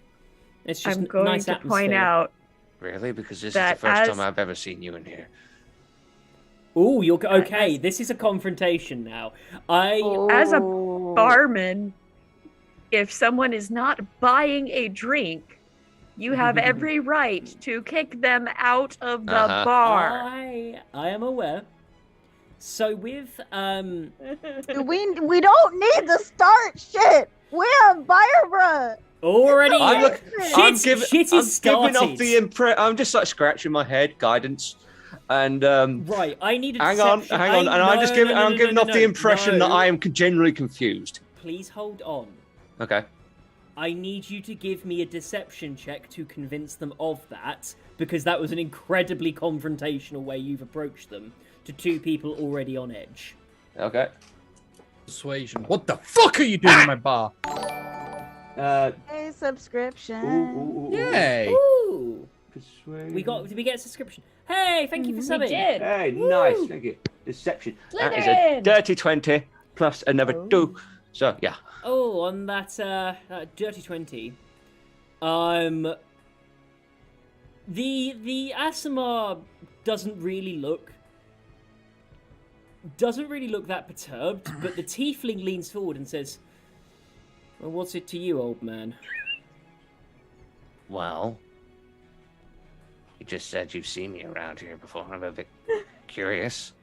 It's just I'm going nice to atmosphere. point out Really? Because this is that the first as- time I've ever seen you in here. Oh, you're okay. This is a confrontation now. as a barman, if someone is not buying a drink, you have every right to kick them out of the bar. I am aware. So with We don't need to start shit. We have Barbara. already I'm giving started. off the I'm just like scratching my head, guidance, and Right, I need a hang on, deception. and I'm giving off the impression that I am generally confused. Please hold on. Okay. I need you to give me a deception check to convince them of that, because that was an incredibly confrontational way you've approached them to two people already on edge. Okay. Persuasion. What the fuck are you doing in my bar? A subscription. Yay! Ooh! Persuade. Did we get a subscription? Hey, thank you for We subbing. did. Hey, Woo! nice. Thank you. Deception. That is a Slytherin. dirty 20 plus another 2. So yeah. Oh, on that dirty 20. The Aasimar doesn't really look that perturbed, but the tiefling leans forward and says, "Well, what's it to you, old man?" Well, you just said you've seen me around here before. I'm a bit curious.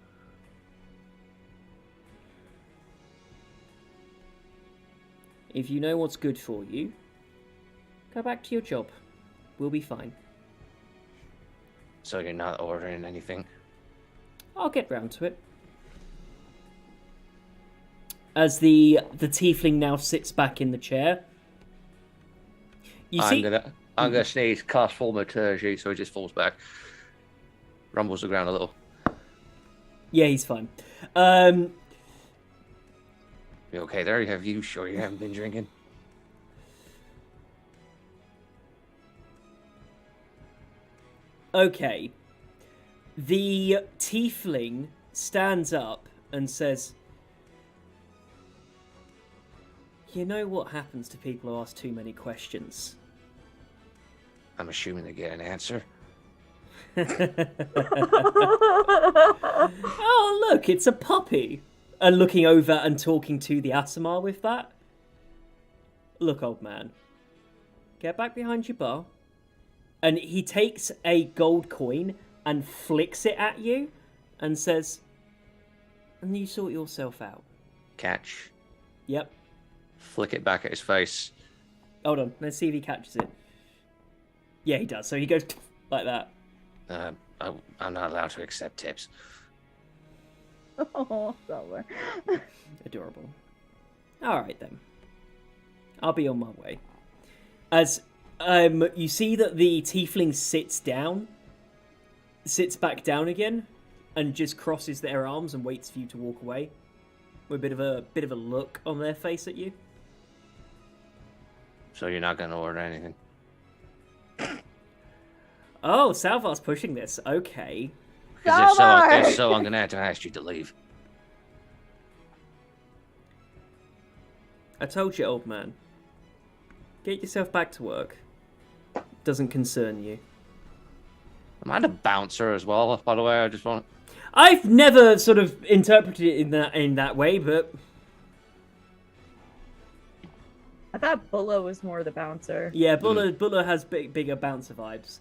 If you know what's good for you, go back to your job. We'll be fine. So you're not ordering anything? I'll get round to it. As the tiefling now sits back in the chair, I'm gonna sneeze, cast thaumaturgy, so he just falls back, rumbles the ground a little. Yeah, he's fine. You okay there? Have you sure you haven't been drinking? Okay. The tiefling stands up and says, "You know what happens to people who ask too many questions?" I'm assuming they get an answer. Oh, look, it's a puppy. And looking over and talking to the Aasimar with that. "Look, old man, get back behind your bar." And he takes a gold coin and flicks it at you and says, "And you sort yourself out." Catch. Yep. Flick it back at his face. Hold on, let's see if he catches it. Yeah, he does. So he goes like that. I'm not allowed to accept tips. Oh, Silver. Adorable. Alright then. I'll be on my way. As you see that the tiefling sits back down again, and just crosses their arms and waits for you to walk away. With a bit of a look on their face at you. So you're not gonna order anything? Oh, Salvar's pushing this. Okay. Because Salvar! if so, I'm gonna have to ask you to leave. I told you, old man. Get yourself back to work. Doesn't concern you. Am I the bouncer as well? By the way, I just want. I've never sort of interpreted it in that way, but I thought Bulla was more the bouncer. yeah, Bulla has bigger bouncer vibes.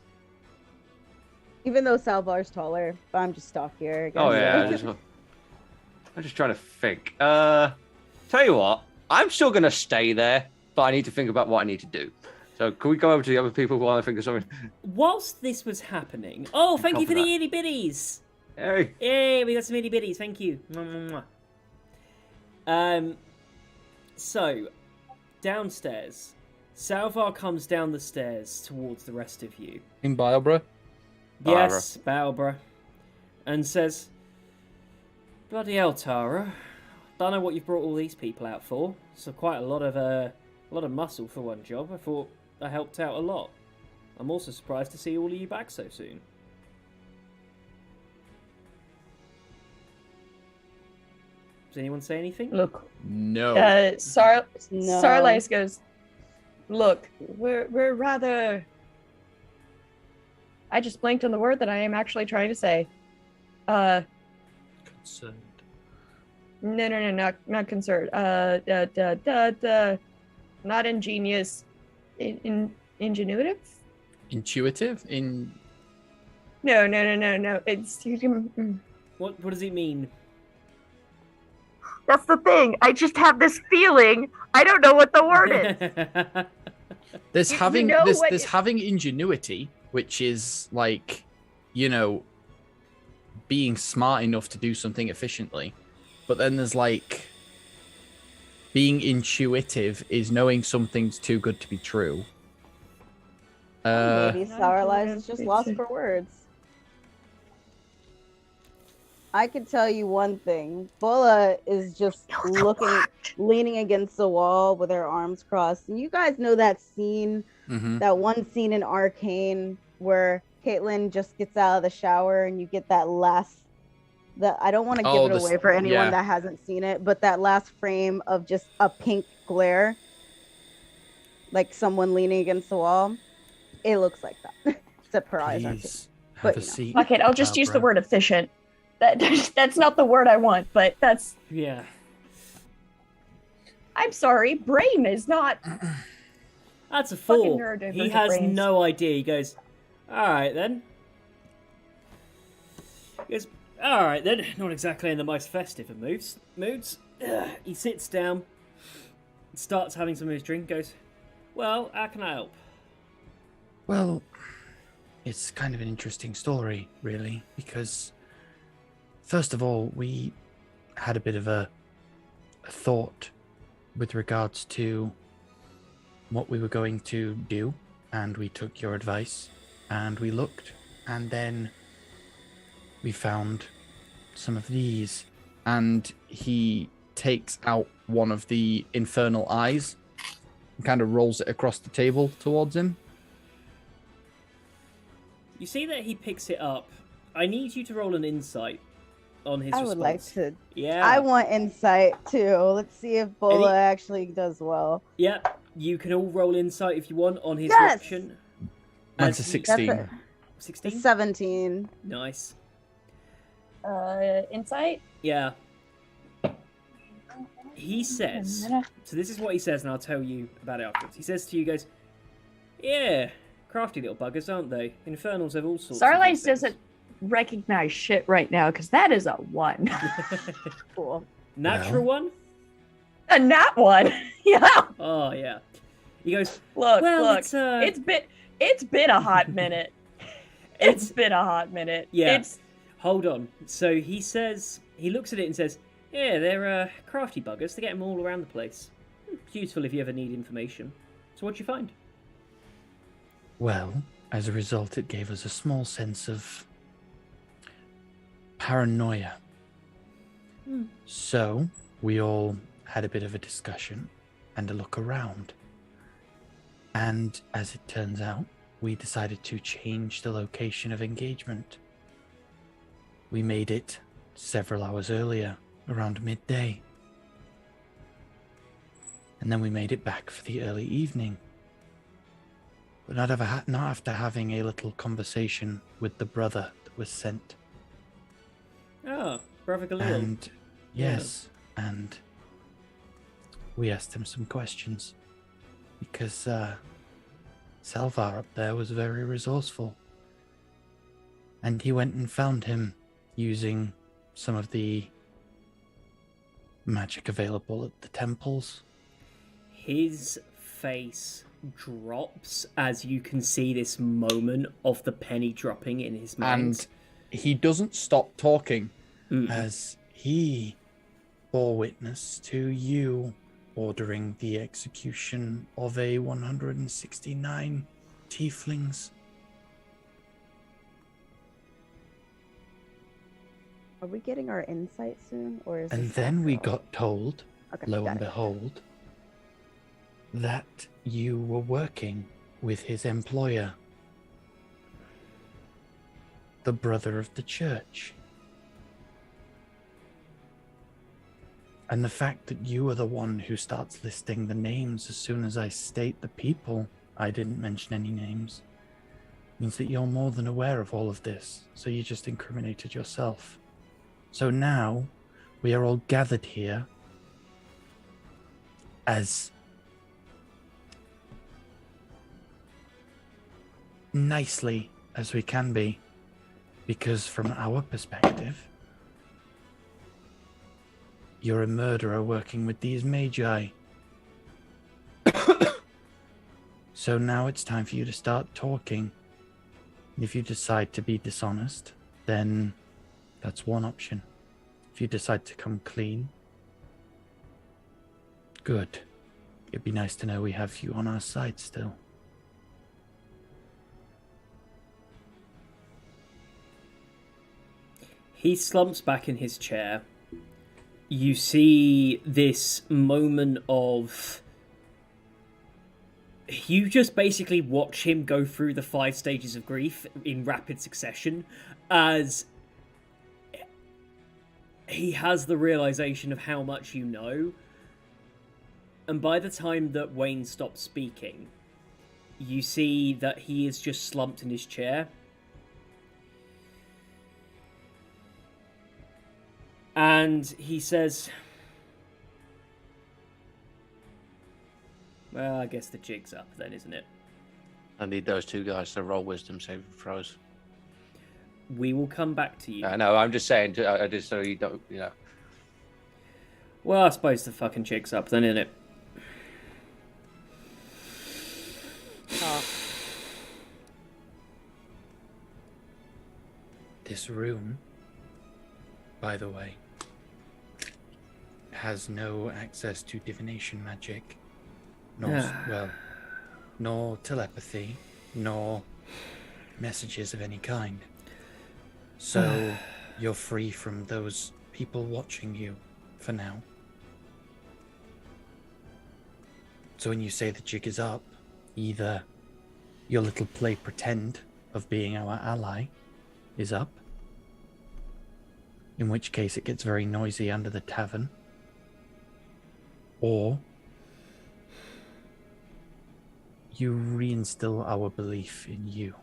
Even though Salvar's taller, but I'm just stockier. Oh yeah, I'm just trying to think. Tell you what, I'm still gonna stay there, but I need to think about what I need to do. So can we go over to the other people while I think of something? Whilst this was happening, thank you for the itty bitties. Hey. Yay, we got some itty bitties. Thank you. Mwah, mwah, mwah. So downstairs, Salvar comes down the stairs towards the rest of you. In Biobra? Yes, Balbra, and says, "Bloody hell, Tara! Don't know what you've brought all these people out for. So quite a lot of muscle for one job. I thought I helped out a lot. I'm also surprised to see all of you back so soon." Does anyone say anything? Look, No. No. Sarlais goes, look, we're rather. I just blanked on the word that I am actually trying to say. Concerned. No, not concerned. Not ingenious. Ingenuitive? Intuitive? No. It's What does it mean? that's the thing. I just have this feeling. I don't know what the word is. There's You having know there's, what there's it- having ingenuity, which is like, being smart enough to do something efficiently. But then there's like being intuitive is knowing something's too good to be true. Maybe Sour Lies is just lost for words. I can tell you one thing. Bola is just leaning against the wall with her arms crossed. And you guys know that scene, Mhm. that one scene in Arcane where Caitlyn just gets out of the shower and you get that last, I don't want to give it away for anyone that hasn't seen it, but that last frame of just a pink glare, like someone leaning against the wall. It looks like that. Except her eyes aren't pink. Please have But, a you know. seat. Fuck it, I'll just use the Barbara. word efficient. That's not the word I want, but that's. Yeah. I'm sorry, brain is not. That's a Fucking 4. neurodivergent He has brains. no idea. He goes, "Alright then." He goes, "Alright then." Not exactly in the most festive of moods. He sits down, starts having some of his drink, goes, "Well, how can I help?" Well, it's kind of an interesting story, really, because first of all, we had a bit of a thought with regards to what we were going to do, and we took your advice, and we looked, and then we found some of these, and he takes out one of the infernal eyes and kind of rolls it across the table towards him. You see that he picks it up. I need you to roll an insight on his I response. would like to. Yeah. I want insight too. Let's see if Bola actually does well. Yeah. You can all roll insight if you want on his Yes! reaction. That's a As he- 16. That's 16? 17. Nice. Insight? Yeah. He says, so this is what he says, and I'll tell you about it afterwards. He says to you guys, "Yeah, crafty little buggers, aren't they? Infernals have all sorts of Sarlais things." doesn't recognize shit right now because that is a 1. Cool. Natural one? A nat 1. Yeah. Oh, yeah. He goes, Look, "Well, it's been a hot minute. It's been a hot minute. Yeah. Hold on." So he says, he looks at it and says, "Yeah, they're crafty buggers. They get them all around the place. It's useful if you ever need information. So what'd you find?" Well, as a result, it gave us a small sense of paranoia. So, we all had a bit of a discussion and a look around. And as it turns out, we decided to change the location of engagement. We made it several hours earlier, around midday. And then we made it back for the early evening. But not after having a little conversation with the brother that was sent. Ah, Brother Galil. And yes, and we asked him some questions because Salvar up there was very resourceful. And he went and found him using some of the magic available at the temples. His face drops as you can see this moment of the penny dropping in his mind. And he doesn't stop talking as he bore witness to you ordering the execution of a 169 tieflings. Are we getting our insight soon, or is? And this then we after all? got told, Okay, lo got and it. behold, that you were working with his employer, the brother of the church. And the fact that you are the one who starts listing the names as soon as I state the people, I didn't mention any names, means that you're more than aware of all of this, so you just incriminated yourself. So now, we are all gathered here as nicely as we can be, because from our perspective, you're a murderer working with these magi. So now it's time for you to start talking. If you decide to be dishonest, then that's one option. If you decide to come clean, good. It'd be nice to know we have you on our side still. He slumps back in his chair. You see this moment of... You just basically watch him go through the 5 stages of grief in rapid succession as he has the realization of how much you know. And by the time that Wayne stops speaking, you see that he is just slumped in his chair. And he says, well, I guess the jig's up then, isn't it? I need those 2 guys to roll wisdom saving throws. We will come back to you. No, I'm just saying, just so you don't, you know. Well, I suppose the fucking jig's up then, isn't it? This room, by the way, has no access to divination magic, nor telepathy, nor messages of any kind. So you're free from those people watching you for now. So when you say the jig is up, either your little play pretend of being our ally is up, in which case it gets very noisy under the tavern, or you reinstill our belief in you.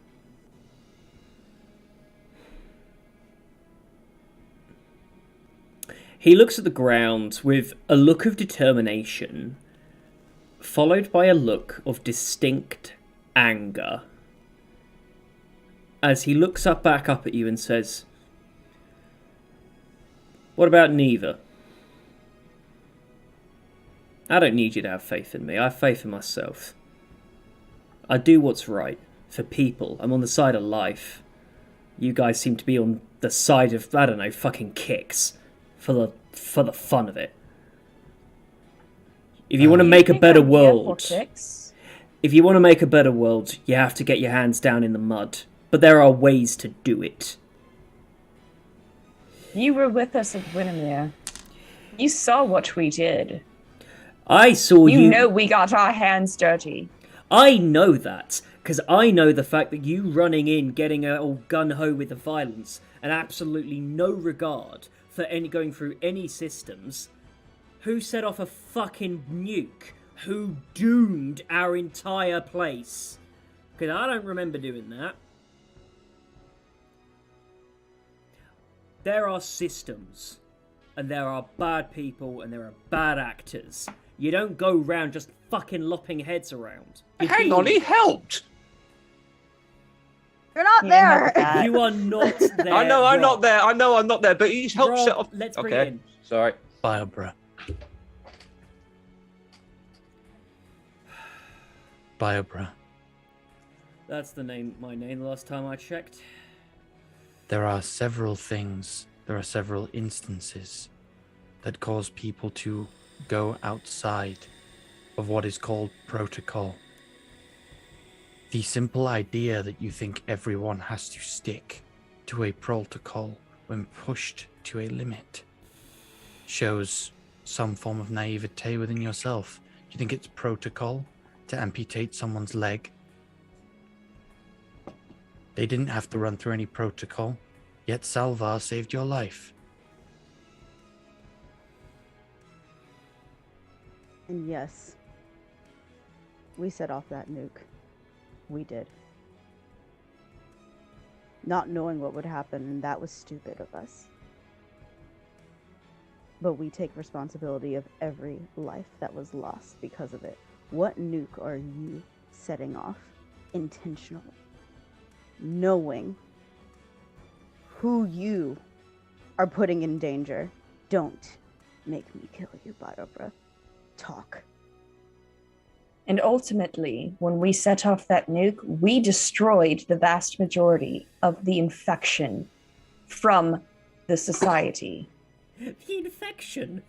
He looks at the ground with a look of determination, followed by a look of distinct anger, as he looks back up at you and says, what about neither? I don't need you to have faith in me. I have faith in myself. I do what's right for people. I'm on the side of life. You guys seem to be on the side of, I don't know, fucking kicks for the fun of it. If you want to make a better world, if you want to make a better world, you have to get your hands down in the mud. But there are ways to do it. You were with us at Winimere. You saw what we did. I saw you... You know we got our hands dirty. I know that, because I know the fact that you running in, getting all gun-ho with the violence, and absolutely no regard for going through any systems. Who set off a fucking nuke? Who doomed our entire place? Because I don't remember doing that. There are systems, and there are bad people, and there are bad actors. You don't go round just fucking lopping heads around. Hang on, he helped. You're not You there. didn't have You are not there. I know I'm Rob. not there. I know I'm not there, but he's helped Rob, set off. let's bring Okay. it in. Sorry. Biobra. Biobra. That's my name the last time I checked. There are several things, there are several instances that cause people to go outside of what is called protocol. The simple idea that you think everyone has to stick to a protocol when pushed to a limit shows some form of naivete within yourself. Do you think it's protocol to amputate someone's leg? They didn't have to run through any protocol, yet Salvar saved your life. And yes, we set off that nuke. We did. Not knowing what would happen, and that was stupid of us. But we take responsibility of every life that was lost because of it. What nuke are you setting off intentionally? Knowing who you are putting in danger. Don't make me kill you, Biobra. Talk. And ultimately, when we set off that nuke, we destroyed the vast majority of the infection from the society. The infection?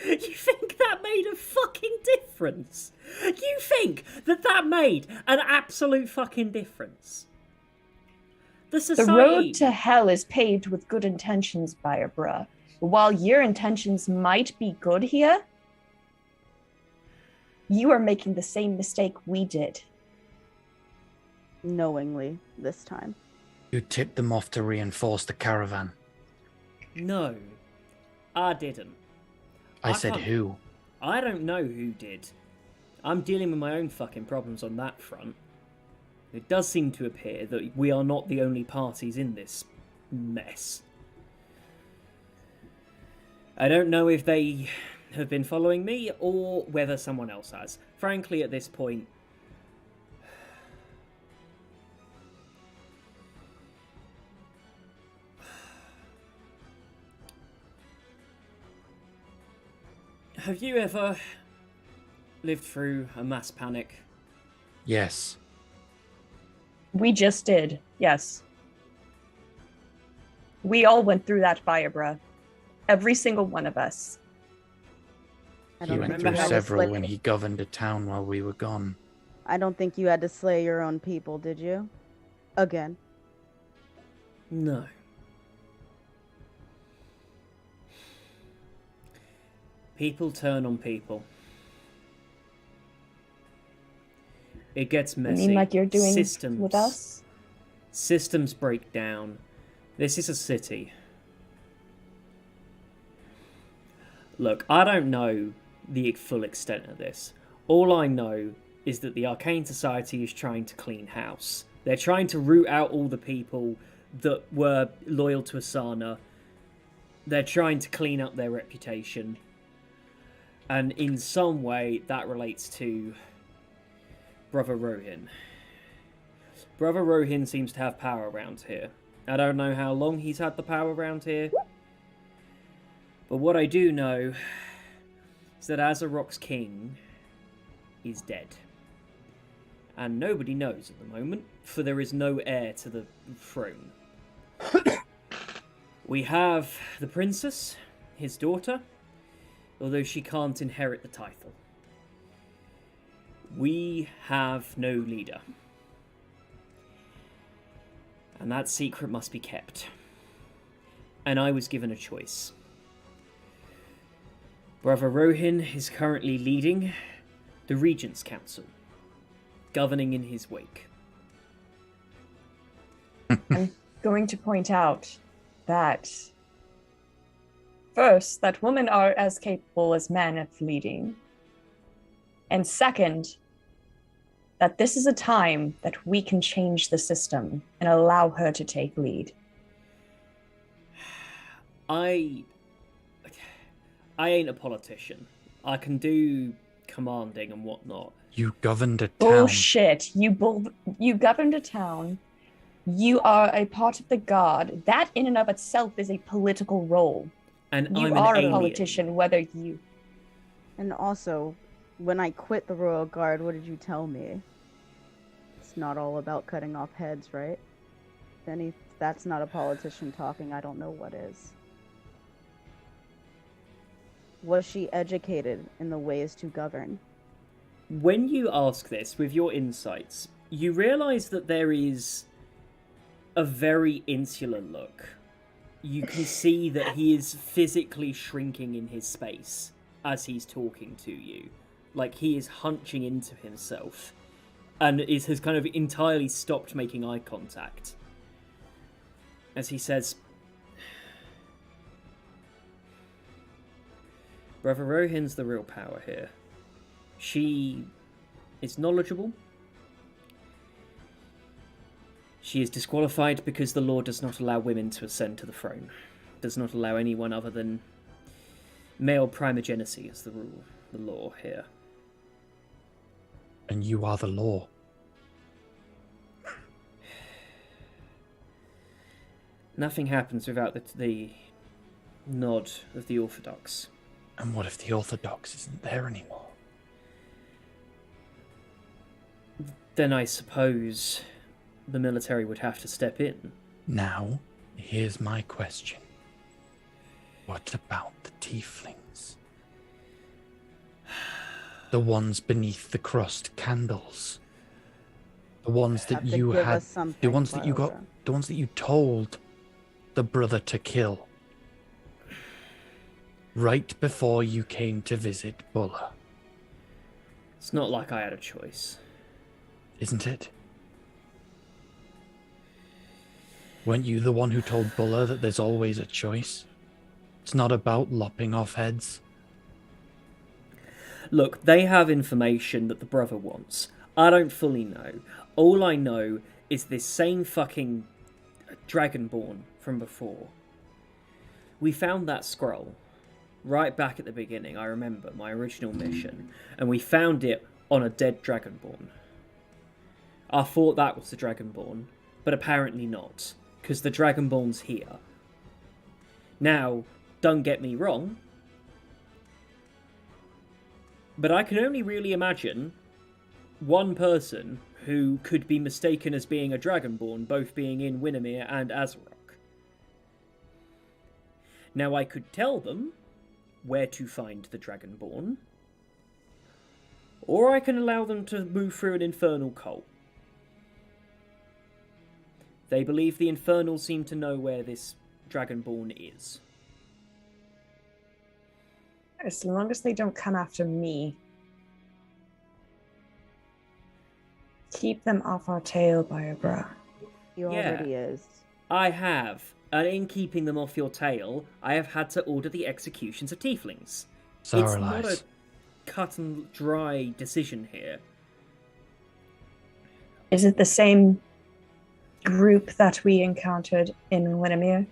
You think that made a fucking difference? You think that made an absolute fucking difference? The society... The road to hell is paved with good intentions, Biobra. While your intentions might be good here, you are making the same mistake we did. Knowingly this time. You tipped them off to reinforce the caravan. No, I didn't. I said can't- who? I don't know who did. I'm dealing with my own fucking problems on that front. It does seem to appear that we are not the only parties in this mess. I don't know if they have been following me or whether someone else has. Frankly, at this point, have you ever lived through a mass panic? Yes. We just did, yes. We all went through that, Biobra. Every single one of us. I He don't went think through you had to several slay- when he governed a town while we were gone. I don't think you had to slay your own people, did you? Again. No. People turn on people. It gets You messy. mean like you're doing Systems. with us? Systems break down. This is a city. Look, I don't know the full extent of this. All I know is that the Arcane Society is trying to clean house. They're trying to root out all the people that were loyal to Asana. They're trying to clean up their reputation. And in some way, that relates to Brother Rohin. Brother Rohin seems to have power around here. I don't know how long he's had the power around here. But what I do know is that Azarok's king is dead. And nobody knows at the moment, for there is no heir to the throne. We have the princess, his daughter, although she can't inherit the title. We have no leader. And that secret must be kept. And I was given a choice. Brother Rohin is currently leading the Regent's Council, governing in his wake. I'm going to point out that first, that women are as capable as men of leading. And second, that this is a time that we can change the system and allow her to take lead. I ain't a politician. I can do commanding and whatnot. You governed a town. Bullshit. You governed a town. You are a part of the guard. That in and of itself is a political role. And You I'm are an a alien. politician, whether you... And also, when I quit the Royal Guard, what did you tell me? It's not all about cutting off heads, right? If that's not a politician talking, I don't know what is. Was she educated in the ways to govern? When you ask this with your insights, you realize that there is a very insular look. You can see that he is physically shrinking in his space as he's talking to you. Like he is hunching into himself and has kind of entirely stopped making eye contact. As he says, Brother Rohin's the real power here. She is knowledgeable. She is disqualified because the law does not allow women to ascend to the throne. Does not allow anyone other than male primogenicy as the rule, the law here. And you are the law. Nothing happens without the nod of the Orthodox. And what if the Orthodox isn't there anymore? Then I suppose the military would have to step in. Now, here's my question. What about the tieflings? The ones beneath the crossed candles. The ones that Have to you give had, us something, the ones that you got, Barbara. the ones that you told the brother to kill. Right before you came to visit Bulla. It's not like I had a choice. Isn't it? Weren't you the one who told Bulla that there's always a choice? It's not about lopping off heads. Look, they have information that the brother wants. I don't fully know. All I know is this same fucking Dragonborn from before. We found that scroll right back at the beginning, I remember, my original mission, and we found it on a dead Dragonborn. I thought that was the Dragonborn, but apparently not, because the Dragonborn's here. Now, don't get me wrong, but I can only really imagine one person who could be mistaken as being a Dragonborn, both being in Winimere and Azarok. Now, I could tell them where to find the Dragonborn, or I can allow them to move through an infernal cult. They believe the Infernals seem to know where this Dragonborn is. As long as they don't come after me. Keep them off our tail, Barbara. He Yeah. already is. I have, and in keeping them off your tail, I have had to order the executions of tieflings. It's not a cut and dry decision here. Is it the same group that we encountered in Winimere?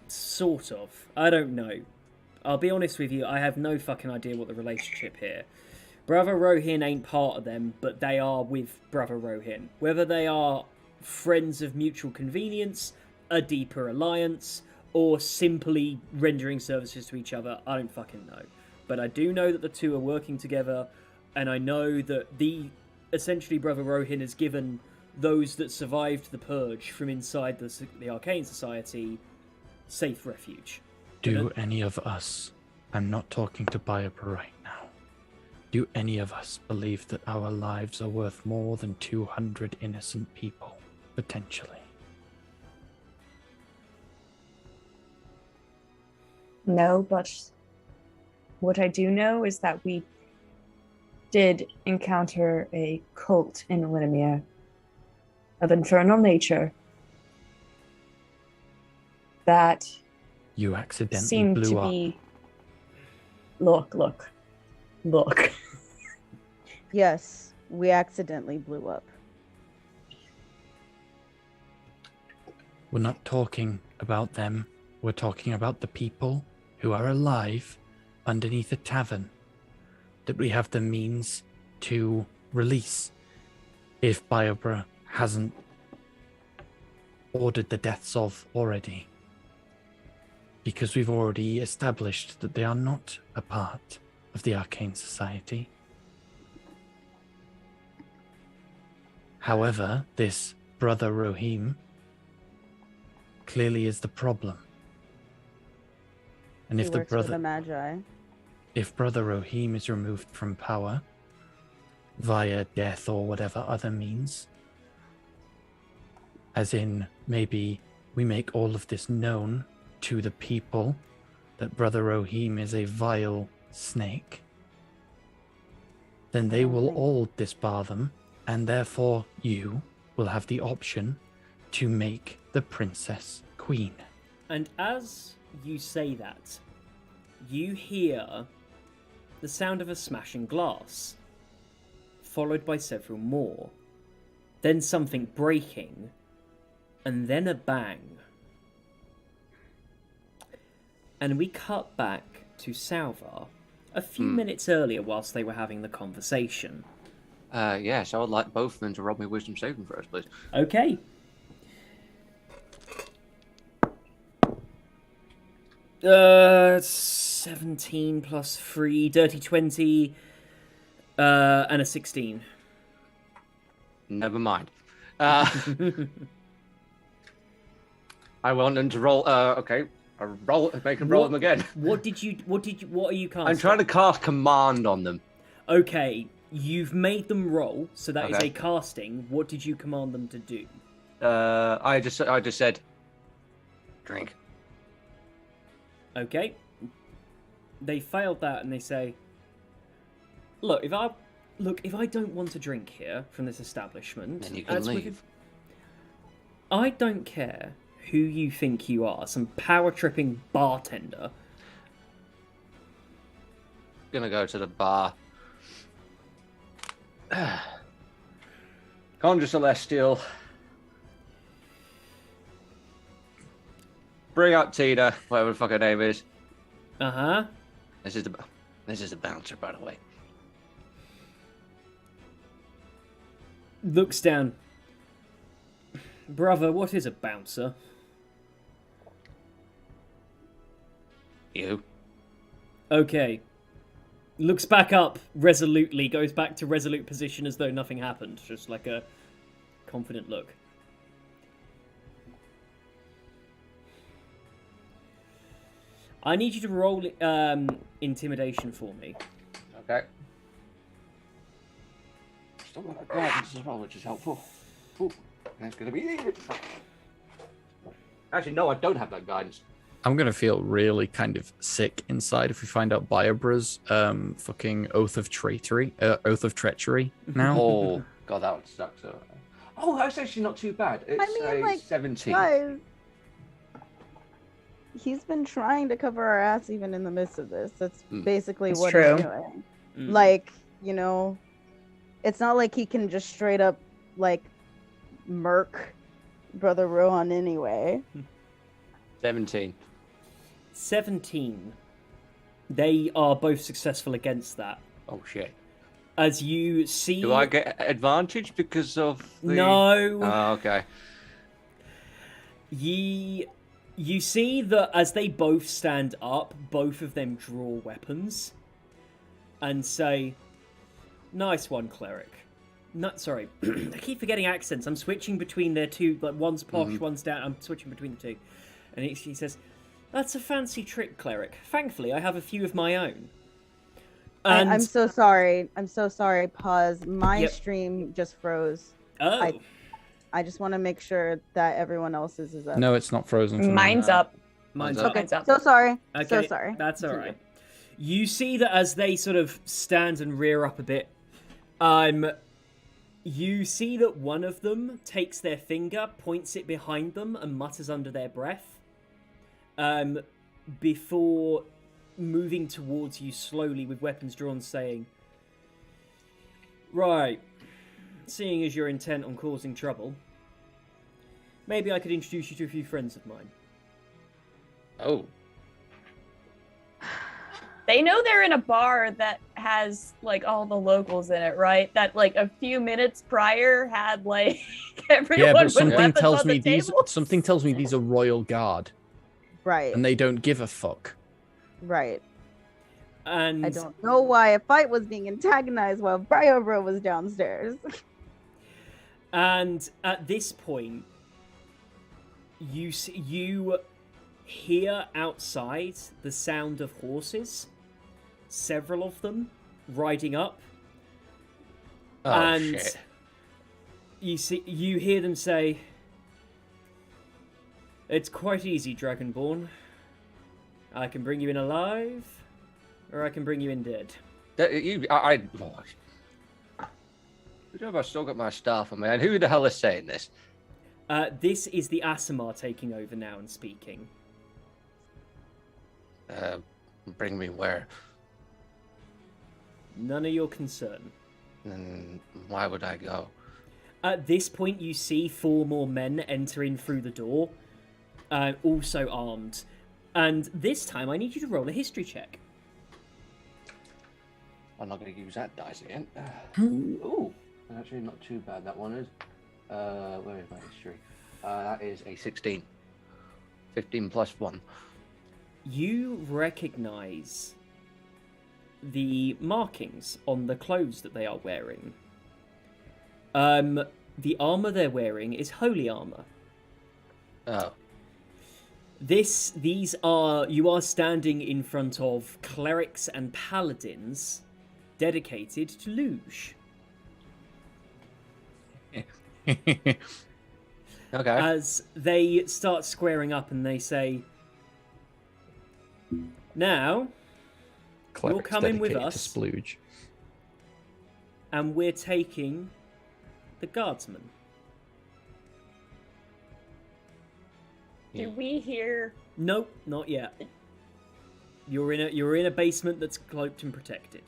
Sort of. I don't know. I'll be honest with you, I have no fucking idea what the relationship here. Brother Rohin ain't part of them, but they are with Brother Rohin. Whether they are friends of mutual convenience, a deeper alliance, or simply rendering services to each other, I don't fucking know. But I do know that the two are working together, and I know that essentially Brother Rohin has given those that survived the purge from inside the Arcane Society safe refuge. Do any of us, I'm not talking to Barbara right now, do any of us believe that our lives are worth more than 200 innocent people, potentially? No, but what I do know is that we did encounter a cult in Winimere of infernal nature that You accidentally seemed blew to up. be... Look. Yes, we accidentally blew up. We're not talking about them. We're talking about the people who are alive underneath a tavern that we have the means to release if Biobra hasn't ordered the deaths of already. Because we've already established that they are not a part of the Arcane Society. However, this Brother Rohim clearly is the problem. And He works for the Magi. if Brother Rohim is removed from power via death or whatever other means, as in maybe we make all of this known to the people that Brother Rohim is a vile snake, then they will all disbar them, and therefore you will have the option to make the princess queen. And as you say that, you hear the sound of a smashing glass, followed by several more. Then something breaking, and then a bang. And we cut back to Salvar a few minutes earlier whilst they were having the conversation. Yes, I would like both of them to roll me wisdom saving throws, please. Okay. Uh, 17 plus 3, dirty 20, and a 16. Never mind. I want them to roll. Okay, I make them roll them again. What are you casting? I'm trying to cast command on them. Okay, you've made them roll, so that is Okay. a casting. What did you command them to do? I just said, drink. Okay. They failed that, and they say, Look, if I don't want to drink here from this establishment, Then you can leave. I don't care who you think you are, some power-tripping bartender. Gonna go to the bar. Conjure Celestial. Bring up Tina, whatever the fuck her name is. Uh-huh. This is the bouncer, by the way. Looks down. Brother, what is a bouncer? You. Okay. Looks back up resolutely, goes back to resolute position as though nothing happened. Just like a confident look. I need you to roll intimidation for me. Okay. Still got a guidance as well, which is helpful. Ooh, that's gonna be. Actually, no, I don't have that guidance. I'm gonna feel really kind of sick inside if we find out Biobra's fucking oath of treachery now. Oh god, that would suck. So. Oh, that's actually not too bad. It's mean, like, 17. Guys, he's been trying to cover our ass even in the midst of this. That's basically It's what true. he's doing. Like, you know, it's not like he can just straight up, like, murk Brother Rohan anyway. 17. 17. They are both successful against that. Oh shit. As you see... Do I get advantage because of the... No. Oh, okay. You see that as they both stand up, both of them draw weapons and say, "Nice one, cleric." No, sorry, I keep forgetting accents. I'm switching between their two. Like one's posh, one's down. I'm switching between the two, and he says, "That's a fancy trick, cleric. Thankfully, I have a few of my own." And I'm so sorry. I'm so sorry. Pause. My Yep. stream just froze. oh, I just want to make sure that everyone else's is up. No, it's not frozen for me. Mine's up. mine's Okay. up. Okay. Mine's up. So sorry. Okay, So sorry. That's all right. You see that as they sort of stand and rear up a bit, you see that one of them takes their finger, points it behind them, and mutters under their breath, before moving towards you slowly with weapons drawn, saying, "Right, seeing as you're intent on causing trouble, maybe I could introduce you to a few friends of mine. Oh. They know they're in a bar that has like all the locals in it, right? That like a few minutes prior had like everyone Yeah, but with something weapons tells on me the table. something tells me these are royal guard, Right. and they don't give a fuck. Right. And I don't know why a fight was being antagonized while Bro was downstairs. And at this point, you hear outside the sound of horses, several of them riding up. Oh, and shit. you hear them say, "It's quite easy, Dragonborn. I can bring you in alive, or I can bring you in dead." I don't know if I've still got my staff on me. And who the hell is saying this? This is the Asimar taking over now and speaking. Bring me where? None of your concern. And why would I go? At this point, you see 4 more men entering through the door, also armed. And this time, I need you to roll a history check. I'm not going to use that dice again. Ooh, actually not too bad. That one is. Where is my history? That is a 16. 15 plus 1. You recognize the markings on the clothes that they are wearing. The armor they're wearing is holy armor. Oh. You are standing in front of clerics and paladins dedicated to luge. Okay. As they start squaring up and they say, "Now, you're Clerics coming with dedicated us, to splooge. and we're taking the guardsman." Do we hear? Nope, not yet. You're in a basement that's cloaked and protected.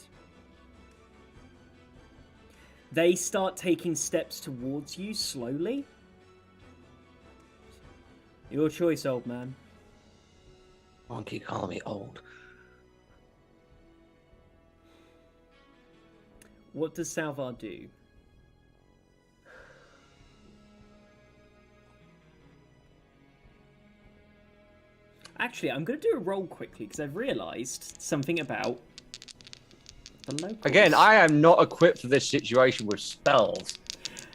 They start taking steps towards you slowly. Your choice, old man. Why keep calling me old? What does Salvar do? Actually, I'm going to do a roll quickly because I've realised something about the locals. Again, I am not equipped for this situation with spells.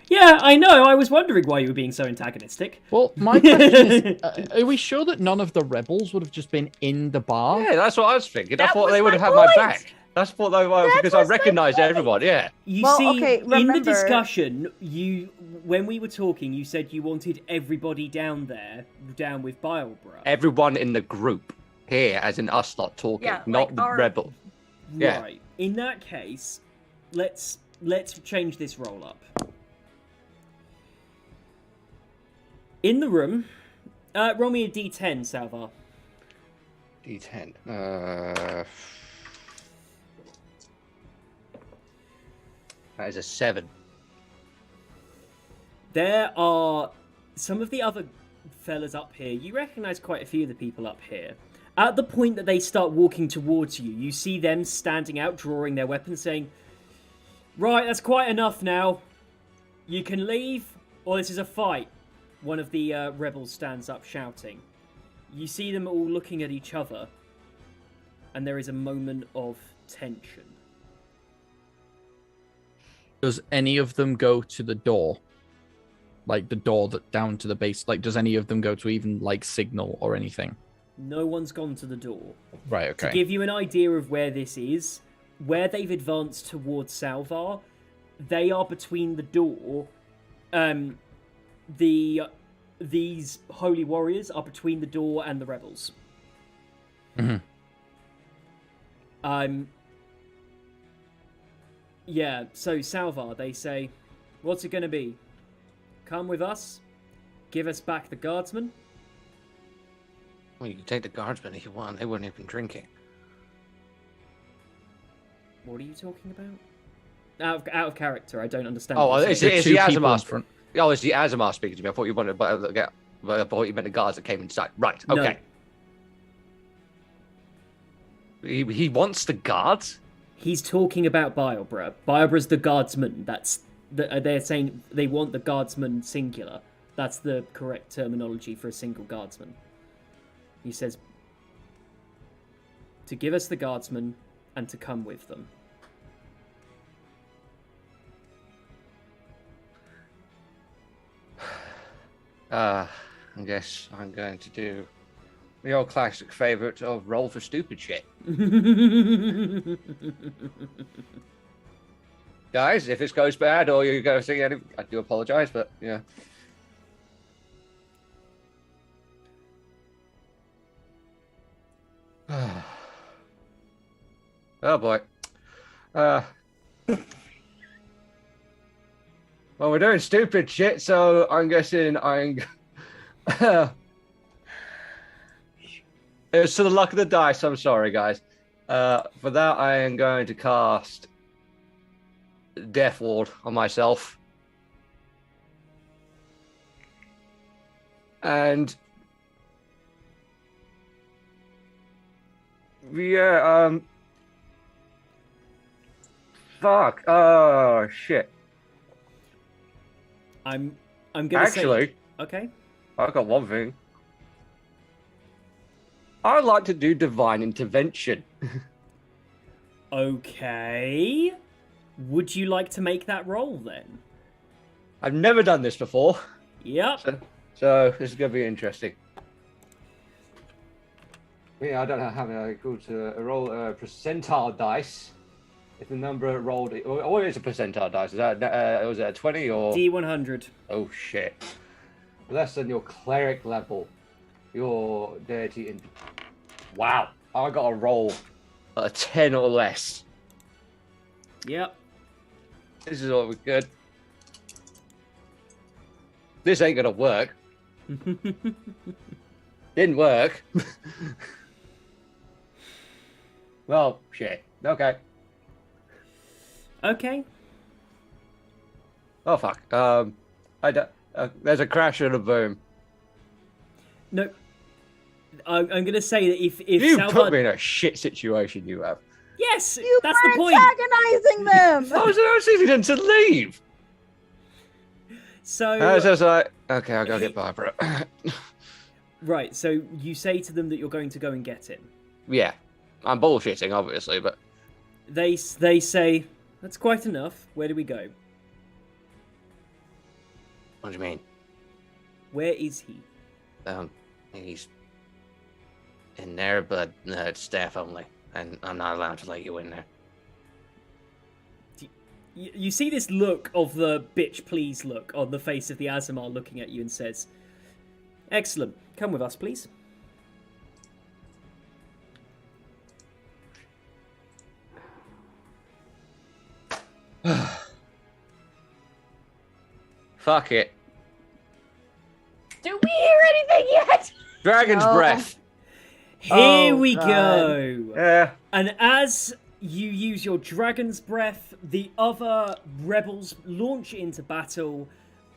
Yeah, I know. I was wondering why you were being so antagonistic. Well, my question is, are we sure that none of the rebels would have just been in the bar? Yeah, that's what I was thinking. I That thought was they would my have had my point. back. That's what they were, because I was my recognised point. everyone. Yeah. You Well, see, okay, in the remember- discussion, when we were talking, you said you wanted everybody down with Bilebra. Everyone in the group here, as in us lot talking, Yeah, not like the our- rebel. Yeah. Right. In that case, let's change this roll up. In the room, roll me a d10, Salvar. D10. That is a 7. There are some of the other fellas up here. You recognise quite a few of the people up here. At the point that they start walking towards you, you see them standing out, drawing their weapons, saying, "Right, that's quite enough now. You can leave, or this is a fight." One of the rebels stands up, shouting. You see them all looking at each other, and there is a moment of tension. Does any of them go to the door? Like the door that down to the base? Like, does any of them go to even like signal or anything? No one's gone to the door. Right. Okay. To give you an idea of where this is, where they've advanced towards Salvar, they are between the door. These holy warriors are between the door and the rebels. Mhm. Yeah, so Salvar, they say, "What's it going to be? Come with us? Give us back the guardsmen?" Well, you can take the guardsmen if you want. They weren't even drinking. What are you talking about? out of character. I don't understand. Oh, what you're it's saying. The the two people in Azamar. front. Oh, it's the Azamar speaking to me. I thought you wanted, but I thought you meant the guards that came inside. Right. No. Okay. He wants the guards. He's talking about Biobra. Biobra's the guardsman. They're saying they want the guardsman singular. That's the correct terminology for a single guardsman. He says to give us the guardsman and to come with them. I guess I'm going to do the old classic favorite of roll for stupid shit. Guys, if this goes bad or you're going to see any, I do apologize, but yeah. Oh boy. Well, we're doing stupid shit, so I'm guessing it's to the luck of the dice. I'm sorry, guys. For that, I am going to cast Death Ward on myself. And yeah, fuck. Oh shit. I'm gonna Actually, say... Okay. I've got one thing. I'd like to do divine intervention. Okay. Would you like to make that roll then? I've never done this before, Yep. so this is going to be interesting. Yeah, I don't know how many I go to roll percentile dice. If the number rolled, what is a percentile dice? Is that was it a 20 or D100. Oh shit! Less than your cleric level, your deity. Wow, I got a roll a 10 or less. Yep. This is all good. This ain't gonna work. Didn't work. Well, shit. Okay. Okay. Oh fuck. I don't. There's a crash and a boom. No. I'm gonna say that if You Salvad... put me in a shit situation. You have. Yes, You that's were the point. antagonizing them. I was leaving them to leave. So I was just like, okay, I'll go get Barbara. right, so you say to them that you're going to go and get him. Yeah, I'm bullshitting, obviously, but They say that's quite enough. Where do we go? what do you mean? Where is he? He's in there, but it's staff only, and I'm not allowed to let you in there. You see this look of the bitch please look on the face of the Azamar looking at you and says, excellent, come with us please. Fuck it. Do we hear anything yet? Dragon's No. breath. Here Oh, we God. go. Yeah. And as you use your dragon's breath, the other rebels launch into battle,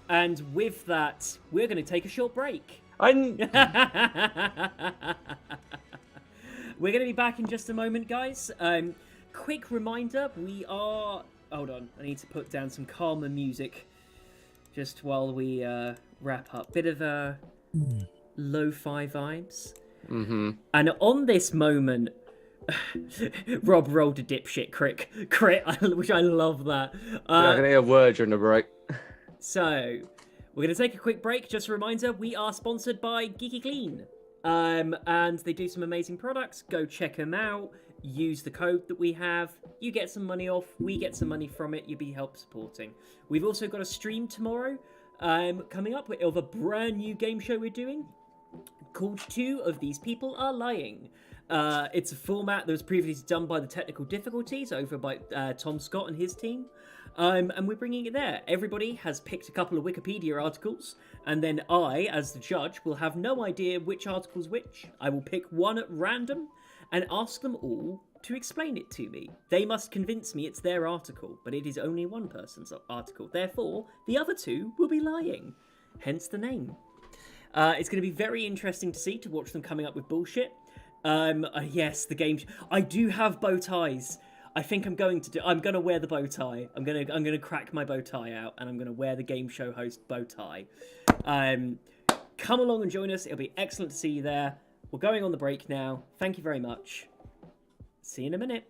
and with that, we're going to take a short break. We're going to be back in just a moment, guys. Quick reminder, we are... Hold on, I need to put down some calmer music just while we wrap up. Bit of lo-fi vibes. Mm-hmm. And on this moment, Rob rolled a dipshit crit, which I love that. I can hear words during the break. So, we're going to take a quick break. Just a reminder, we are sponsored by Geeky Clean. And they do some amazing products. Go check them out. Use the code that we have. You get some money off. We get some money from it. You'll be help supporting. We've also got a stream tomorrow coming up of a brand new game show we're doing called Two of These People Are Lying. It's a format that was previously done by the Technical Difficulties over by Tom Scott and his team. And we're bringing it there. Everybody has picked a couple of Wikipedia articles, and then I, as the judge, will have no idea which article's which. I will pick one at random and ask them all to explain it to me. They must convince me it's their article, but it is only one person's article. Therefore, the other two will be lying. Hence the name. It's going to be very interesting to watch them coming up with bullshit. Yes, the game. I do have bow ties. I think I'm going to wear the bow tie. I'm gonna crack my bow tie out, and I'm gonna wear the game show host bow tie. Come along and join us. It'll be excellent to see you there. We're going on the break now. Thank you very much. See you in a minute.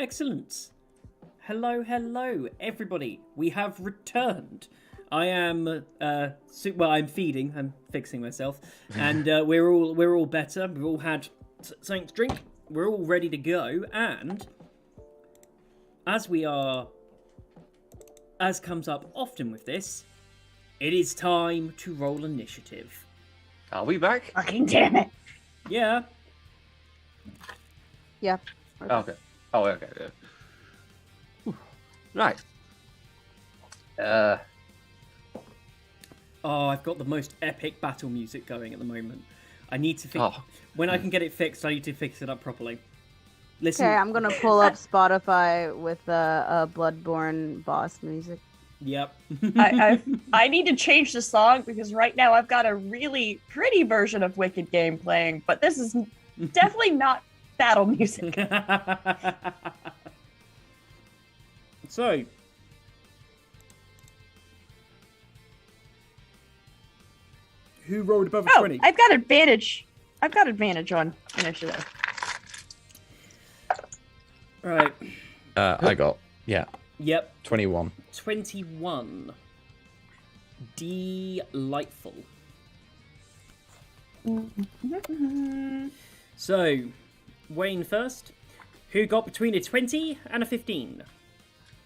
Excellent. Hello, everybody. We have returned. I am I'm feeding. I'm fixing myself, and we're all better. We've all had something to drink. We're all ready to go, and as comes up often with this, it is time to roll initiative. Are we back? Fucking damn it. Yeah. Yeah. Okay. Oh, okay. Yeah. Whew. Right. Oh, I've got the most epic battle music going at the moment. I need to fix. When I can get it fixed, I need to fix it up properly. Listen. Okay, I'm gonna pull up Spotify with Bloodborne boss music. Yep. I need to change the song because right now I've got a really pretty version of Wicked Game playing, but this is definitely not battle music. So, who rolled above a 20? I've got advantage. I've got advantage on initiative. Right. I got, Yep. 21. 21. Delightful. So, Wayne first. Who got between a 20 and a 15?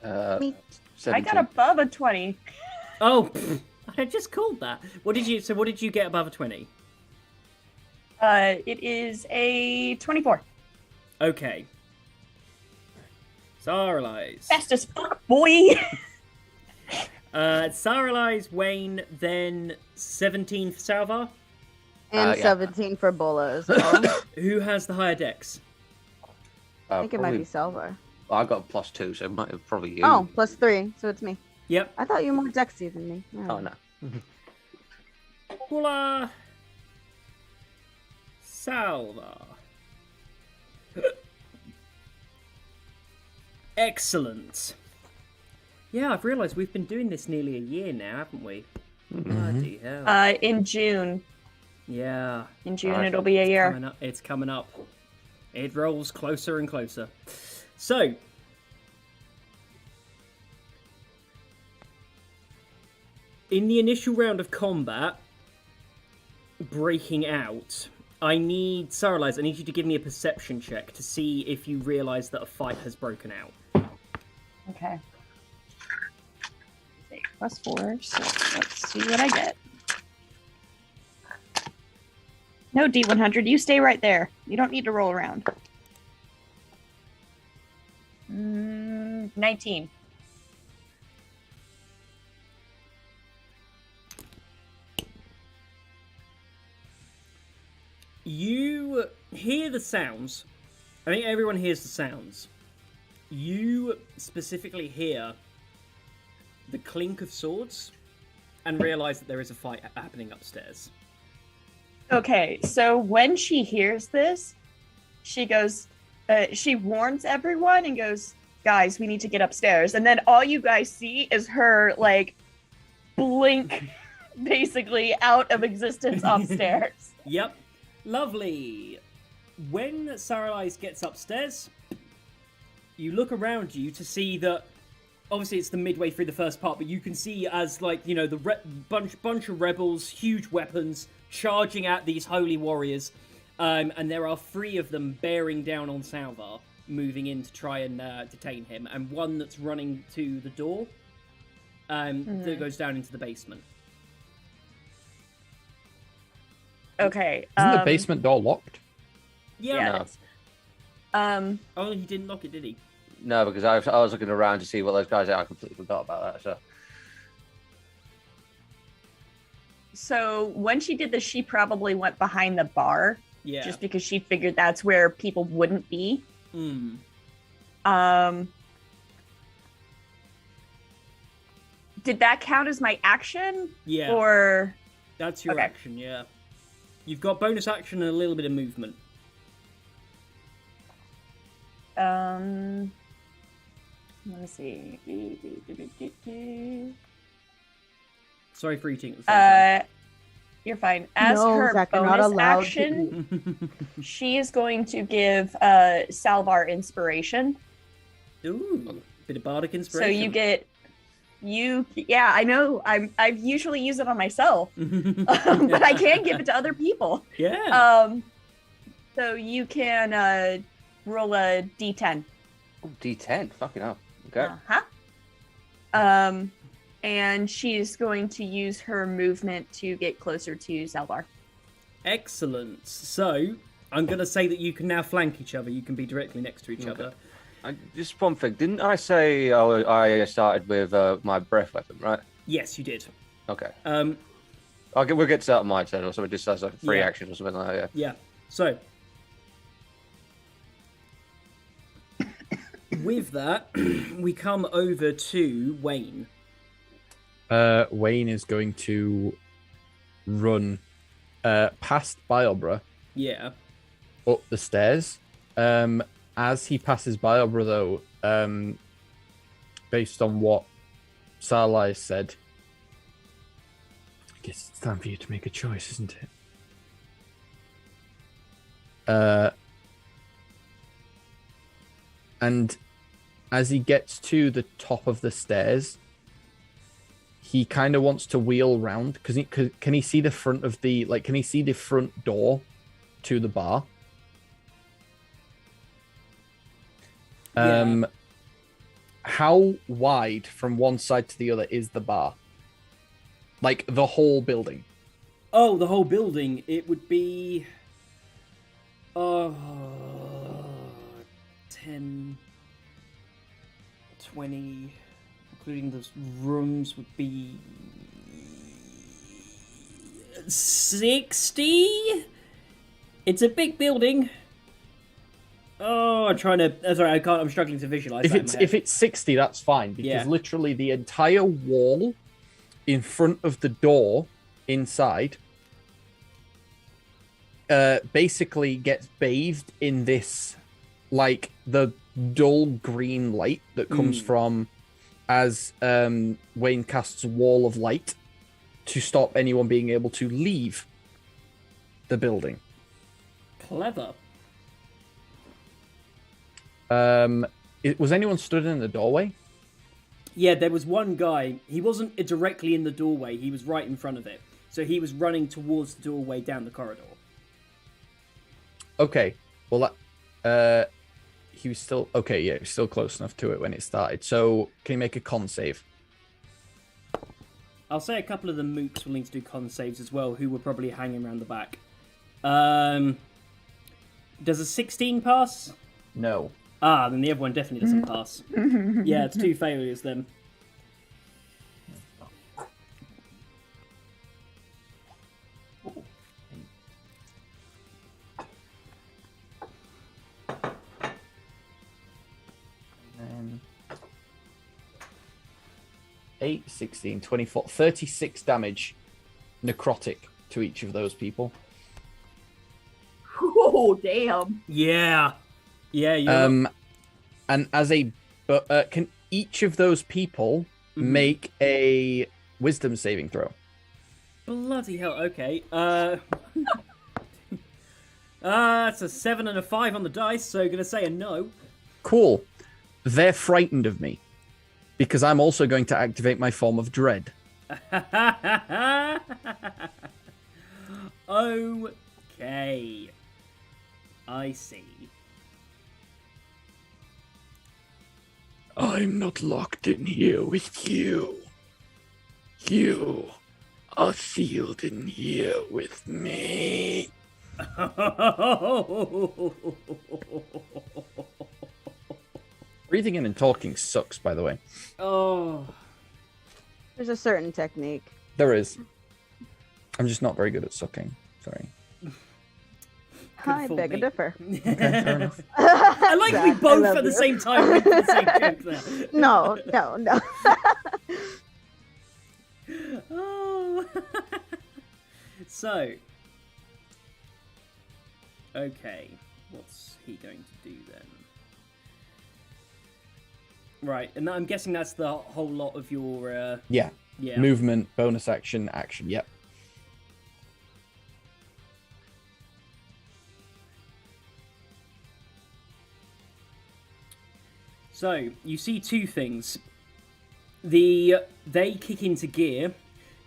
Me. 17. I got above a 20. Oh, I just called that. What did you get above a 20? It is a 24. Okay. Saralize. Fast as fuck, boy. Saralize, Wayne, then 17 for Salvar. And Yeah. 17 for Bola as well. Who has the higher dex? I think it might be Salvar. I got +2, so it might have probably you. Oh, +3, so it's me. Yep. I thought you were more Dexy than me. Oh no. Hola. Salvar. Excellent. Yeah, I've realised we've been doing this nearly a year now, haven't we? Bloody hell. In June. Yeah. In June, it'll be a year. It's coming up. It rolls closer and closer. So, in the initial round of combat, breaking out, I need Saralize, I need you to give me a perception check to see if you realise that a fight has broken out. Okay. +4, so let's see what I get. No, D100, you stay right there. You don't need to roll around. 19. You hear the sounds. I think everyone hears the sounds. You specifically hear the clink of swords and realise that there is a fight happening upstairs. Okay, so when she hears this, she goes, she warns everyone and goes, guys, we need to get upstairs. And then all you guys see is her, like, blink, basically, out of existence upstairs. Yep. Lovely. When Saralize gets upstairs, you look around you to see that, obviously it's the midway through the first part, but you can see as, like, you know, the bunch of rebels, huge weapons, charging at these holy warriors, and there are 3 of them bearing down on Salvar, moving in to try and detain him, and one that's running to the door that goes down into the basement. Okay. Isn't the basement door locked? Yeah. No. Oh, he didn't lock it, did he? No, because I was looking around to see what those guys are. I completely forgot about that. So when she did this, she probably went behind the bar. Yeah. Just because she figured that's where people wouldn't be. Mm. Did that count as my action? Yeah. Or That's your Okay. action, yeah. You've got bonus action and a little bit of movement. let me see. Sorry for eating at the same You're fine. As No, her Zach, you're not bonus allowed to action, time. she is going to give Salvar inspiration. Ooh, bit of bardic So inspiration. yeah, I know. I've usually used it on myself, but I can give it to other people. Yeah. So you can roll a d10. Oh, D10. Fucking hell. Okay. And she's going to use her movement to get closer to Zalbar. Excellent. So I'm going to say that you can now flank each other. You can be directly next to each other. Just one thing. Didn't I say I started with my breath weapon, right? Yes, you did. Okay. Um, We'll get to that on my turn or something, just as a free Yeah. action or something like that. Yeah. So, with that, we come over to Wayne. Wayne is going to run past Biobra Yeah. up the stairs. As he passes Biobra, though, based on what Sarlai said, I guess it's time for you to make a choice, isn't it? And as he gets to the top of the stairs, he kind of wants to wheel round because can he see the front of the can he see the front door to the bar? Yeah. How wide from one side to the other is the bar? Like the whole building? Oh, the whole building. It would be 10, 20, including those rooms, would be 60. It's a big building. Oh, I'm trying to. Sorry, I can't. I'm struggling to visualize. If it's 60, that's fine because Yeah. literally the entire wall in front of the door inside basically gets bathed in this, like the dull green light that comes from as Wayne casts a wall of light to stop anyone being able to leave the building. Clever. Was anyone stood in the doorway? Yeah, there was one guy. He wasn't directly in the doorway. He was right in front of it. So he was running towards the doorway down the corridor. Okay. Well, that he was still okay. Yeah, he was still close enough to it when it started. So can you make a con save? I'll say a couple of the mooks will need to do con saves as well, who were probably hanging around the back. Does a 16 pass? No. Ah, then the other one definitely doesn't pass. Yeah, it's 2 failures then. And 8, 16, 24, 36 damage necrotic to each of those people. Oh, damn. Yeah. Yeah, you're And as can each of those people make a wisdom saving throw? bloody hell, okay. It's a 7 and a 5 on the dice, so gonna say a no. Cool. They're frightened of me because I'm also going to activate my form of dread. Okay. I see. I'm not locked in here with you. You are sealed in here with me. Breathing in and talking sucks, by the way. Oh. There's a certain technique. There is. I'm just not very good at sucking. Sorry. I fool beg to me. differ. Okay, fair enough. I like we Zach, I both love at the you. same time went for the same joke there. No. Oh. So. Okay. What's he going to do then? Right, and I'm guessing that's the whole lot of your. Yeah. Yeah. Movement, bonus action, action. Yep. So you see two things. They kick into gear.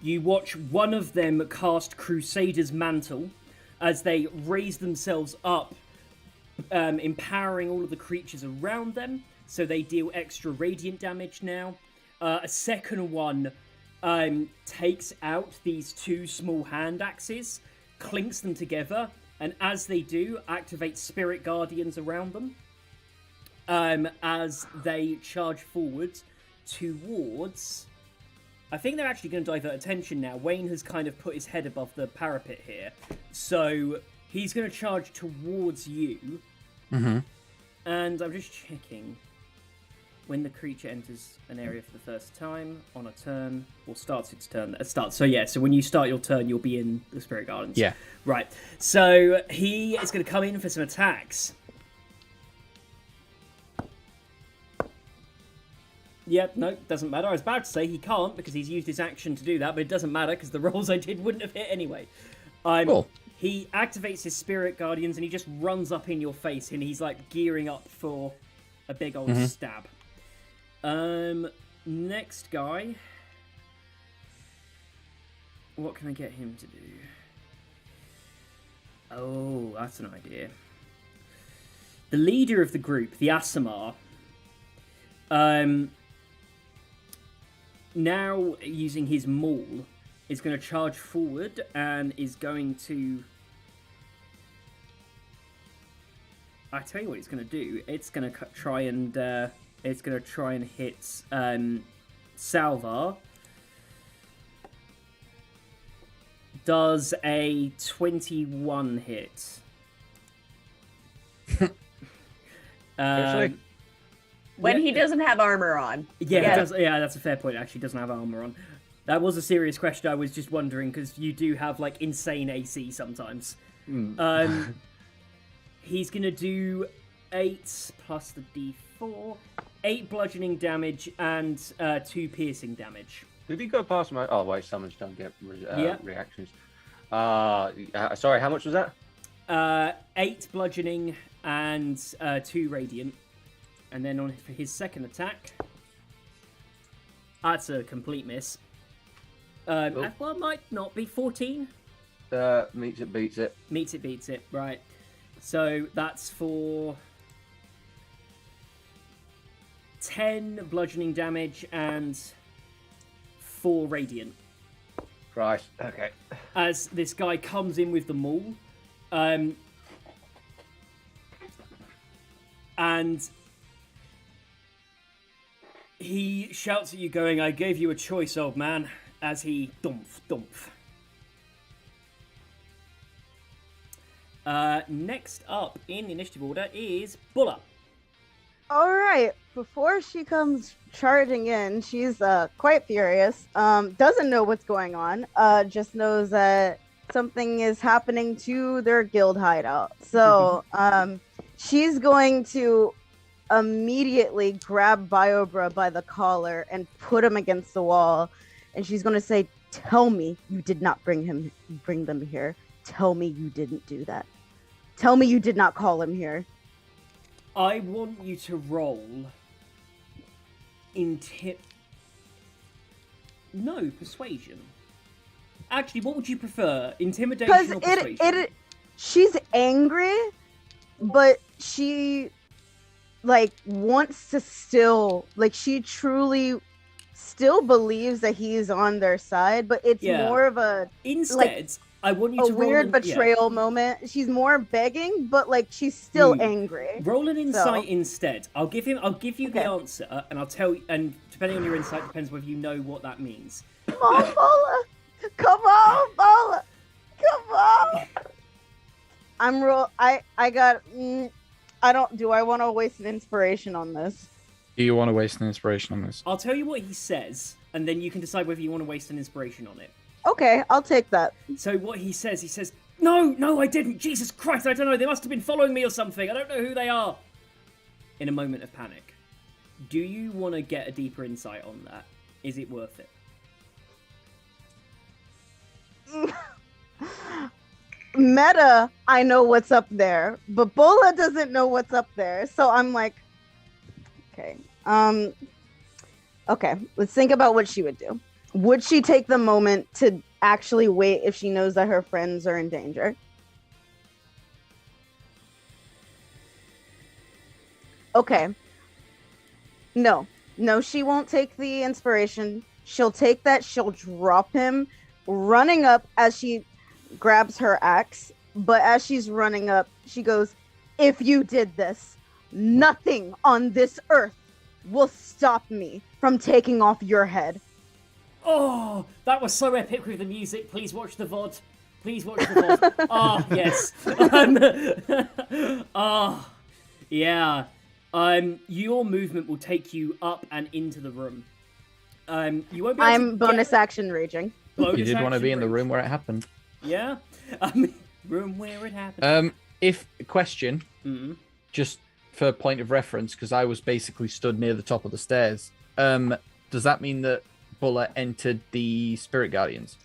You watch one of them cast Crusader's Mantle as they raise themselves up, empowering all of the creatures around them, so they deal extra radiant damage now. A second one takes out these two small hand axes, clinks them together, and as they do, activates Spirit Guardians around them as they charge forward towards... I think they're actually going to divert attention now. Wayne has kind of put his head above the parapet here. So he's going to charge towards you. Mm-hmm. And I'm just checking. When the creature enters an area for the first time on a turn, or starts its turn, so when you start your turn, you'll be in the Spirit Gardens. Yeah. Right. So he is going to come in for some attacks. Yep, no, doesn't matter. I was about to say he can't because he's used his action to do that, but it doesn't matter because the rolls I did wouldn't have hit anyway. Cool. He activates his Spirit Guardians and he just runs up in your face and he's like gearing up for a big old stab. Next guy. What can I get him to do? Oh, that's an idea. The leader of the group, the Aasimar, now using his maul, is going to charge forward and is going to... I tell you what it's going to do. It's going to try and hit Salvar. Does a 21 hit? When he doesn't have armor on. Yeah, that's a fair point. Actually, he doesn't have armor on. That was a serious question. I was just wondering because you do have like insane AC sometimes. He's gonna do 8 plus the D4, 8 bludgeoning damage and 2 piercing damage. Did he go past my? Oh wait, summons don't get reactions. Sorry, how much was that? 8 bludgeoning and 2 radiant. And then for his second attack, that's a complete miss. Well, it might not be 14. Meets it, beats it. Meets it, beats it. Right. So that's for 10 bludgeoning damage and 4 radiant. Christ. Okay. As this guy comes in with the maul, and he shouts at you going, "I gave you a choice, old man," as he dumph. Next up in the initiative order is Bulla. All right. Before she comes charging in, she's quite furious. Doesn't know what's going on. Just knows that something is happening to their guild hideout. So she's going to immediately grab Biobra by the collar and put him against the wall. And she's going to say, "Tell me you did not bring them here. Tell me you didn't do that. Tell me you did not call him here." I want you to roll persuasion. Actually, what would you prefer? Intimidation or persuasion? She's angry, but she wants to still she truly still believes that he's on their side, but it's more of a I want you to roll weird betrayal moment. She's more begging, but she's still angry. Roll an insight instead. I'll give you the answer, and I'll tell you. And depending on your insight, depends whether you know what that means. Come on, Bola! Come on, Bola! Come on! Do I want to waste an inspiration on this? Do you want to waste an inspiration on this? I'll tell you what he says, and then you can decide whether you want to waste an inspiration on it. Okay, I'll take that. So what he says, no, I didn't. Jesus Christ, I don't know. They must have been following me or something. I don't know who they are. In a moment of panic. Do you want to get a deeper insight on that? Is it worth it? Meta, I know what's up there, but Bola doesn't know what's up there. So I'm like, Okay. Okay. Let's think about what she would do. Would she take the moment to actually wait if she knows that her friends are in danger? Okay. No, she won't take the inspiration. She'll take that. She'll drop him, running up as she grabs her axe. But as she's running up, she goes, "If you did this, nothing on this earth will stop me from taking off your head." Oh, that was so epic with the music. Please watch the VOD. Please watch the VOD. Ah, yes. Yeah. Your movement will take you up and into the room. You won't be able I'm bonus action raging. You did want to be in the room where it happened. Yeah. Room where it happened. If question, just for point of reference, because I was basically stood near the top of the stairs. Does that mean that Buller entered the Spirit Guardians?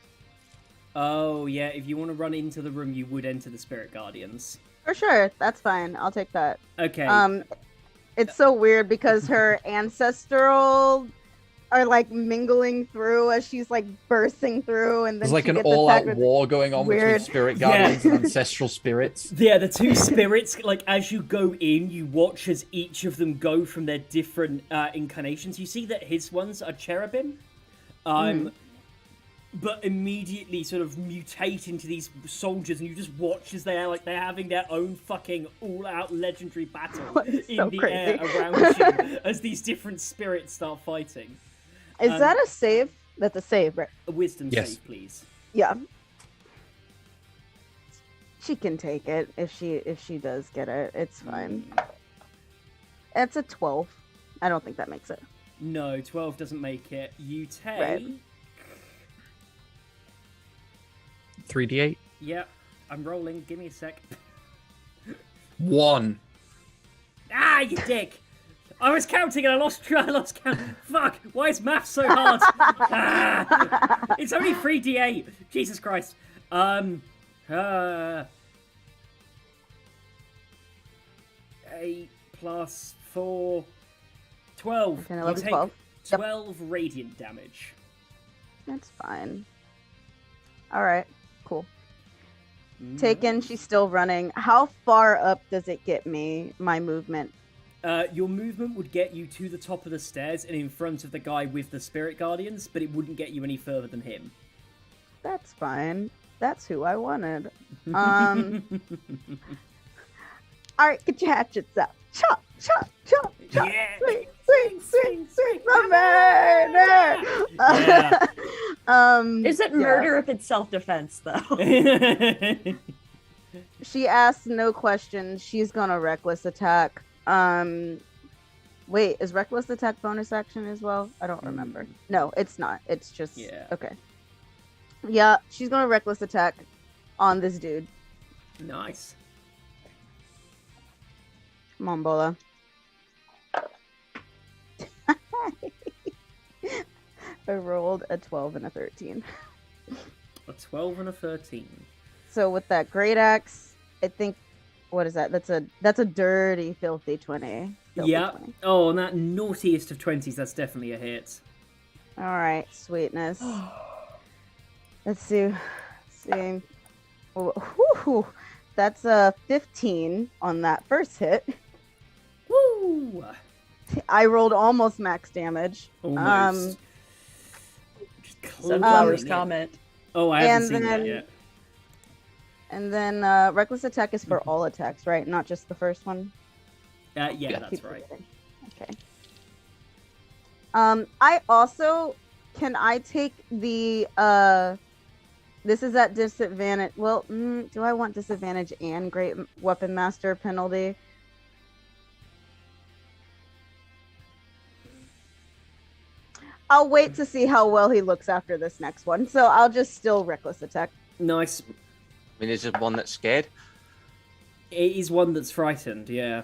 Oh yeah. If you want to run into the room, you would enter the Spirit Guardians. For sure, that's fine. I'll take that. Okay. It's so weird because her ancestral are like mingling through as she's like bursting through, and then there's like she an gets all-out attacked with war going on between weird- Spirit Guardians and ancestral spirits. Yeah, the two spirits, like, as you go in, you watch as each of them go from their different incarnations. You see that his ones are cherubim, but immediately sort of mutate into these soldiers, and you just watch as they're having their own fucking all-out legendary battle in the air around you as these different spirits start fighting. Is that a save? That's a save, right? A wisdom Yes. save, please. Yeah. She can take it if she does get it. It's fine. It's a 12. I don't think that makes it. No, 12 doesn't make it. You take... Right. 3d8. Yep, I'm rolling. Give me a sec. 1. Ah, you dick! I was counting and I lost count. Fuck! Why is math so hard? It's only 3d8. Jesus Christ. 8 plus 4, 12. Okay, You 11, take 12. Yep. 12 radiant damage. That's fine. All right. Cool. Taken. She's still running. How far up does it get me? My movement. Your movement would get you to the top of the stairs and in front of the guy with the Spirit Guardians, but it wouldn't get you any further than him. That's fine. That's who I wanted. All right, get your hatchets out. Chop, chop, chop, chop. Yeah. Swing, swing, swing, swing. My murder. Yeah. Is it murder if it's self-defense, though? She asks no questions. She's gonna reckless attack. Wait, is reckless attack bonus action as well? I don't remember. No, it's not. It's just okay. Yeah, she's gonna reckless attack on this dude. Nice. Come on, Bola. I rolled a 12 and a 13. A 12 and a 13. So with that great axe, I think, what is that? That's a dirty, filthy 20. Yeah. Oh, on that naughtiest of 20s, that's definitely a hit. All right, sweetness. Let's see. Whew. That's a 15 on that first hit. Woo! I rolled almost max damage. Almost. Sunflower's It. comment. Oh, I haven't and seen that then- yet. And then reckless attack is for all attacks, right? Not just the first one. Yeah, that's Keep right. forgetting. Okay. I also can I take the this is at disadvantage. Well, do I want disadvantage and great weapon master penalty? I'll wait to see how well he looks after this next one. So I'll just still reckless attack. Nice. I mean, is it one that's scared? It is one that's frightened, yeah.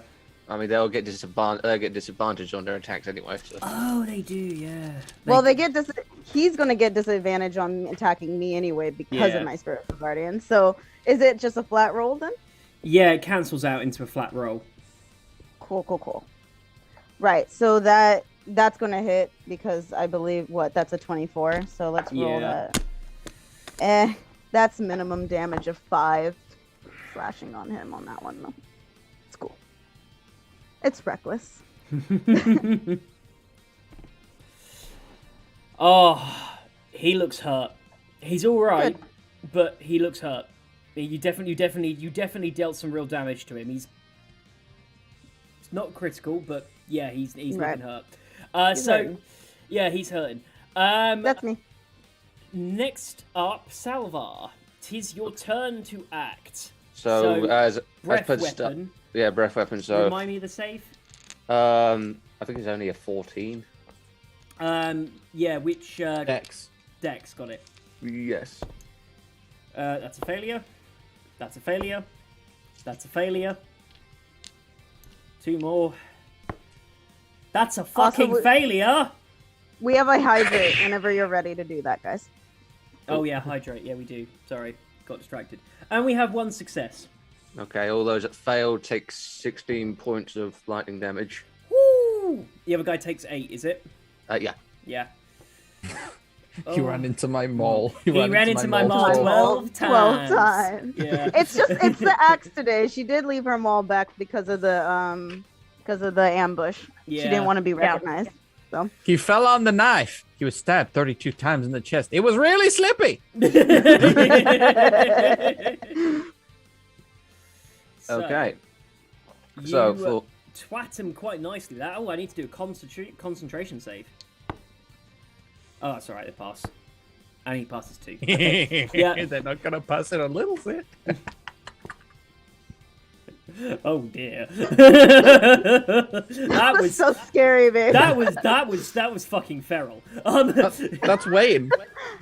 I mean, they'll get disadvantage on their attacks anyway. So. Oh, they do, yeah. He's gonna get disadvantage on attacking me anyway because Yeah. of my spirit guardian. So is it just a flat roll then? Yeah, it cancels out into a flat roll. Cool. Right. So that's gonna hit because I believe that's a 24. So let's roll Yeah. that. That's minimum damage of 5 slashing on him on that one though. It's cool. It's reckless. Oh, he looks hurt. He's all right, but he looks hurt. You definitely dealt some real damage to him. It's not critical, but yeah, he's Right. looking hurt. He's So hurting. yeah, he's hurting. That's me. Next up, Salvar. 'Tis your turn to act. So as Breath per weapon. breath weapon. So Remind me of the save. I think it's only a 14. Yeah, which Dex. Dex got it? Yes. That's a failure. That's a failure. That's a failure. 2 more. That's a fucking failure. We have a hydrate whenever you're ready to do that, guys. Oh yeah, hydrate. Yeah, we do. Sorry, got distracted. And we have 1 success. Okay, all those that failed take 16 points of lightning damage. Woo! The other guy takes 8. Is it? Yeah. Yeah. You ran into my mall. He ran into my mall twice. 12 times. 12 times. Yeah. It's the axe today. She did leave her maul back because of the ambush. Yeah. She didn't want to be recognized. He fell on the knife. He was stabbed 32 times in the chest. It was really slippy. Okay. You So for twat him quite nicely with that. Oh, I need to do a concentration save. Oh, that's alright, they pass. And he passes 2. Yeah. They're not going to pass it a little bit. Oh dear. that That was was so scary, baby. that was fucking feral. That's Wayne.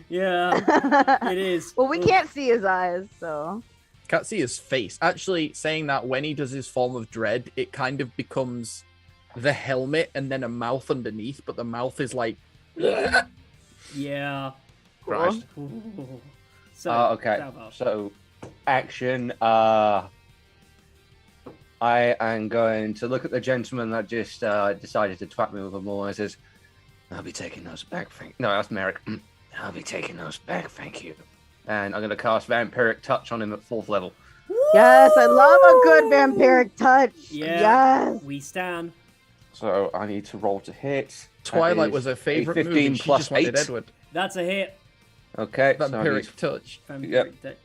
Yeah, it is. Well, we can't see his eyes, so. Can't see his face. Actually, saying that when he does his form of dread, it kind of becomes the helmet and then a mouth underneath, but the mouth is like. Yeah. Christ. Ooh. So okay. Salvar. So action. I am going to look at the gentleman that just decided to twat me with a maul and says, "I'll be taking those back, No, that's Merrick. I'll be taking those back, thank you." And I'm going to cast Vampiric Touch on him at 4th level. Yes, I love a good vampiric touch. Yeah. Yes. We stand. So I need to roll to hit. Twilight That was is her favorite a move, 15 and she plus just wanted 8. Edward. That's a hit. Okay, so I Vampiric need- touch. Vampiric touch.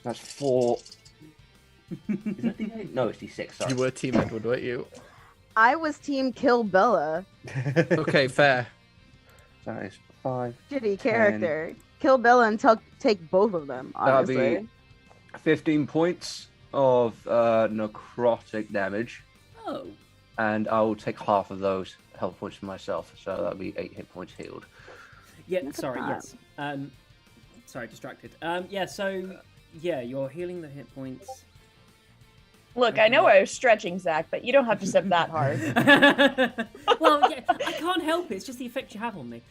that's 4. Is that D8? No, it's D6. Sorry. You were Team Edward, weren't you? I was team Kill Bella. Okay, fair. That is 5. Shitty character. Kill Bella and take both of them, That'll honestly. be 15 points of necrotic damage, Oh. and I will take half of those health points for myself. So that'll be 8 hit points healed. Yeah, Look at sorry, that. yes. Sorry, distracted. Yeah, so yeah, you're healing the hit points. Look, I know I was stretching, Zach, but you don't have to step that hard. Well, yeah, I can't help it. It's just the effect you have on me.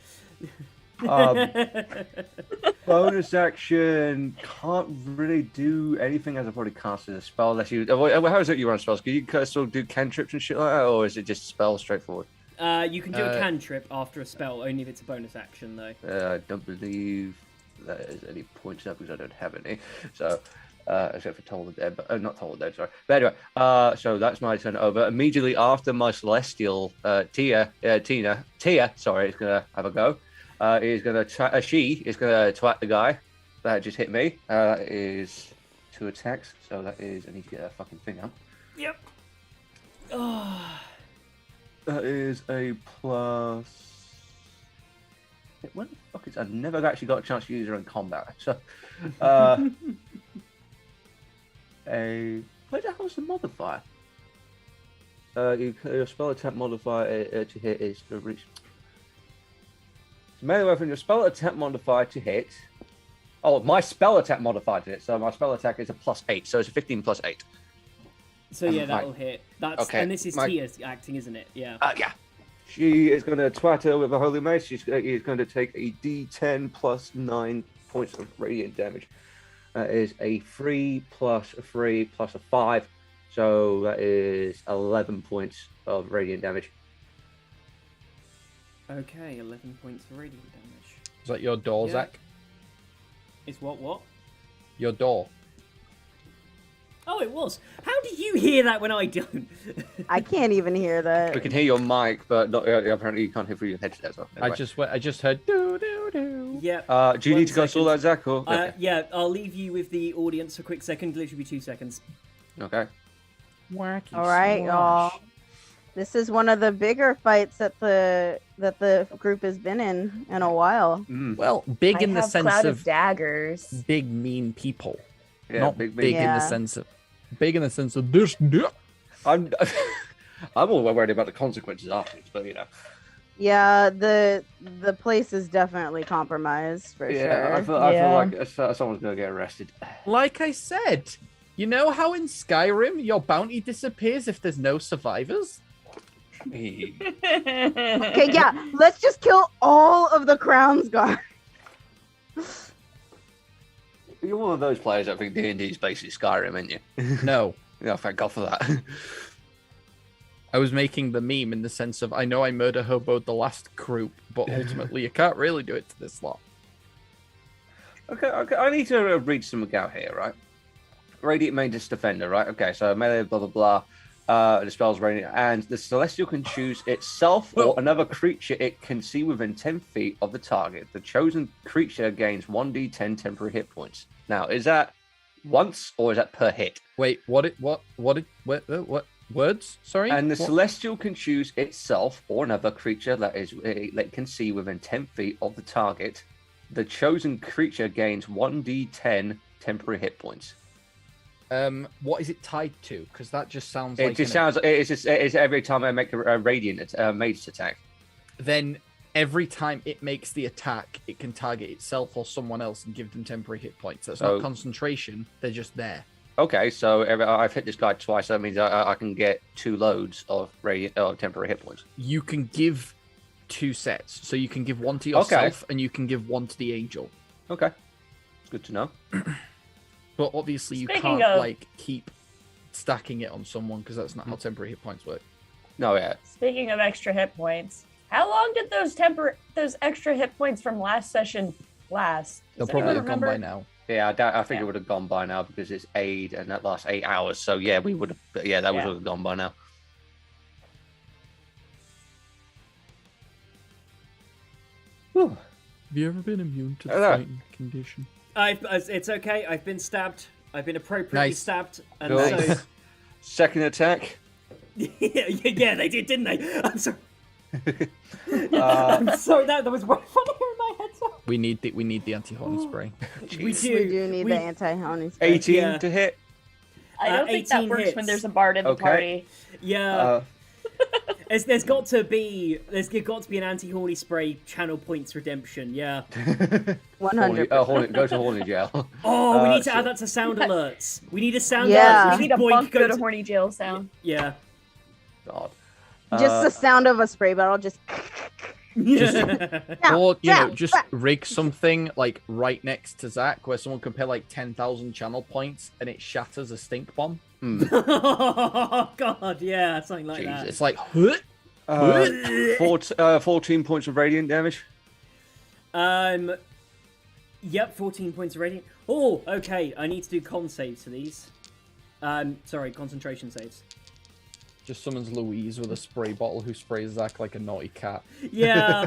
Bonus action can't really do anything as I've already casted a spell unless you. How is it you run spells? Can you still do cantrips and shit like that, or is it just spells straightforward? You can do a cantrip after a spell, only if it's a bonus action, though. I don't believe there is any points up because I don't have any. So, except for Toll the Dead, but not Toll the Dead, sorry. But anyway, so that's my turn over. Immediately after my Celestial Tia, sorry, is gonna have a go. She is gonna twat the guy that just hit me. That is 2 attacks, so that is I need to get that fucking thing up. Yep. Oh. That is a plus. When the fuck is? I've never actually got a chance to use her in combat. So, where the hell is the modifier? Your spell attack modifier to hit is to reach. So melee weapon, your spell attack modifier to hit. Oh, my spell attack modifier to hit. So my spell attack is a +8. So it's a 15 plus 8. So yeah, that'll hit. That's okay, and this is Tia's acting, isn't it? Yeah. Yeah. She is going to twat her with a holy mace. She's going to take a D10 plus 9 points of radiant damage. That is a 3 plus a 3 plus a 5 So that is 11 points of radiant damage. Okay, 11 points of radiant damage. Is that your door, Yeah. Zach? Is what? Your door. Oh, it was. How do you hear that when I don't? I can't even hear that. We can hear your mic, but not, apparently you can't hear through your headset. So anyway. I just heard doo doo doo. Yeah. Do you need to go sort that, Zach? Or... Okay. Yeah, I'll leave you with the audience for a quick second. Literally be 2 seconds. Okay. Wacky. All right, y'all. swash. This is one of the bigger fights that the group has been in a while. Mm. Well, big I in the have sense cloud of daggers. big mean people, Yeah, not big, big in Yeah. the sense of this. I'm all worried about the consequences afterwards, but you know. Yeah, the place is definitely compromised for sure. I feel like someone's gonna get arrested. Like I said, you know how in Skyrim your bounty disappears if there's no survivors? You Okay, yeah, let's just kill all of the Crown's Guard. You're one of those players that think D&D is basically Skyrim, aren't you? No. Yeah, thank God for that. I was making the meme in the sense of I know I murder hoboed the last group, but ultimately you can't really do it to this lot. Okay, I need to read some out here, right? Radiant Magus Defender, right? Okay, so melee, blah, blah, blah. Dispels radiant, and the Celestial can choose itself or another creature it can see within 10 feet of the target. The chosen creature gains 1d10 temporary hit points. Now, is that once or is that per hit? Wait, what words? Sorry? And the What? Celestial can choose itself or another creature that can see within 10 feet of the target. The chosen creature gains 1d10 temporary hit points. What is it tied to? Because that just sounds It like just sounds. It's every time I make a radiant mage attack. Then every time it makes the attack, it can target itself or someone else and give them temporary hit points. That's So- not concentration; they're just there. Okay, so I've hit this guy twice. That means I can get 2 loads of radiant temporary hit points. You can give 2 sets, so you can give one to yourself and you can give one to the angel. Okay, it's good to know. But obviously, you Speaking can't of- like keep stacking it on someone because that's not how temporary hit points work. No, yeah. Speaking of extra hit points, how long did those extra hit points from last session last? They'll Does probably anyone have gone by remember? now. Yeah, I think it would have gone by now because it's aid and that lasts 8 hours. So yeah, we would have. Yeah, that would have gone by now. Whew. Have you ever been immune to the Hello. fighting condition? It's okay. I've been stabbed. I've been appropriately Nice. stabbed, and Cool. so Second attack. yeah, they did, didn't they? I'm sorry. Uh, I'm sorry. That was right funny in my head. Sorry. We need the anti-horn spray. We do. We do need we- the anti-honing spray. 18 Yeah. to hit. I don't think that 18 works hits. when there's a bard in the Okay. party. Yeah. There's got to be an anti-horny spray channel points redemption. Yeah. 100. Go to horny jail. Oh, we need to so- add that to sound alerts. We need a sound Yeah. alert. We need a Boink, bunk go to to- horny jail sound. Yeah. God. Just the sound of a spray bottle. Just. Down, Or you know, down, just back. rig something like right next to Zach, where someone can pay like 10,000 channel points, and it shatters a stink bomb. Oh God, yeah, something like that. It's like, huh? 14 points of radiant damage. Yep, 14 points of radiant. Oh, okay. I need to do con saves for these. Sorry, concentration saves. Just summons Louise with a spray bottle who sprays Zach like a naughty cat. Yeah,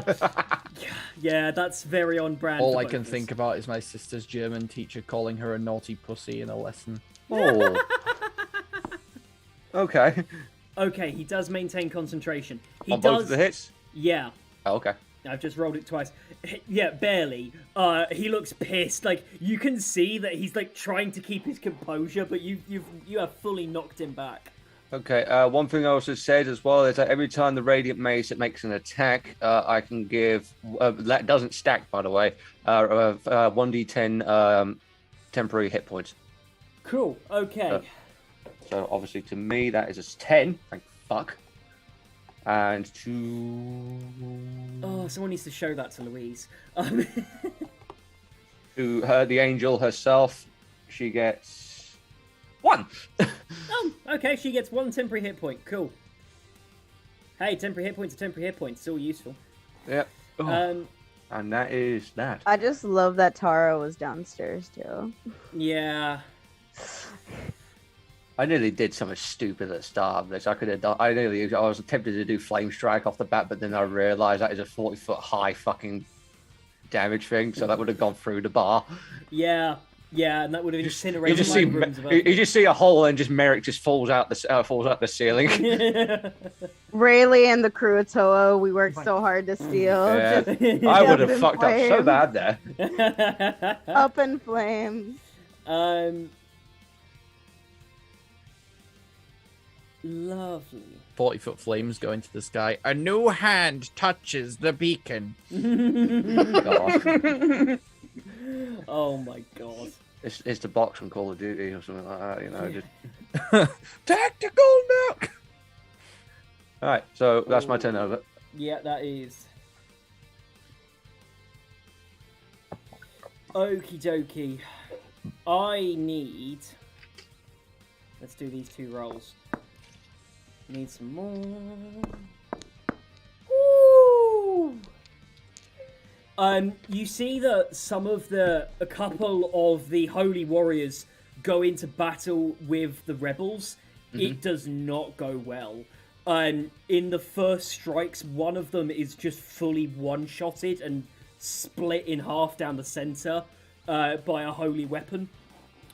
yeah, that's very on brand. All for I both can of us. think about is my sister's German teacher calling her a naughty pussy in a lesson. Oh. Okay. Okay, he does maintain concentration. He On does. both of the hits. Yeah, Oh, okay. I've just rolled it twice. Yeah, barely. He looks pissed. Like you can see that he's like trying to keep his composure, but you have fully knocked him back. Okay. One thing I also said as well is that every time the radiant mace it makes an attack, I can give. That doesn't stack, by the way. 1d10 temporary hit points. Cool. Okay. So obviously to me that is a 10. Thank fuck. And to Oh, someone needs to show that to Louise. to her, the angel herself, she gets 1. Oh, okay, she gets 1 temporary hit point. Cool. Hey, temporary hit points are temporary hit points. It's all useful. Yep. Oh. And that is that. I just love that Tara was downstairs too. Yeah. I nearly did something stupid at the start of this. I could have done. I was tempted to do flame strike off the bat, but then I realised that is a 40-foot high fucking damage thing, so that would have gone through the bar. Yeah, and that would have incinerated You just my see, rooms above. you just see a hole, and just Merrick just falls out the ceiling. Rayleigh and the crew of Toa, we worked so hard to steal. Yeah. Just I would up have in fucked up so flames. bad there. Up in flames. Lovely. 40-foot flames go into the sky. A new hand touches the beacon. God. Oh my god. It's the box from Call of Duty or something like that, you know. Just... Tactical milk. All right, so that's my turn over. Yeah, that is. Okie dokie. I need. Let's do these 2 rolls. Need some more. Woo! You see that a couple of the holy warriors go into battle with the rebels. It does not go well. In the first strikes, one of them is just fully one-shotted and split in half down the center by a holy weapon.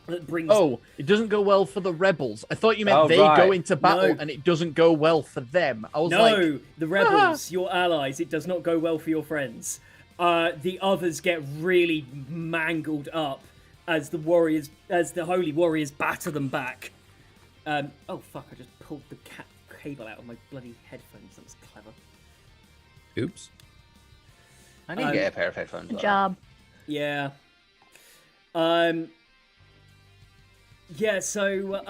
That brings... Oh, it doesn't go well for the rebels. I thought you meant go into battle and it doesn't go well for them. I was like... the rebels, your allies, it does not go well for your friends. The others get really mangled up as the holy warriors batter them back. Oh fuck, I just pulled the cable out of my bloody headphones. That was clever. Oops. I need to get a pair of headphones. Good job. Yeah. Yeah, so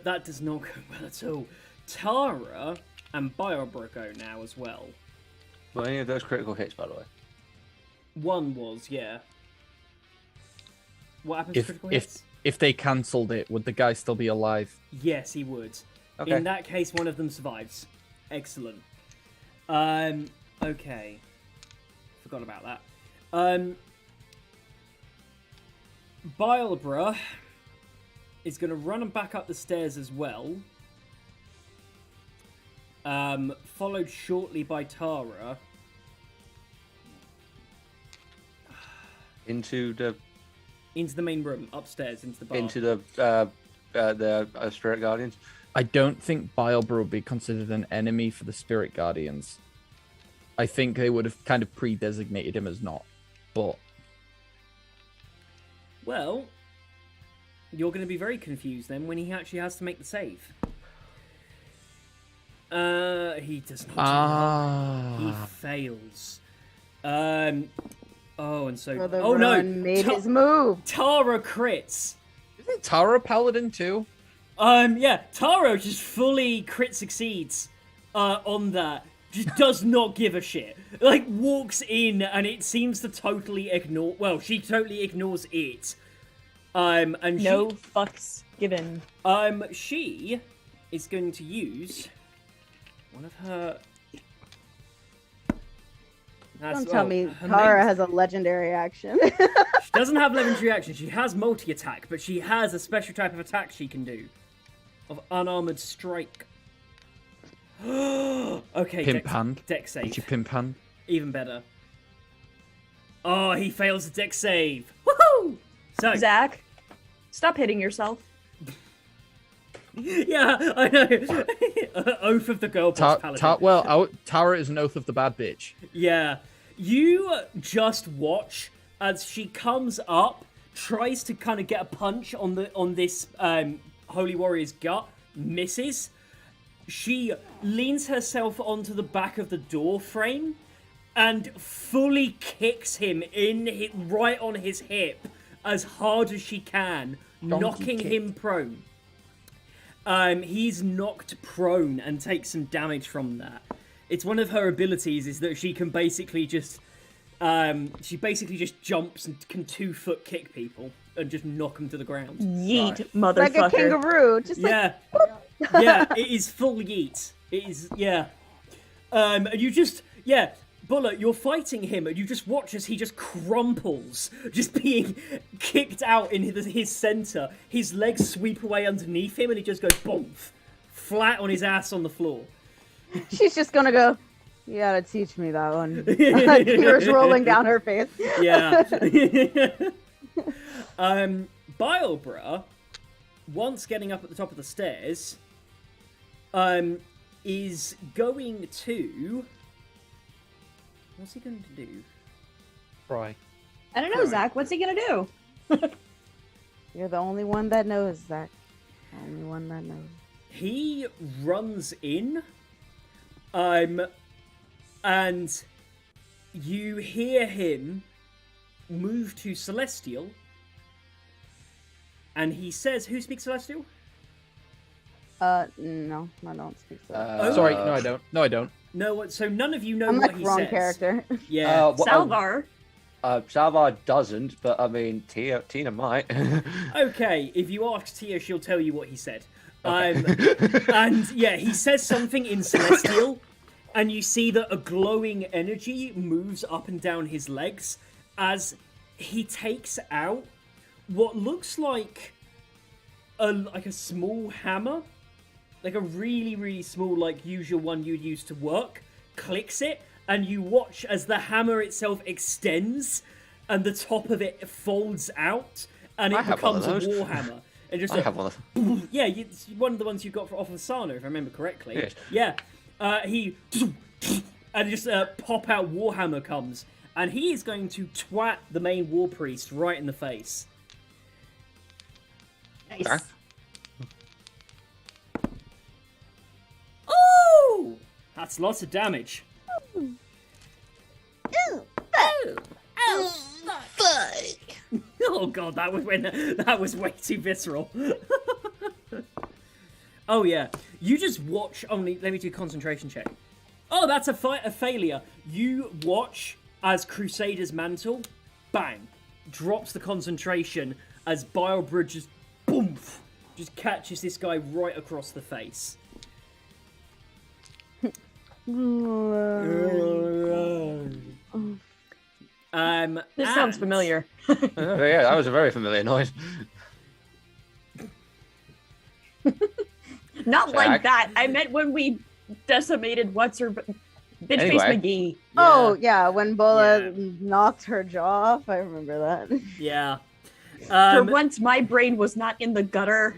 that does not go well at all. Tara and Biobra go now as well. Were any of those critical hits, by the way? One was, yeah. What happens to critical hits? If they cancelled it, would the guy still be alive? Yes, he would. Okay. In that case, one of them survives. Excellent. Okay. Forgot about that. Biobra is going to run and back up the stairs as well. Followed shortly by Tara. Into the main room, upstairs, into the bar. into the Spirit Guardians. I don't think Biobra would be considered an enemy for the Spirit Guardians. I think they would have kind of pre-designated him as not. But Well, you're going to be very confused then when he actually has to make the save. He does not. He fails. Oh, and so. Brother Oh no! Ron made his move. Tara crits. isn't Tara a paladin too? Yeah, Tara just fully crit succeeds on that. Just does not give a shit. Like, walks in and it seems to totally ignore... Well, she totally ignores it. And No fucks given. she is going to use one of her... Don't tell me Tara has a legendary action. She doesn't have legendary action. She has multi-attack, but she has a special type of attack she can do. Of unarmored strike. Okay, Pimp hand. Dex save. Did you pimp hand? Even better. Oh, he fails the dex save. Woohoo! So, Zach, stop hitting yourself. yeah, I know. Oath of the girl boss paladin. Tara is an oath of the bad bitch. Yeah. You just watch as she comes up, tries to kind of get a punch on this holy warrior's gut, misses. She leans herself onto the back of the door frame and fully kicks him right on his hip as hard as she can, knocking him prone. He's knocked prone and takes some damage from that. It's one of her abilities is that she can basically just jumps and can 2-foot kick people. and just knock him to the ground. Yeet, Right. motherfucker. Like a kangaroo, just like Yeah, yeah, it is full yeet. It is, yeah. And you just, yeah, Buller, you're fighting him, and you just watch as he just crumples, just being kicked out in his center. His legs sweep away underneath him, and he just goes boom, flat on his ass on the floor. she's just gonna go. You gotta teach me that one. Tears rolling down her face. Yeah. Bilebra, once getting up at the top of the stairs, is going to. What's he going to do? Right. I don't know, Zach. What's he gonna do? You're the only one that knows, Zach. Only one that knows. He runs in, and you hear him move to Celestial, and he says, "Who speaks Celestial?" No, I don't speak so. Sorry, no, I don't. No, I don't. No, so none of you know I'm what like he wrong says. character. Yeah. Salvar. Salvar doesn't, but I mean, Tina might. Okay, if you ask Tia, she'll tell you what he said. Okay. And yeah, he says something in Celestial, and you see that a glowing energy moves up and down his legs as he takes out what looks like a small hammer, like a really, really small, like usual one you'd use to work, clicks it, and you watch as the hammer itself extends, and the top of it folds out, and I it have one of becomes a those. war hammer. And just I have one of them. yeah, it's one of the ones you got off of Sana, if I remember correctly. Yes. Yeah, he and just pop out Warhammer comes, and he is going to twat the main war priest right in the face. Nice. Okay. Oh, that's lots of damage. Oh god, that was way too visceral. Oh yeah, you just watch. Only let me do a concentration check. Oh, that's a failure. You watch as Crusader's mantle, bang, drops the concentration as Bilebra just boom, just catches this guy right across the face. This sounds and- familiar. Yeah, that was a very familiar noise. Not like Zach? that. I meant when we decimated what's her bitch face Anyway. McGee. Oh yeah, when Bola Yeah. knocked her jaw off, I remember that. Yeah. For once, my brain was not in the gutter.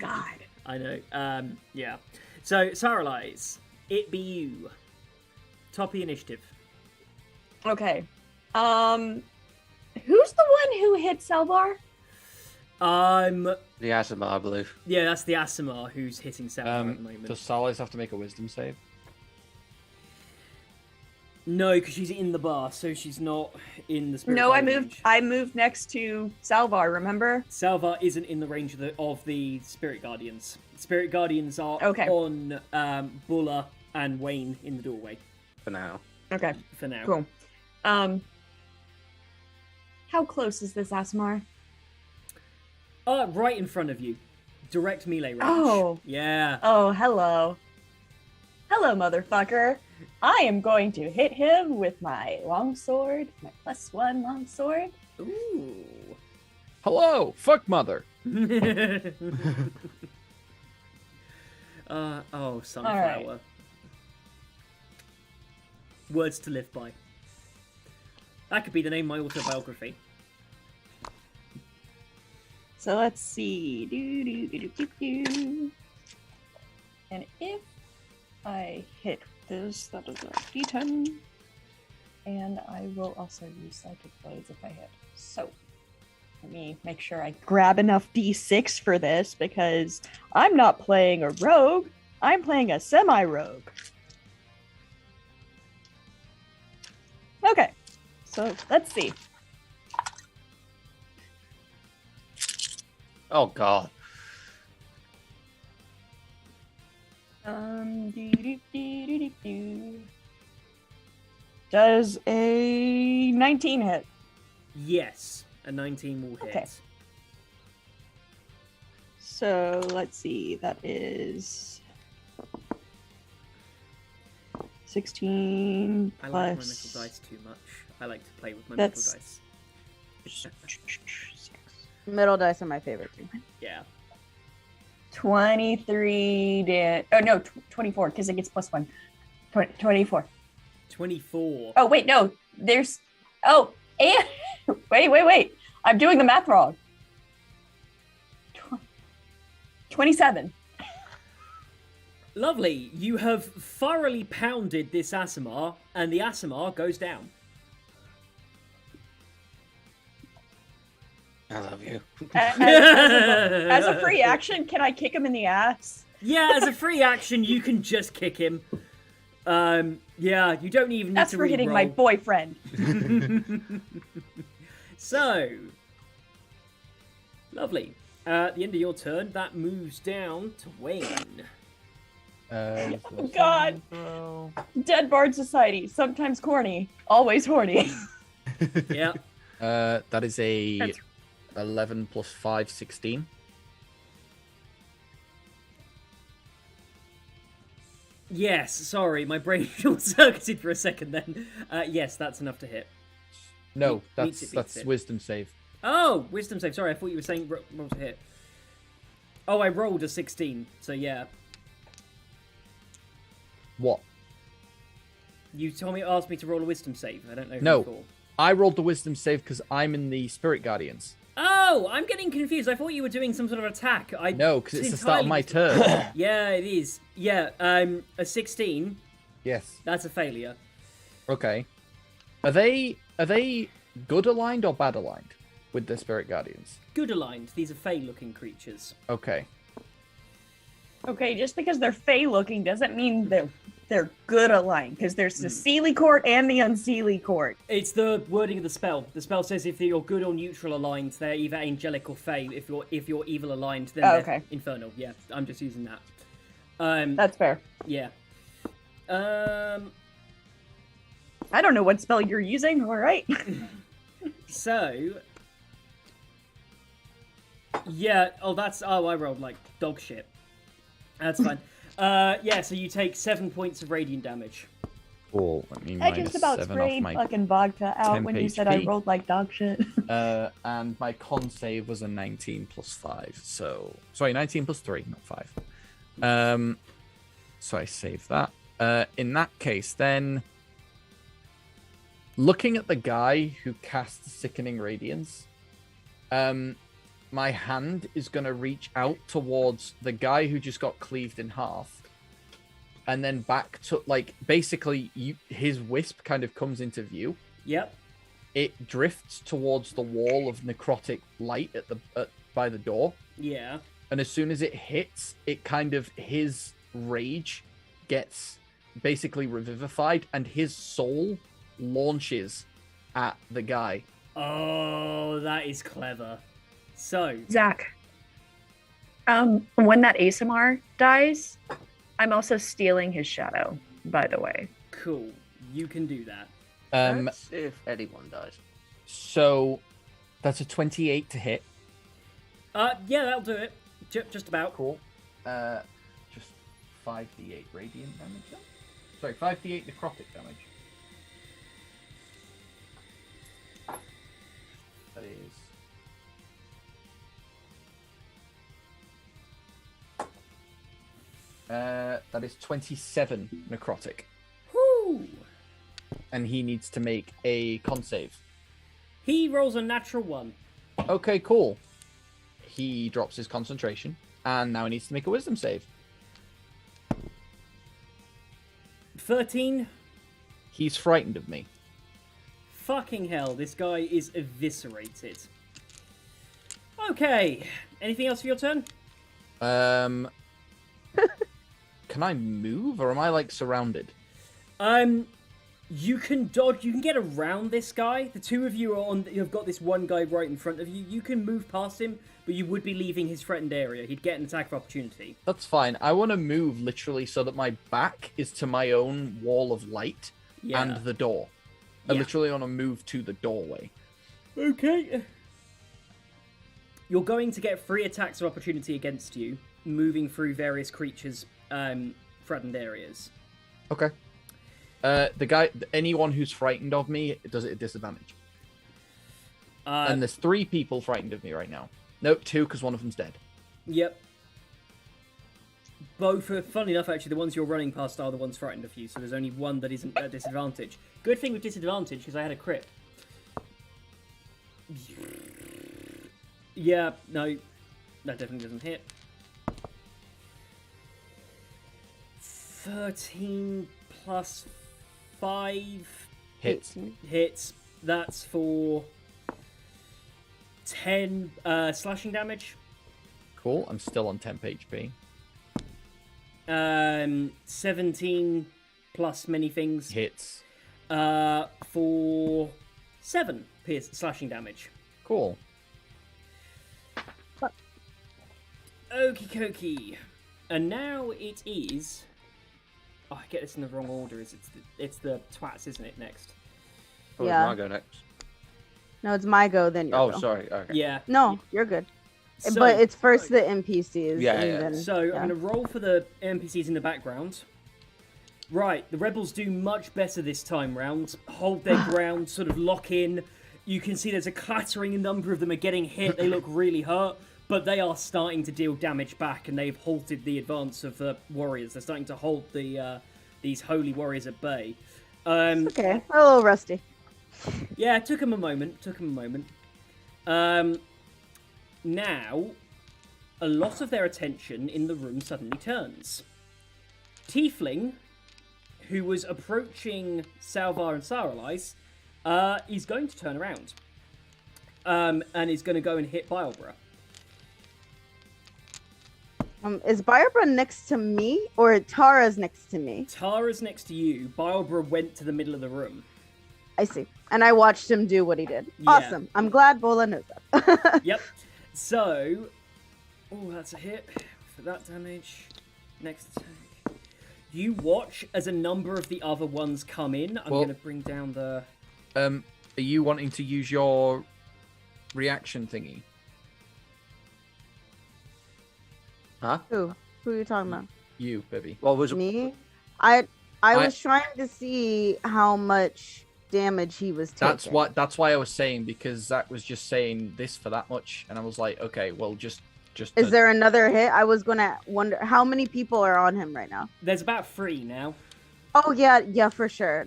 God. I know. Yeah. So, Saralize, it be you. Top of the initiative. Okay. Who's the one who hit Salvar? The Asimar, I believe. Yeah, that's the Asimar who's hitting Salvar at the moment. Does Salis have to make a wisdom save? No, because she's in the bar, so she's not in the spirit. No, I guide moved. range. I moved next to Salvar. Remember? Salvar isn't in the range of the spirit guardians. Spirit guardians are Okay. on Bulla and Wayne in the doorway For now. Okay. for now. Cool. How close is this Asmar? Right in front of you, direct melee range. Oh. Yeah. Oh, hello. Hello, motherfucker. I am going to hit him with my longsword, my +1 longsword. Ooh. Hello, fuck mother. Oh, sunflower. Alright. Words to live by. That could be the name of my autobiography. So let's see. Do. And if I hit this, that is a d10. And I will also use Psychic Blades if I hit. So let me make sure I grab enough d6 for this because I'm not playing a rogue. I'm playing a semi-rogue. Okay, so let's see. Oh god. Does a 19 hit? Yes, a 19 will hit. Okay. So let's see. That is 16 I like my metal plus. dice too much. I like to play with my That's- metal dice. Middle dice are my favorite too. Yeah. 23 oh no, 24 because it gets +1. 24. 24. Oh wait, no. There's and wait. I'm doing the math wrong. 27. Lovely. You have thoroughly pounded this Asimar, and the Asimar goes down. I love you. As a free action, can I kick him in the ass? Yeah, as a free action, you can just kick him. Yeah, you don't even need That's to for really hitting roll. my boyfriend. So, lovely. At the end of your turn, that moves down to Wayne. Oh God. Dead Bard Society, sometimes corny, always horny. Yeah. That is a That's- 11 plus 5, 16. Yes, sorry, my brain short-circuited for a second then. Yes, that's enough to hit. No, Beats it, beats that's it. wisdom save. Oh, wisdom save. Sorry, I thought you were saying roll to hit. Oh, I rolled a 16, so yeah. What? You asked me to roll a wisdom save. I don't know. No. For. I rolled the wisdom save because I'm in the Spirit Guardians. Oh, I'm getting confused. I thought you were doing some sort of attack. No, because it's the start of my turn. Yeah, it is. Yeah, a 16. Yes. That's a failure. Okay. Are they good aligned or bad aligned with the Spirit Guardians? Good aligned. These are fey-looking creatures. Okay. Okay, just because they're fey looking doesn't mean they're good aligned, because there's the Seelie court and the unseelie court. It's the wording of the spell. The spell says if you're good or neutral aligned, they're either angelic or fey. If you're evil aligned, then they're okay. infernal. Yeah, I'm just using that. That's fair. Yeah. I don't know what spell you're using. All right. So. Yeah. I rolled like dog shit. That's fine. Yeah. So you take 7 points of radiant damage. Cool. Let me I minus just about 7 off sprayed my... fucking vodka out temp when you said I HP. rolled like dog shit. And my con save was a 19 plus 5. So... Sorry, 19 plus 3, not 5. So I save that. In that case, then... Looking at the guy who casts Sickening Radiance, my hand is going to reach out towards the guy who just got cleaved in half. And then back to, like, basically, his wisp kind of comes into view. Yep. It drifts towards the wall of necrotic light by the door. Yeah. And as soon as it hits, it kind of, his rage gets basically revivified, and his soul launches at the guy. Oh, that is clever. So. Zach, when that ASMR dies, I'm also stealing his shadow, by the way. Cool. You can do that. Let's see if anyone dies. So that's a 28 to hit. Yeah, that'll do it. Just about. Cool. Just 5d8 radiant damage then? Sorry, 5d8 necrotic damage. That is... that is 27 necrotic. Whoo! And he needs to make a con save. He rolls a natural 1. Okay, cool. He drops his concentration, and now he needs to make a wisdom save. 13. He's frightened of me. Fucking hell, this guy is eviscerated. Okay. Anything else for your turn? Can I move, or am I, like, surrounded? You can dodge. You can get around this guy. The two of you are on. You've got this one guy right in front of you. You can move past him, but you would be leaving his threatened area. He'd get an attack of opportunity. That's fine. I want to move literally so that my back is to my own wall of light and the door. I Yeah. literally want to move to the doorway. Okay. You're going to get 3 attacks of opportunity against you, moving through various creatures' threatened areas. Okay. Anyone who's frightened of me does it at disadvantage. And there's 3 people frightened of me right now. Nope, 2 because one of them's dead. Yep. Both are, funny enough, actually, the ones you're running past are the ones frightened of you, so there's only one that isn't at disadvantage. Good thing with disadvantage, because I had a crit. Yeah, no, that definitely doesn't hit. 13 plus 5 Hits. hits. That's for 10 slashing damage. Cool. I'm still on temp HP. 17 plus many things. Hits. For 7 slashing damage. Cool. Okie dokie. And now it is. Oh, I get this in the wrong order. It's the twats, isn't it? Next. Oh, Yeah. my go next. No, it's my go, then your Oh, go. sorry. Okay. Yeah. No, you're good. So- But it's first the NPCs. Yeah, and yeah. then, So yeah. I'm going to roll for the NPCs in the background. Right, the rebels do much better this time round. Hold their ground, sort of lock in. You can see there's a clattering number of them are getting hit. They look really hurt, but they are starting to deal damage back, and they've halted the advance of the warriors. They're starting to hold these holy warriors at bay. Okay, a little rusty. Yeah, it took them a moment. Now, a lot of their attention in the room suddenly turns. Tiefling, who was approaching Salvar and Saralise, is going to turn around. And is going to go and hit Bilebra. Is Barbara next to me or Tara's next to me? Tara's next to you. Bilebra went to the middle of the room. I see. And I watched him do what he did. Yeah. Awesome. I'm glad Bola knows that. Yep. So, oh, that's a hit for that damage. Next attack. You watch as a number of the other ones come in. I'm Well- going to bring down the... Are you wanting to use your reaction thingy? Huh? Who are you talking about? You, baby. What was Me? I was trying to see how much damage he was taking. That's why I was saying, because Zach was just saying this for that much, and I was like, okay, well, just. Is there another hit? I was gonna wonder how many people are on him right now. There's about 3 now. Oh yeah, for sure.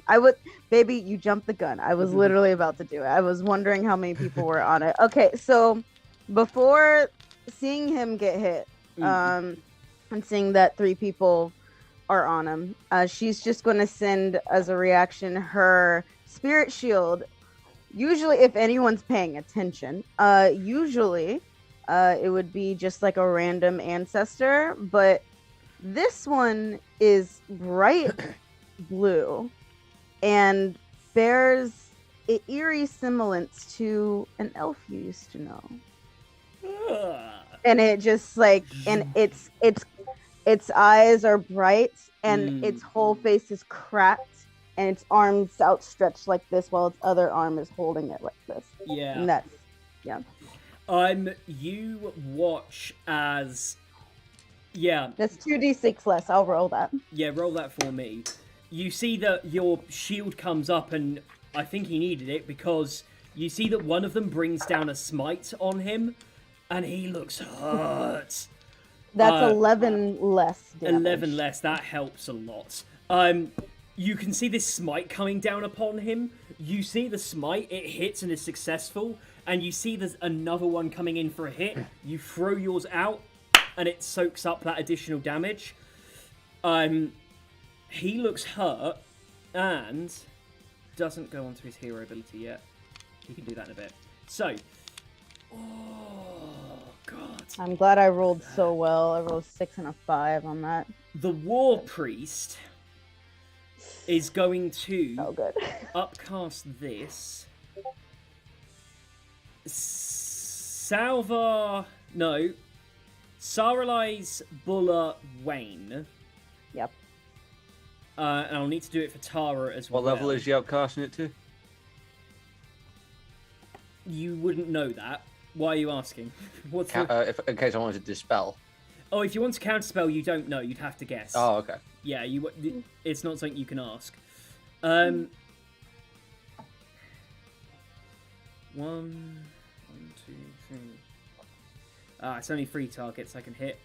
Baby, you jumped the gun. I was literally about to do it. I was wondering how many people were on it. Okay, so before seeing him get hit, and seeing that 3 people are on him, she's just going to send as a reaction her spirit shield. Usually, if anyone's paying attention, usually it would be just like a random ancestor, but this one is bright blue and bears an eerie semblance to an elf you used to know. And it just like, and its eyes are bright, and its whole face is cracked, and its arms outstretched like this, while its other arm is holding it like this. Yeah. And that's, yeah. You watch as... Yeah. That's 2d6 less. I'll roll that. Yeah, roll that for me. You see that your shield comes up, and I think he needed it, because you see that one of them brings down a smite on him, and he looks hurt. That's 11 less damage. 11 less, that helps a lot. You can see this smite coming down upon him. You see the smite, it hits and is successful, and you see there's another one coming in for a hit. You throw yours out, and it soaks up that additional damage. He looks hurt, and doesn't go onto his hero ability yet. He can do that in a bit. So, oh god. I'm glad I rolled so well. I rolled 6 and a 5 on that. The War Priest is going to Oh, good. upcast this. Saralise, Bulla, Wayne. Yep. And I'll need to do it for Tara as well. What level is he outcasting it to? You wouldn't know that. Why are you asking? What's the... in case I wanted to dispel. Oh, if you want to counterspell, you don't know. You'd have to guess. Oh, okay. Yeah, it's not something you can ask. One, two, three. It's only 3 targets I can hit.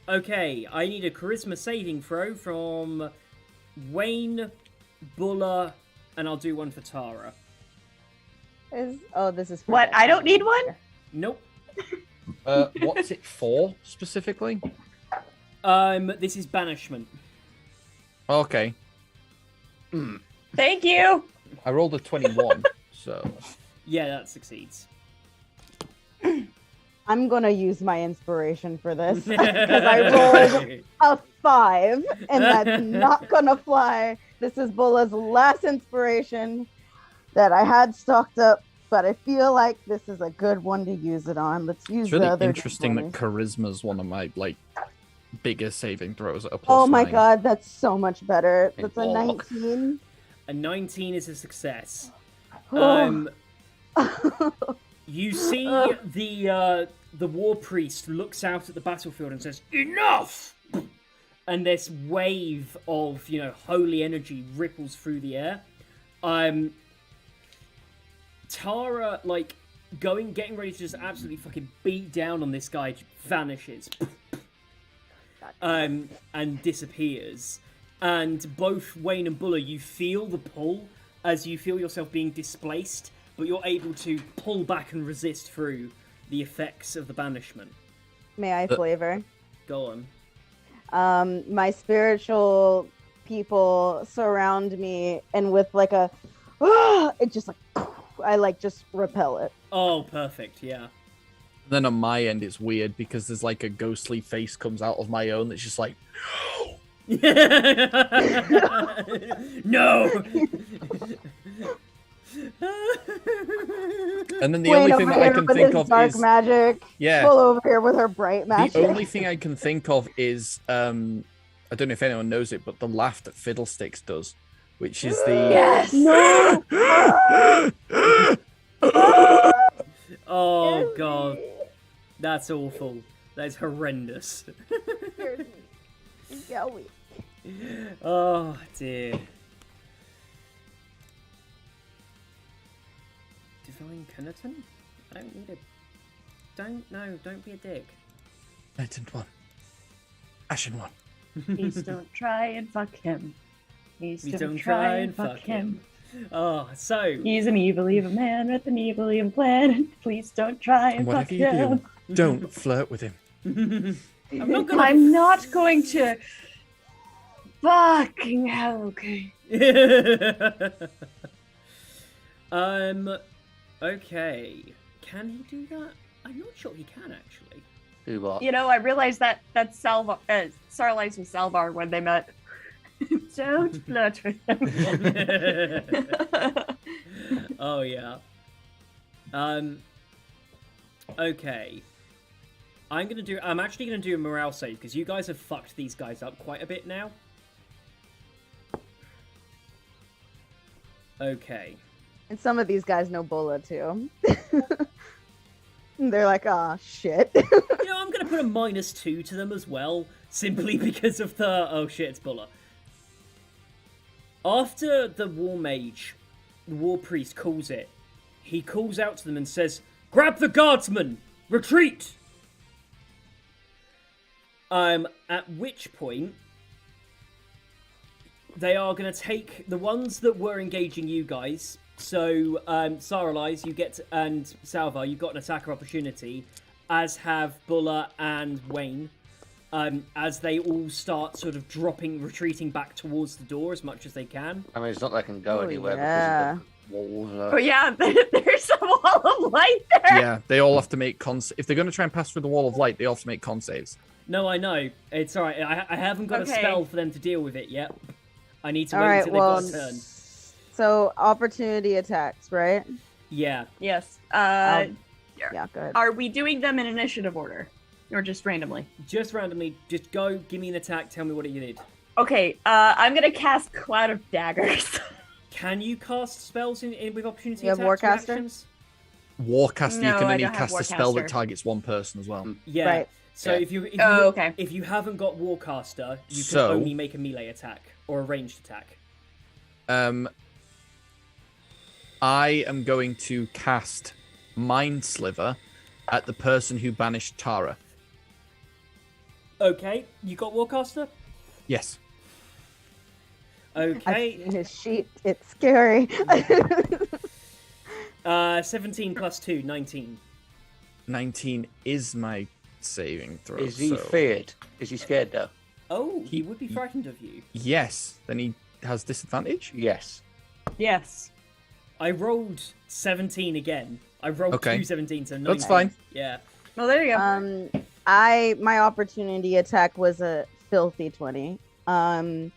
Okay, I need a charisma saving throw from Wayne, Buller, and I'll do one for Tara. This is for What? I don't need one? Nope. What's it for specifically? This is banishment. Okay. Thank you. I rolled a 21, so... Yeah, that succeeds. I'm gonna use my inspiration for this because I rolled a 5, and that's not gonna fly. This is Bulla's last inspiration that I had stocked up, but I feel like this is a good one to use it on. Let's use It's really the other. interesting that charisma is one of my biggest saving throws at a +9. Oh my god, that's so much better. That's a Oh. 19. A 19 is a success. Oh. You see the war priest looks out at the battlefield and says, "Enough!" And this wave of, holy energy ripples through the air. Tara, getting ready to just absolutely fucking beat down on this guy, vanishes. And disappears. And both Wayne and Buller, you feel the pull as you feel yourself being displaced, but you're able to pull back and resist through the effects of the banishment. May I flavor? Go on. My spiritual people surround me, and with it just I just repel it. Oh, perfect, yeah. Then on my end, it's weird because there's a ghostly face comes out of my own that's just like, no! And then the only thing that I can think of dark is magic. Yeah. Bull over here with her bright magic. The only thing I can think of is I don't know if anyone knows it, but the laugh that Fiddlesticks does, which is the Yes. No. Oh god, that's awful. That's horrendous. Yowie. Oh dear. Divine Penitent? I don't need a... Don't be a dick. Penitent one. Ashen one. Please don't try and fuck him. Please Please don't try and fuck him. Oh, so... He's an evil man with an evil plan. Please don't try and fuck Whatever you him. do, don't flirt with him. I'm not going to. Fucking hell, okay. Okay. Can he do that? I'm not sure he can, actually. Do what? I realized that Sarlice was Salvar when they met. Don't flirt with him. Oh, yeah. Okay. I'm actually gonna do a morale save, because you guys have fucked these guys up quite a bit now. Okay. And some of these guys know Bola too. They're like, ah, shit. I'm gonna put a -2 to them as well, simply because of the... Oh shit, it's Buller. After the war priest calls it, he calls out to them and says, "Grab the guardsmen! Retreat!" At which point, they are going to take the ones that were engaging you guys. So, Saralize, and Salva, you've got an attacker opportunity, as have Buller and Wayne, as they all start sort of retreating back towards the door as much as they can. I mean, it's not like I can go anywhere yeah. because of the walls. Oh yeah, there's a wall of light there. Yeah, they all have to make if they're going to try and pass through the wall of light, they all have to make con saves. No, I know. It's alright. I haven't got a spell for them to deal with it yet. I need to wait Alright, until they've got a turn. So, opportunity attacks, right? Yeah. Yes. Yeah, go ahead. Are we doing them in initiative order, or just randomly? Just randomly. Just go. Give me an attack. Tell me what you need. Okay. I'm gonna cast Cloud of Daggers. Can you cast spells in with opportunity You have attacks Warcaster? reactions? Warcaster, you No, can I only don't have cast a spell that Warcaster. targets one person as well. Yeah. Right. So Yeah. if you Okay. haven't got Warcaster, you can So- only make a melee attack or a ranged attack. I am going to cast Mind Sliver at the person who banished Tara. Okay, you got Warcaster? Yes. I've Okay. seen his sheet. It's scary. 17 plus 2, 19. 19 is my saving throw. Is he so- feared? Is he scared though? Oh, he would be frightened of you. Yes. Then he has disadvantage? Yes. Yes. I rolled 17 again. I rolled Okay. 2 17, so 19. That's fine. Yeah. Well, there you go. My opportunity attack was a filthy 20. And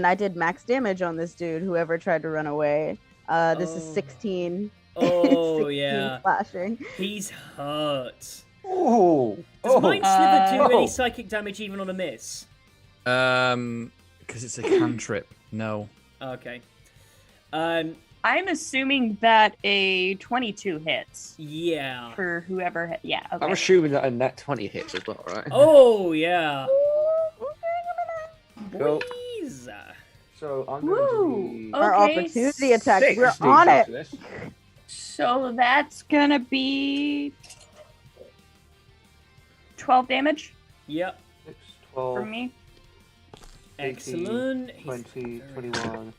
I did max damage on this dude, whoever tried to run away. This is Oh. 16. Oh, 16 yeah. slashing. He's hurt. Oh. Does Mind Sliver do Oh. any psychic damage even on a miss? Because it's a cantrip. No. Okay. I'm assuming that a 22 hits Yeah. for whoever. Yeah. Okay. I'm assuming that a nat 20 hits as well, right? Oh, yeah. Cool. Boys. So I'm Woo. going to Our Okay, opportunity attack. Six We're D on for it. this. So that's gonna be 12 damage Yep. 6, for 12, me. 18, Excellent. He's 20, very 21,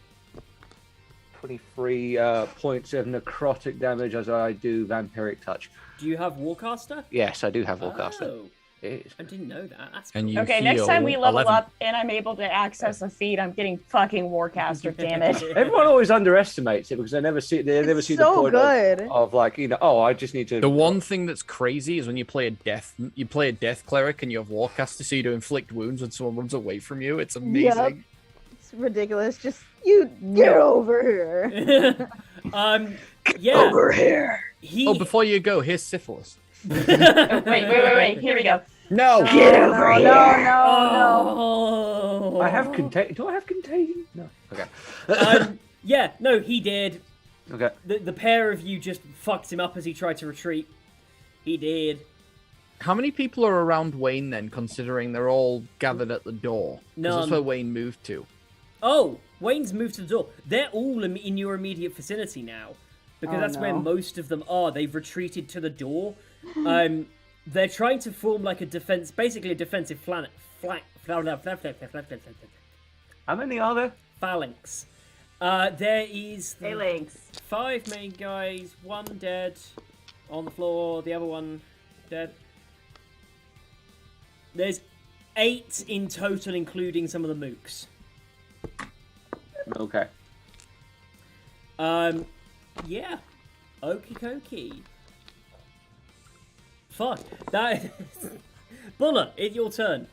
23 points of necrotic damage as I do vampiric touch. Do you have Warcaster? Yes, I do have Warcaster. Oh, It is. I didn't know that. That's And cool. you Okay, next time we heal level 11. up and I'm able to access a feat, I'm getting fucking Warcaster damage. Everyone always underestimates it because they never see It's the so point good. of like, you know, oh, I just need to. The one thing that's crazy is when you play a death cleric and you have Warcaster, so you do inflict wounds when someone runs away from you. It's amazing. It's ridiculous. Just you get over here. Yeah. over here. He. Oh, before you go, here's syphilis. Wait. Here we go. No. No. Oh. I have contagion. Do I have contagion? No. Okay. Yeah. No, he did. Okay. The pair of you just fucked him up as he tried to retreat. He did. How many people are around Wayne then, considering they're all gathered at the door? 'Cause None. that's where Wayne moved to. Oh, Wayne's moved to the door. They're all in your immediate vicinity now, because Oh, that's where no. most of them are. They've retreated to the door. They're trying to form like a defense, basically a defensive phalanx. How many are there? Phalanx. There is Phalanx. 5 main guys, 1 dead on the floor, the other one dead. There's 8 in total, including some of the mooks. Okay. Yeah. Okie dokie. Fuck. That. Buller, it's your turn.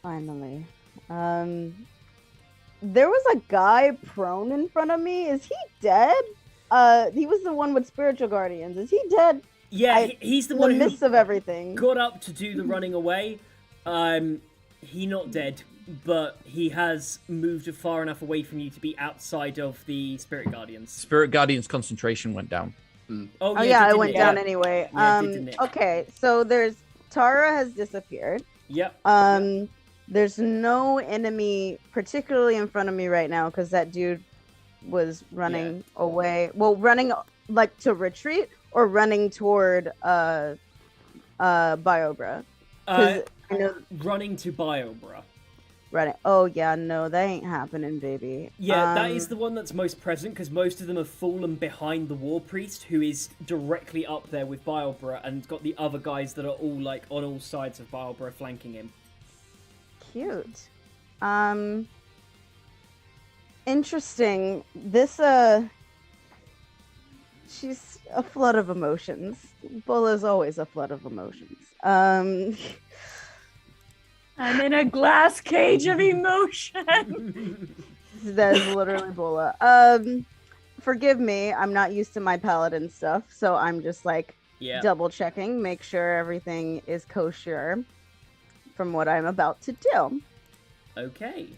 Finally. There was a guy prone in front of me. Is he dead? He was the one with spiritual guardians. Is he dead? Yeah, he's the In one the who midst of everything. got up to do the running away. He not dead, but he has moved far enough away from you to be outside of the spirit guardians. Spirit Guardian's concentration went down. Oh yeah, I didn't went it? down anyway. Yeah, it did, didn't it? Okay, so Tara has disappeared. Yep. There's no enemy particularly in front of me right now because that dude was running away. Well, running like to retreat or running toward Biobra. 'Cause I know Running to Biobra. running. Oh yeah, no, that ain't happening, baby. Yeah, that is the one that's most present because most of them have fallen behind the War Priest, who is directly up there with Biobra, and got the other guys that are all like on all sides of Biobra flanking him. Cute. Interesting. This she's a flood of emotions. Bulla's always a flood of emotions. I'm in a glass cage of emotion. That is literally Bulla. Forgive me, I'm not used to my paladin stuff, so I'm just like Yeah. double checking, make sure everything is kosher from what I'm about to do. Okay.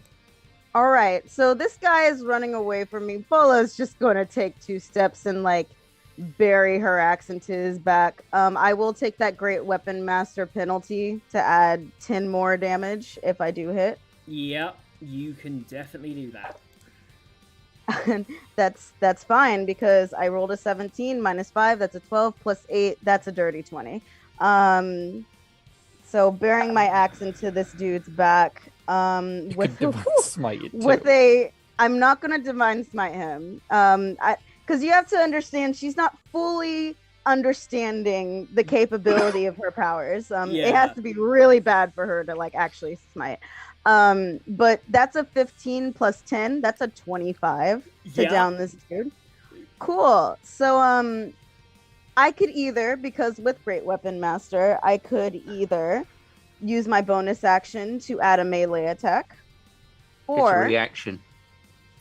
All right, so this guy is running away from me. Bulla's just going to take 2 steps and like bury her axe into his back. I will take that Great Weapon Master penalty to add 10 more damage if I do hit. Yep, you can definitely do that. That's fine because I rolled a 17 minus 5, that's a 12 plus 8, that's a dirty 20. So bearing my axe into this dude's back with smite it with a I'm not gonna divine smite him. Because you have to understand she's not fully understanding the capability of her powers. It has to be really bad for her to like actually smite. But that's a 15 plus 10. That's a 25 to down this dude. Cool. So I could either, because with Great Weapon Master, I could either use my bonus action to add a melee attack, or It's a reaction.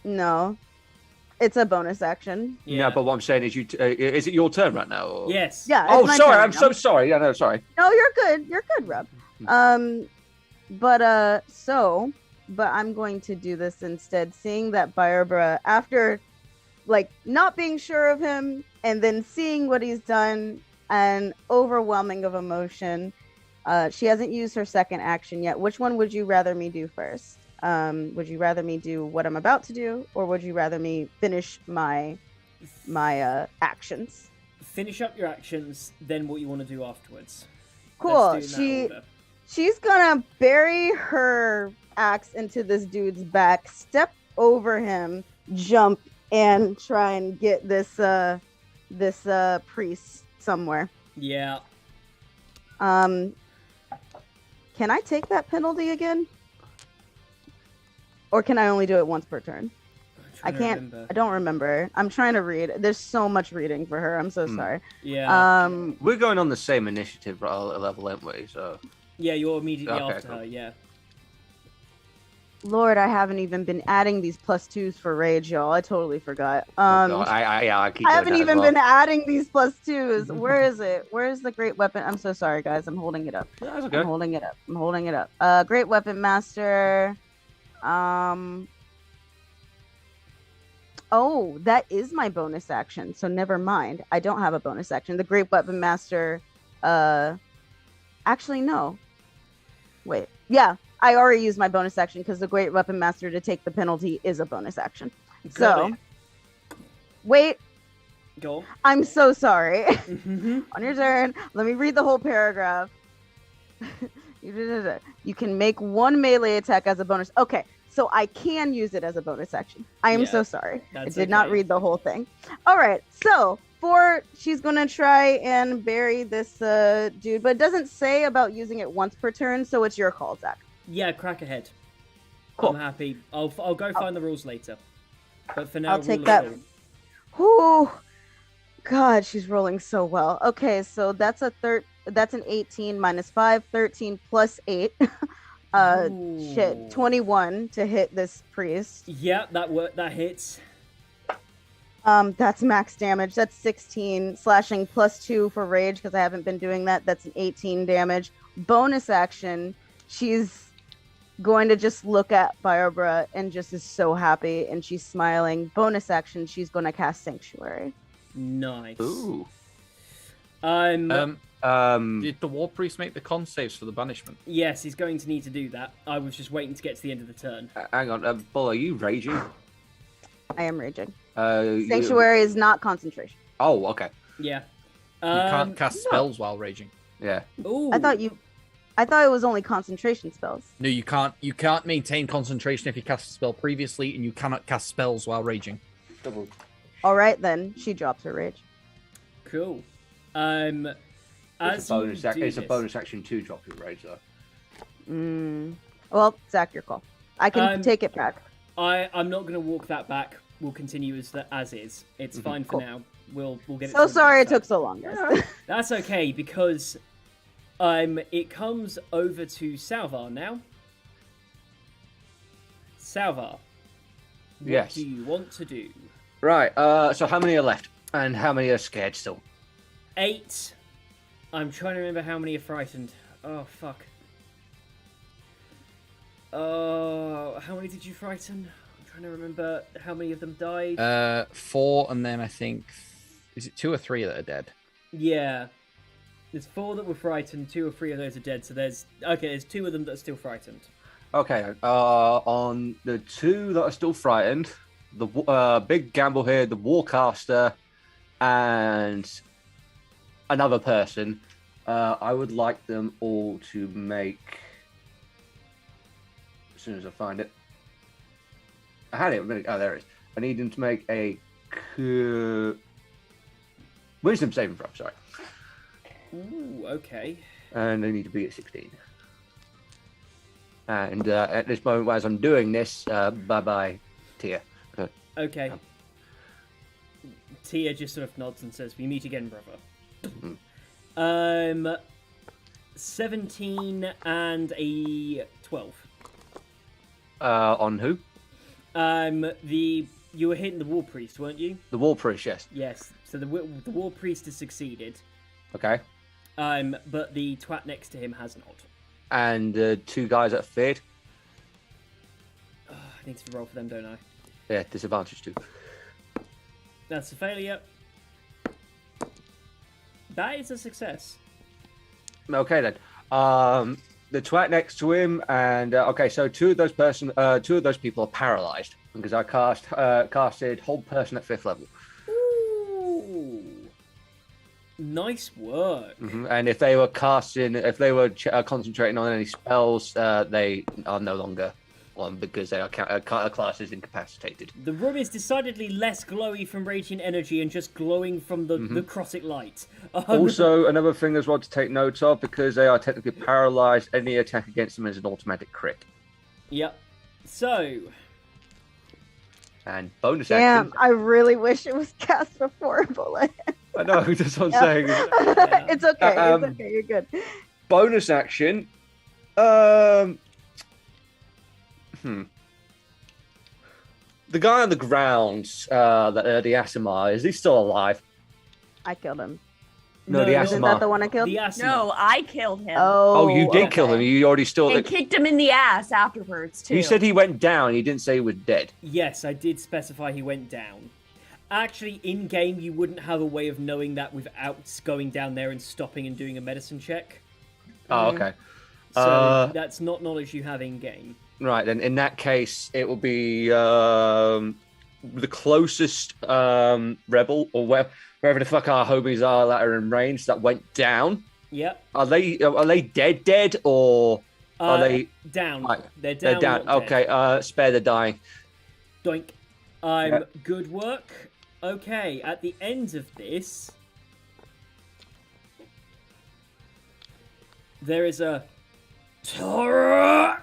no, it's a bonus action. Yeah, but what I'm saying is, is it your turn right now? Or... Yes. Yeah. Oh, it's my sorry. turn I'm now. so sorry. Yeah, no, sorry. No, you're good. You're good, Rob. But I'm going to do this instead, seeing that Barbara, after like not being sure of him and then seeing what he's done and overwhelming of emotion, she hasn't used her second action yet. Which one would you rather me do first? Would you rather me do what I'm about to do, or would you rather me finish my actions? Finish up your actions, then what you want to do afterwards. Cool. Let's do in that order. She's gonna bury her axe into this dude's back, step over him, jump, and try and get this priest somewhere. Yeah. Can I take that penalty again? Or can I only do it once per turn? I can't. Remember. I don't remember. I'm trying to read. There's so much reading for her. I'm so sorry. Yeah. We're going on the same initiative level, aren't we? So. Yeah, you're immediately Okay, after cool. her, yeah. Lord, I haven't even been adding these +2s for rage, y'all. I totally forgot. I keep I doing haven't that as even well. been adding these +2s. Where is it? Where is the Great Weapon? I'm so sorry, guys. I'm holding it up. Yeah, that's I'm okay. holding it up. I'm holding it up. Great Weapon Master. Oh, that is my bonus action. So never mind. I don't have a bonus action. The Great Weapon Master. Actually, no. Wait. Yeah, I already used my bonus action because the Great Weapon Master to take the penalty is a bonus action. Got So, wait. Go on. I'm so sorry. Mm-hmm. On your turn, let me read the whole paragraph. You can make one melee attack as a bonus. Okay, so I can use it as a bonus action. I am so sorry. I did not read the whole thing. All right, so she's gonna try and bury this dude, but it doesn't say about using it once per turn, so it's your call, Zach. Yeah, crack ahead. Cool. I'm happy. I'll go find the rules later. But for now, I'll take rule that. is cool. Whoo! God, she's rolling so well. Okay, so that's that's an 18 minus 5, 13 plus 8. Ooh. 21 to hit this priest. Yeah, that hits. That's max damage. That's 16 slashing plus 2 for rage because I haven't been doing that. That's an 18 damage. Bonus action, she's going to just look at Barbara and just is so happy and she's smiling. Bonus action, she's going to cast Sanctuary. Nice. Ooh. Did the War Priest make the con saves for the banishment? Yes, he's going to need to do that. I was just waiting to get to the end of the turn. Hang on, Bull, are you raging? I am raging. Sanctuary is not concentration. Oh, okay. Yeah. You can't cast spells while raging. Yeah. Ooh. I thought it was only concentration spells. No, you can't. You can't maintain concentration if you cast a spell previously, and you cannot cast spells while raging. Double. All right, then she drops her rage. Cool. It's a bonus action to drop your rage, though. Well, Zach, your call. I can take it back. I'm not going to walk that back. We'll continue as is. It's fine for now. We'll get it. So sorry it took so long, guys. That's okay because it comes over to Salvar now. Salvar, what do you want to do? Right. So how many are left, and how many are scared still? 8. I'm trying to remember how many are frightened. Oh fuck. How many did you frighten? I'm trying to remember how many of them died. 4, and then I think Is it 2 or 3 that are dead? Yeah. There's 4 that were frightened, 2 or 3 of those are dead, so there's 2 of them that are still frightened. Okay, on the 2 that are still frightened, the big gamble here, the Warcaster, and another person, I would like them all to make, as soon as I find it, I had it, oh, there it is. I need them to make a wisdom saving throw, sorry. Ooh, okay. And they need to be at 16. And at this moment, as I'm doing this, bye-bye, Tia. Okay. Tia just sort of nods and says, "We meet again, brother." 17 and a 12. On who? You were hitting the War Priest, weren't you? The War Priest, yes. Yes. So the War Priest has succeeded. Okay. But the twat next to him has not. And the 2 guys that feared? I need to roll for them, don't I? Yeah, disadvantage 2. That's a failure. That is a success. Okay then. The twat next to him, and okay, so 2 of those people are paralyzed because I casted hold person at 5th level. Ooh. Nice work. And if they were concentrating on any spells, they are no longer on because they are classed as incapacitated. The room is decidedly less glowy from radiant energy and just glowing from the necrotic light. Also, another thing as well to take note of, because they are technically paralyzed, any attack against them is an automatic crit. Yep. So. And bonus Damn, action. I really wish it was cast before bullet. I know, that's what I'm saying. It's okay. It's okay. You're good. Bonus action. The guy on the ground, the Asimar, is he still alive? I killed him. No, the Isn't that the Asimar. one I killed? The Asimar. No, I killed him. Oh, you did okay. kill him. You already still. And kicked him in the ass afterwards, too. You said he went down. You didn't say he was dead. Yes, I did specify he went down. Actually, in-game, you wouldn't have a way of knowing that without going down there and stopping and doing a medicine check. Oh, okay. So that's not knowledge you have in-game. Right, then in that case, it will be the closest rebel, or wherever the fuck our homies are that are in range, that went down. Yep. Are they dead, or are they down? Right. They're down. They're down. not dead. Okay, spare the dying. Doink. Yeah. Good work. Okay, at the end of this, there is a Tara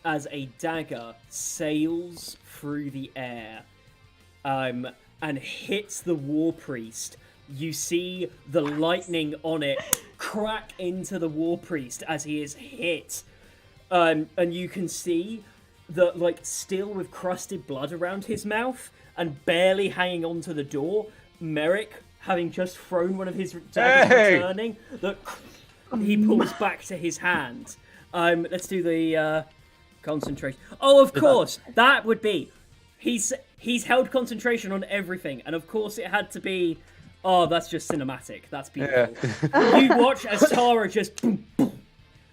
as a dagger sails through the air, and hits the War Priest. You see the lightning on it crack into the War Priest as he is hit, and you can see that, like, still with crusted blood around his mouth and barely hanging onto the door, Merrick, having just thrown one of his daggers returning, that he pulls back to his hand. Let's do the concentration. Oh, of course, that would be. He's held concentration on everything, and of course it had to be. Oh, that's just cinematic. That's beautiful. Yeah. You watch as Tara just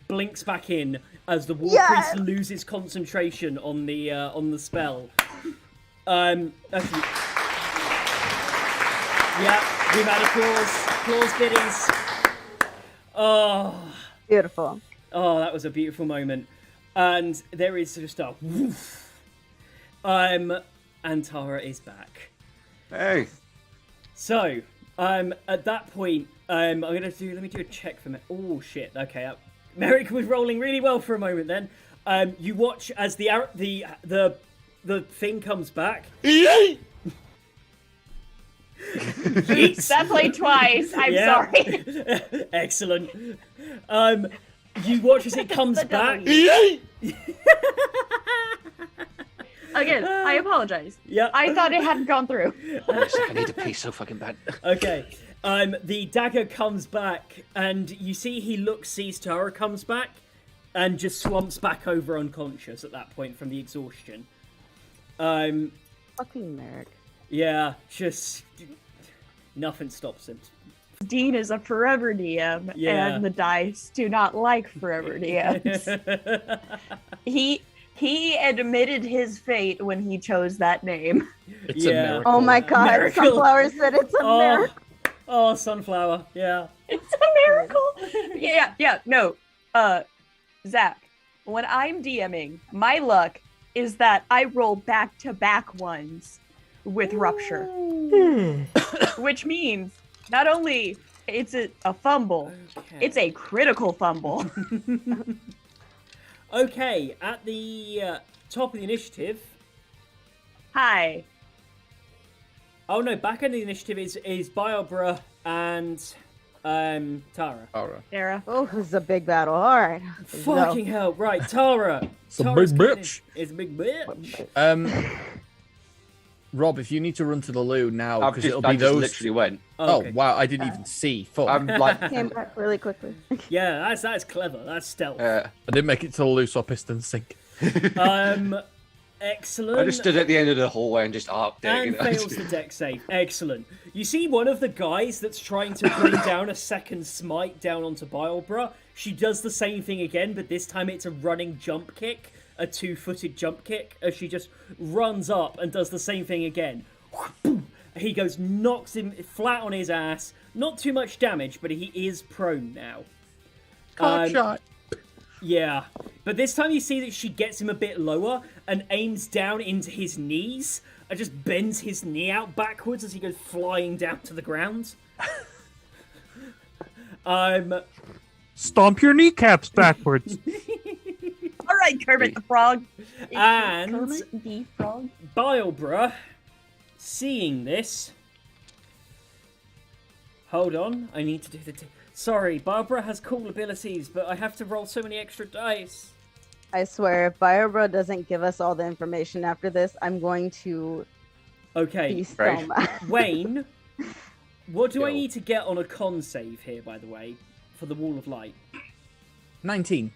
blinks back in as the War Priest loses concentration on the spell. Actually, yeah, we've had applause biddies. Oh, Beautiful. oh, that was a beautiful moment, and there is just a woof. And Tara is back. Hey. So, at that point, let me do a check for me. Oh shit. Okay, Merrick was rolling really well for a moment. Then, you watch as the thing comes back. That played twice. I'm sorry. Excellent. You watch as it comes back. Again, I apologize. Yep. I thought it hadn't gone through. I need to pee so fucking bad. Okay. The dagger comes back, and you see sees Tara comes back, and just slumps back over unconscious at that point from the exhaustion. Fucking Merrick. Yeah, just Nothing stops him. Dean is a forever DM, Yeah. and the dice do not like forever DMs. He admitted his fate when he chose that name. It's a Yeah. miracle. Oh my god, Miracle. Sunflower said it's a miracle. Oh, sunflower. Yeah. It's a miracle. Yeah. No, Zach, when I'm DMing, my luck is that I roll back-to-back ones with rupture, which means not only it's a fumble, Okay. it's a critical fumble. Okay, at the top of the initiative. Hi. Oh no, back end of the initiative is Biobra and Tara. All right. Sarah. Oh, this is a big battle. All right. let's go. Fucking hell! Right, Tara. It's a Tara's big coming bitch. in. It's a big bitch. Rob, if you need to run to the loo now, I've because just, it'll I be just those. literally went. Oh Okay. wow, I didn't even see. Fuck. I'm like, Came back really quickly. Yeah, that's clever. That's stealth. I didn't make it to the loo, so pistons sink. Excellent. I just stood at the end of the hallway and just arced it. And You know? fails the deck save. Excellent. You see one of the guys that's trying to bring down a second smite down onto Biobra. She does the same thing again, but this time it's a running jump kick, a 2-footed jump kick, as she just runs up and does the same thing again. He goes, knocks him flat on his ass. Not too much damage, but he is prone now. Cock shot. Yeah, but this time you see that she gets him a bit lower and aims down into his knees and just bends his knee out backwards as he goes flying down to the ground. Stomp your kneecaps backwards. All right, Kermit the Frog. And- Kermit the Frog. Biobra, seeing this... Hold on, I need to do the... Sorry, Barbara has cool abilities, but I have to roll so many extra dice. I swear, if Biobra doesn't give us all the information after this, I'm going to Okay, be so Right. mad. Wayne, what do I Yo. need to get on a con save here, by the way, for the Wall of Light? 19.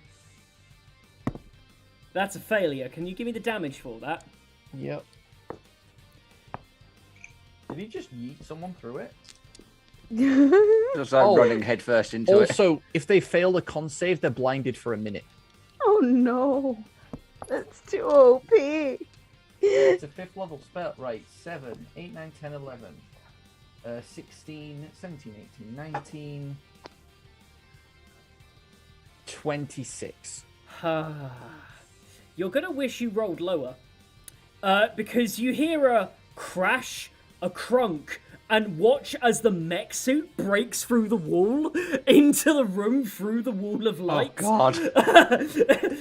That's a failure. Can you give me the damage for that? Yep. Did he just yeet someone through it? Just like Oh. running headfirst into it. Also, if they fail the con save, they're blinded for a minute. Oh no. That's too OP. It's a 5th level spell. Right, 7, 8, 9, 10, 11, 16, 17, 18, 19, 26. You're gonna wish you rolled lower. Because you hear a crash, a crunk, and watch as the mech suit breaks through the wall into the room through the wall of light. Oh God!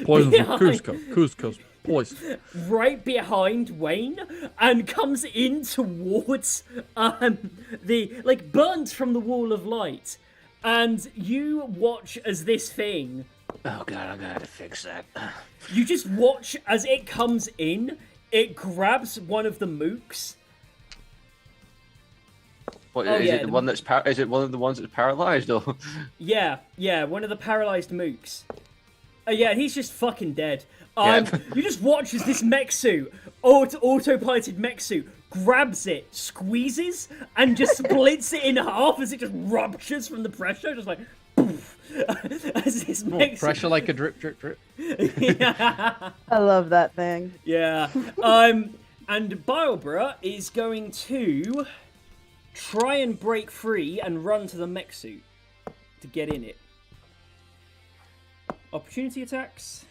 Poison from Behind- Cusco's poison. right behind Wayne and comes in towards burnt from the wall of light. And you watch as this thing, Oh God! I'm gonna have to fix that. you just watch as it comes in, it grabs one of the mooks. What, Oh, is yeah, it the the- one that's is it one of the ones that's paralyzed or? Yeah, one of the paralyzed mooks. Yeah, he's just fucking dead. Yeah. You just watch as this mech suit, autopiloted mech suit, grabs it, squeezes, and just splits it in half as it just ruptures from the pressure, just like poof, as this mech suit. Pressure like a drip, drip, drip. Yeah. I love that thing. Yeah. And Biobra is going to try and break free and run to the mech suit to get in it. Opportunity attacks.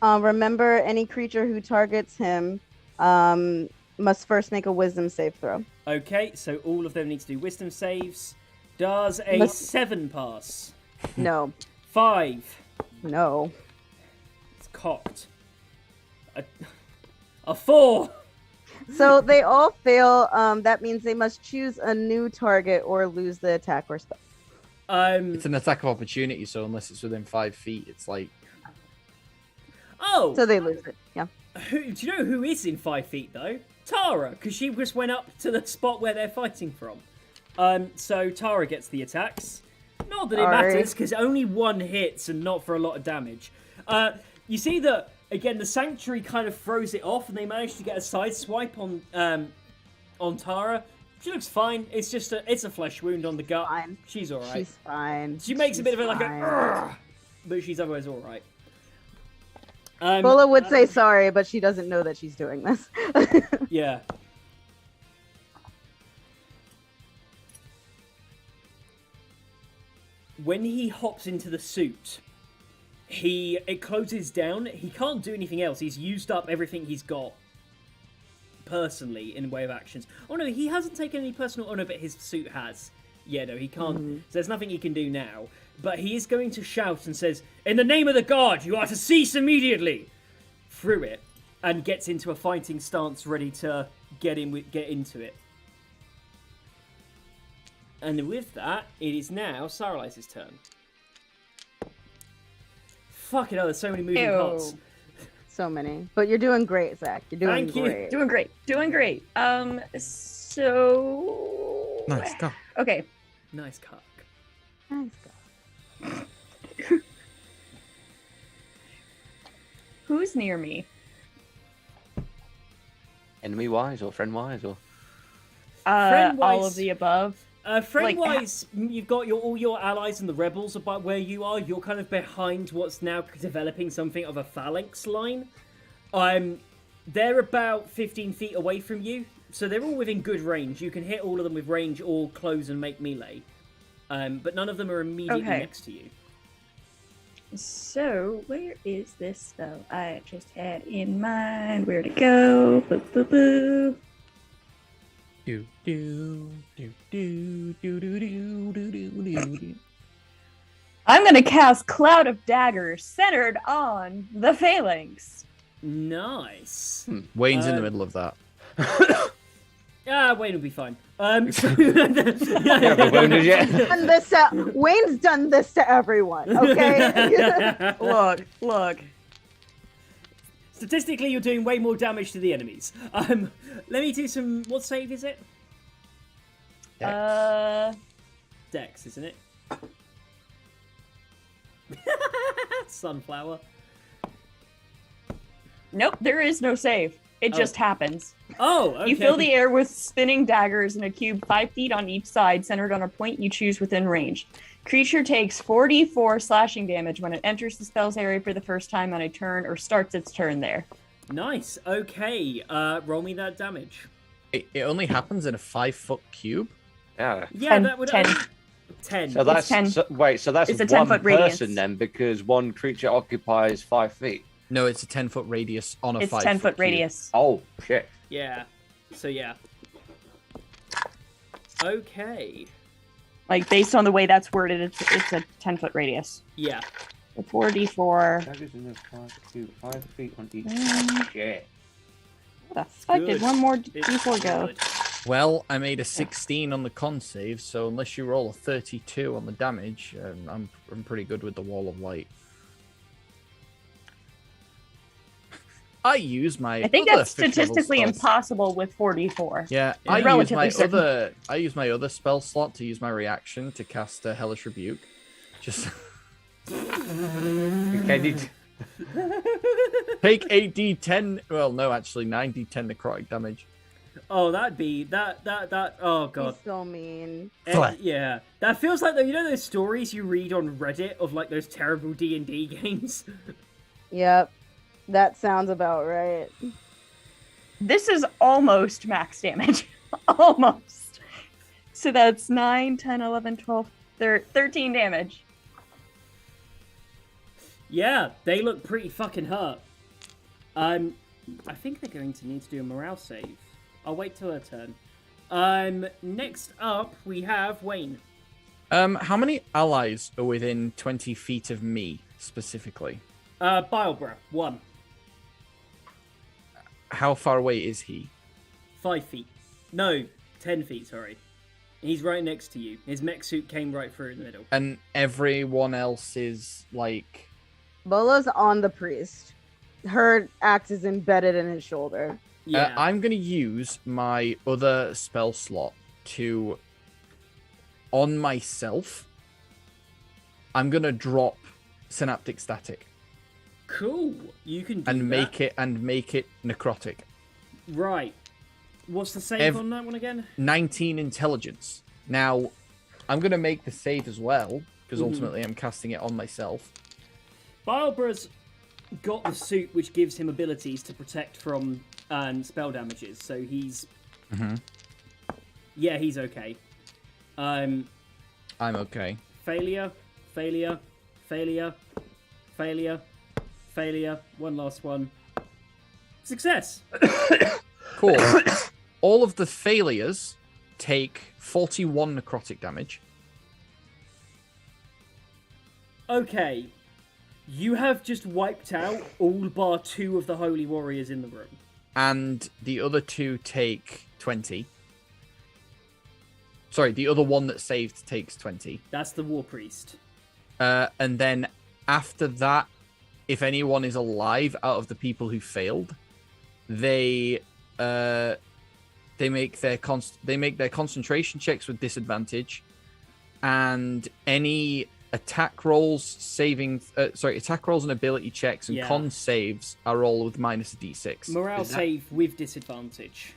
Remember, any creature who targets him must first make a wisdom save throw. Okay, so all of them need to do wisdom saves. Does a Must- 7 pass? No. 5. No. It's cocked. A 4. So they all fail. That means they must choose a new target or lose the attack or spell. It's an attack of opportunity, so unless it's within 5 feet, it's like... Oh! So they lose it. Yeah. Do you know who is in 5 feet, though? Tara, because she just went up to the spot where they're fighting from. So Tara gets the attacks. Not that it Sorry. matters, because only one hits and not for a lot of damage. You see that, again, the Sanctuary kind of throws it off, and they manage to get a side swipe on Tara. She looks fine. It's just it's a flesh wound on the gut. Fine. She's all right. She's fine. She makes a bit of a, like a, fine. "Urgh," but she's otherwise all right. Bulla would say sorry, but she doesn't know that she's doing this. Yeah. When he hops into the suit, it closes down. He can't do anything else. He's used up everything he's got personally in way of actions. Oh no, he hasn't taken any personal honor, but his suit has. Yeah, no, he can't. So there's nothing he can do now. But he is going to shout and says, "In the name of the god, you are to cease immediately!" Through it, and gets into a fighting stance, ready to get into it. And with that, it is now Saralise's turn. Fucking hell, there's so many moving parts. So many. But you're doing great, Zach. You're doing Thank you. great. Doing great. Doing great. So Nice go. Okay. Nice cock. Nice go. Who's near me? Enemy wise or friend wise or Friend-wise- All of the above. Friend-wise, you've got all your allies and the rebels about where you are. You're kind of behind what's now developing something of a phalanx line. They're about 15 feet away from you, so they're all within good range. You can hit all of them with range or close and make melee. But none of them are immediately next to you. So, where is this spell I just had in mind? Where'd it go? Boop, boop, boop. Do do do do do do do do do do. I'm gonna cast Cloud of Daggers centered on the phalanx. Nice. Wayne's in the middle of that. Wayne will be fine. wounded yet? Done this Wayne's done this to everyone, okay? Look. Statistically, you're doing way more damage to the enemies. Let me do some. What save is it? Dex, isn't it? Sunflower. Nope, there is no save. It just happens. Oh, okay. You fill the air with spinning daggers in a cube 5 feet on each side, centered on a point you choose within range. Creature takes 4d4 slashing damage when it enters the spell's area for the first time on a turn or starts its turn there. Nice. Okay. Roll me that damage. It only happens in a 5-foot cube. Yeah. Yeah, 10, that would 10. 10. So that's 10. so that's It's a one 10-foot person radius. then, because one creature occupies 5 feet. No, it's a 10-foot radius on a 5-foot It's 10-foot cube. radius. Oh shit! Yeah. So yeah. Okay. Like, based on the way that's worded, it's a 10-foot radius. Yeah. So 4d4. Daggers in the 5 feet on each. Shit. What the fuck did Good. one more It's d4 go? good. Well, I made a 16 on the con save, so unless you roll a 32 on the damage, I'm pretty good with the wall of light. I use my. I think other that's 5th level statistically spells. impossible with 4d4. Yeah, Yeah. I use Relatively my certain. other. I use my other spell slot to use my reaction to cast a hellish rebuke. Just Okay, take 8d10. Well, no, actually 9d10 necrotic damage. Oh, that'd be that. Oh god. He's so mean. Yeah. That feels like those stories you read on Reddit of like those terrible D&D games. Yep. That sounds about right. This is almost max damage. Almost. So that's 9, 10, 11, 12, 13 damage. Yeah, they look pretty fucking hurt. I think they're going to need to do a morale save. I'll wait till her turn. Next up we have Wayne. How many allies are within 20 feet of me specifically? Bilebra, 1. How far away is he? 5 feet. No, 10 feet, sorry. He's right next to you. His mech suit came right through in the middle. And everyone else is like. Bola's on the priest. Her axe is embedded in his shoulder. Yeah. I'm going to use my other spell slot to. On myself, I'm going to drop Synaptic Static. Cool. You can do And that. make it necrotic. Right. What's the save on that one again? 19 intelligence. Now, I'm going to make the save as well, because ultimately I'm casting it on myself. Barbara's got the suit which gives him abilities to protect from spell damages, so he's... Yeah, he's okay. I'm okay. Failure, failure, failure, failure, failure. One last one. Success! Cool. All of the failures take 41 necrotic damage. Okay. You have just wiped out all bar 2 of the holy warriors in the room. And the other 2 take 20. Sorry, the other one that saved takes 20. That's the war priest. And then after that, if anyone is alive out of the people who failed, they make their concentration checks with disadvantage, and any attack rolls, attack rolls and ability checks and con saves are all with minus a d6. Morale save with disadvantage.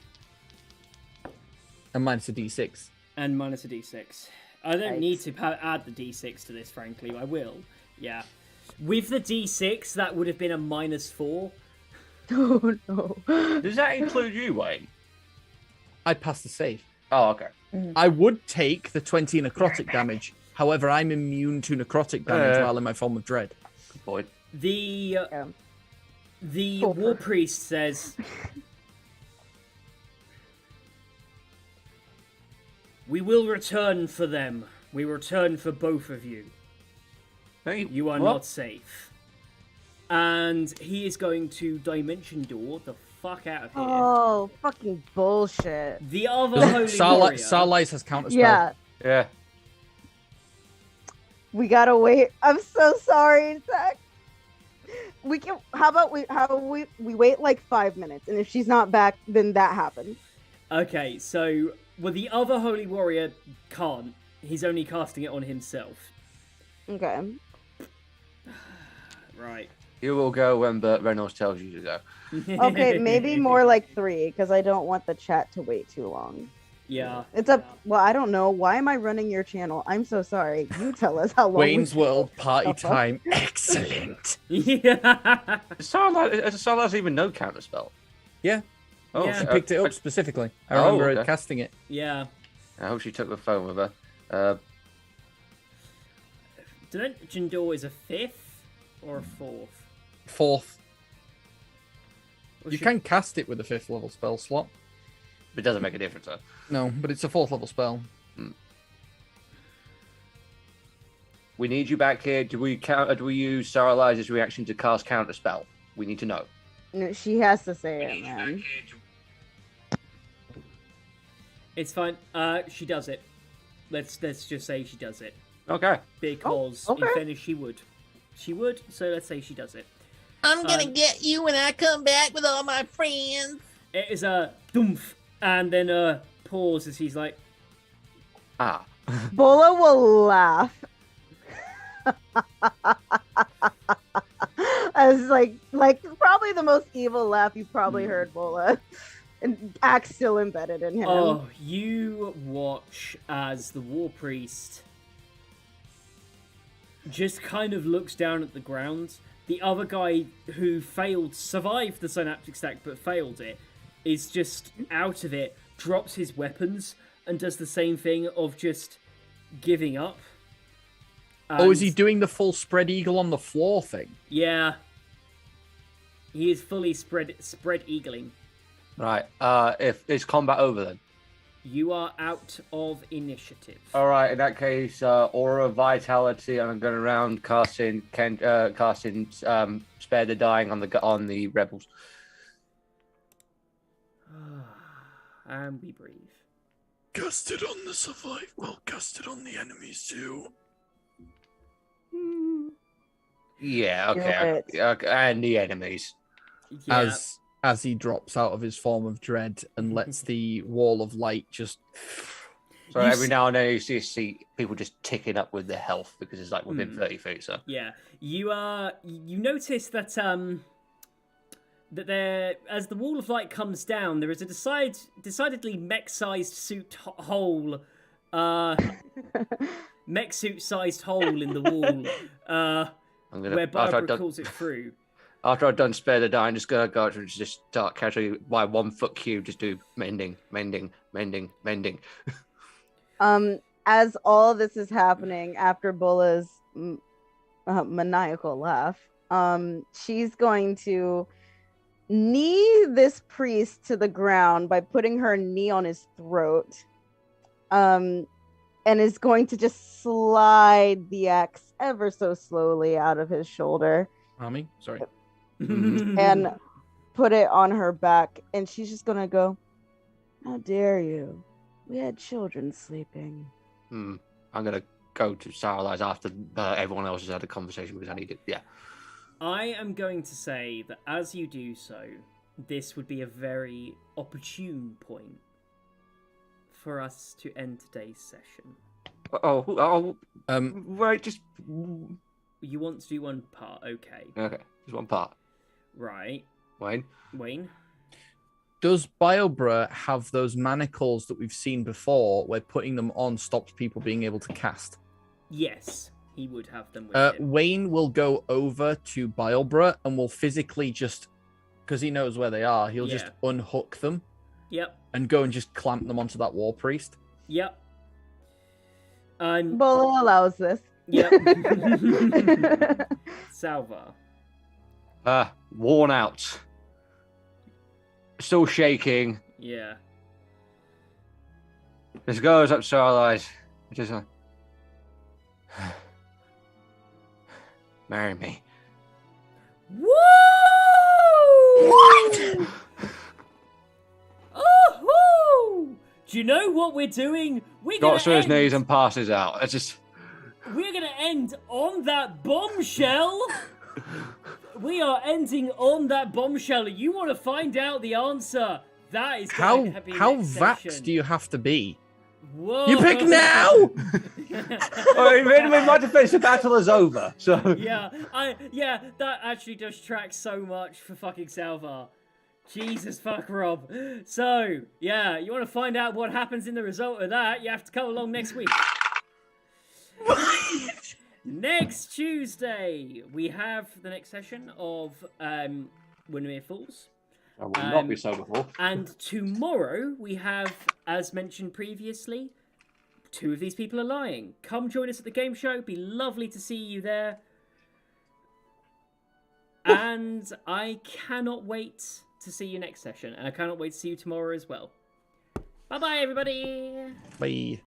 And minus a d6. And minus a d6. I don't need to add the d6 to this, frankly. I will. Yeah. With the d6, that would have been a -4. Oh, no. Does that include you, Wayne? I passed the save. Oh, okay. I would take the 20 necrotic damage. However, I'm immune to necrotic damage while in my form of dread. Good point. The war priest says, "We will return for them. We return for both of you. Hey, You are not safe." And he is going to dimension door the fuck out of here. Oh, fucking bullshit. The other holy warrior. Starlight has counterspell. Yeah, Yeah. we gotta wait. I'm so sorry, Zach. We can. How about we wait like 5 minutes, and if she's not back, then that happens. Okay, so the other holy warrior can't. He's only casting it on himself. Okay. Right. You will go when Burt Reynolds tells you to go. Okay, maybe more like 3, because I don't want the chat to wait too long. Yeah. It's up. Well, I don't know. Why am I running your channel? I'm so sorry. You tell us how long. Wayne's World party time. Excellent. Yeah. Does Starlight even know counterspell? Yeah. Oh, Yeah. She picked it up specifically. I remember her casting it. Yeah. I hope she took the phone with her. Dimension door is a 5th or a 4th? 4th. Or You should- can cast it with a 5th level spell slot. It doesn't make a difference, though. No, but it's a 4th level spell. We need you back here. Do we use Saralize's reaction to cast counterspell? We need to know. No, she has to say it, man. It's fine. She does it. Let's just say she does it. Okay. Because okay. in fairness, she would. She would, so let's say she does it. I'm gonna get you when I come back with all my friends. It is a doomph, and then a pause as he's like, Ah. Bola will laugh. As like probably the most evil laugh you've probably heard, Bola. And act still embedded in him. oh, you watch as the war priest just kind of looks down at the ground. The other guy who survived the synaptic stack but failed it, is just out of it, drops his weapons, and does the same thing of just giving up. Oh, is he And- doing the full spread eagle on the floor thing? Yeah. He is fully spread eagling. Right. If is combat over then? You are out of initiative. All right. In that case, aura of vitality, and I'm going around casting spare the dying on the rebels. And we breathe. Cast it on the survive. Well, cast it on the enemies too. Yeah. Do Okay. it. Okay. And the enemies. Yeah. As he drops out of his form of dread and lets the wall of light just... So You every s- now and then you see people just ticking up with their health because it's like within 30 feet. So Yeah, you notice that that there, as the wall of light comes down, there is a decidedly mech-sized suit hole, mech suit-sized hole in the wall, where Barbara calls it through. After I've done Spare the Dying, just gonna go and just start casually by 1 foot cube, just do mending. As all this is happening, after Bulla's maniacal laugh, she's going to knee this priest to the ground by putting her knee on his throat, and is going to just slide the axe ever so slowly out of his shoulder. Rami, sorry. And put it on her back, and she's just gonna go, "How dare you? We had children sleeping." I'm gonna go to Saralize after everyone else has had a conversation because I need it. Yeah. I am going to say that as you do so, this would be a very opportune point for us to end today's session. Right, just... You want to do one part, okay. Okay, just one part. Right. Wayne? Does Biobra have those manacles that we've seen before where putting them on stops people being able to cast? Yes, he would have them with him. Wayne will go over to Biobra and will physically just, because he knows where they are, he'll just unhook them. Yep. And go and just clamp them onto that war priest. Yep. Bola allows this. Yep. Salva. Worn out. Still shaking. Yeah. This goes up to our eyes. Just marry me. Woo! What? Oh! Do you know what we're doing? Got to his knees and passes out. It's just. We're gonna end on that bombshell. We are ending on that bombshell. You want to find out the answer? That is how vaxxed do you have to be? Whoa. You pick now. In my defense, the battle is over. So yeah, that actually does track so much for fucking Salvar. Jesus fuck Rob. So yeah, you want to find out what happens in the result of that? You have to come along next week. Next Tuesday, we have the next session of Winimere Falls. I will not be so before. And tomorrow, we have, as mentioned previously, 2 of these people are lying. Come join us at the game show. It'd be lovely to see you there. And I cannot wait to see you next session. And I cannot wait to see you tomorrow as well. Bye-bye, everybody. Bye.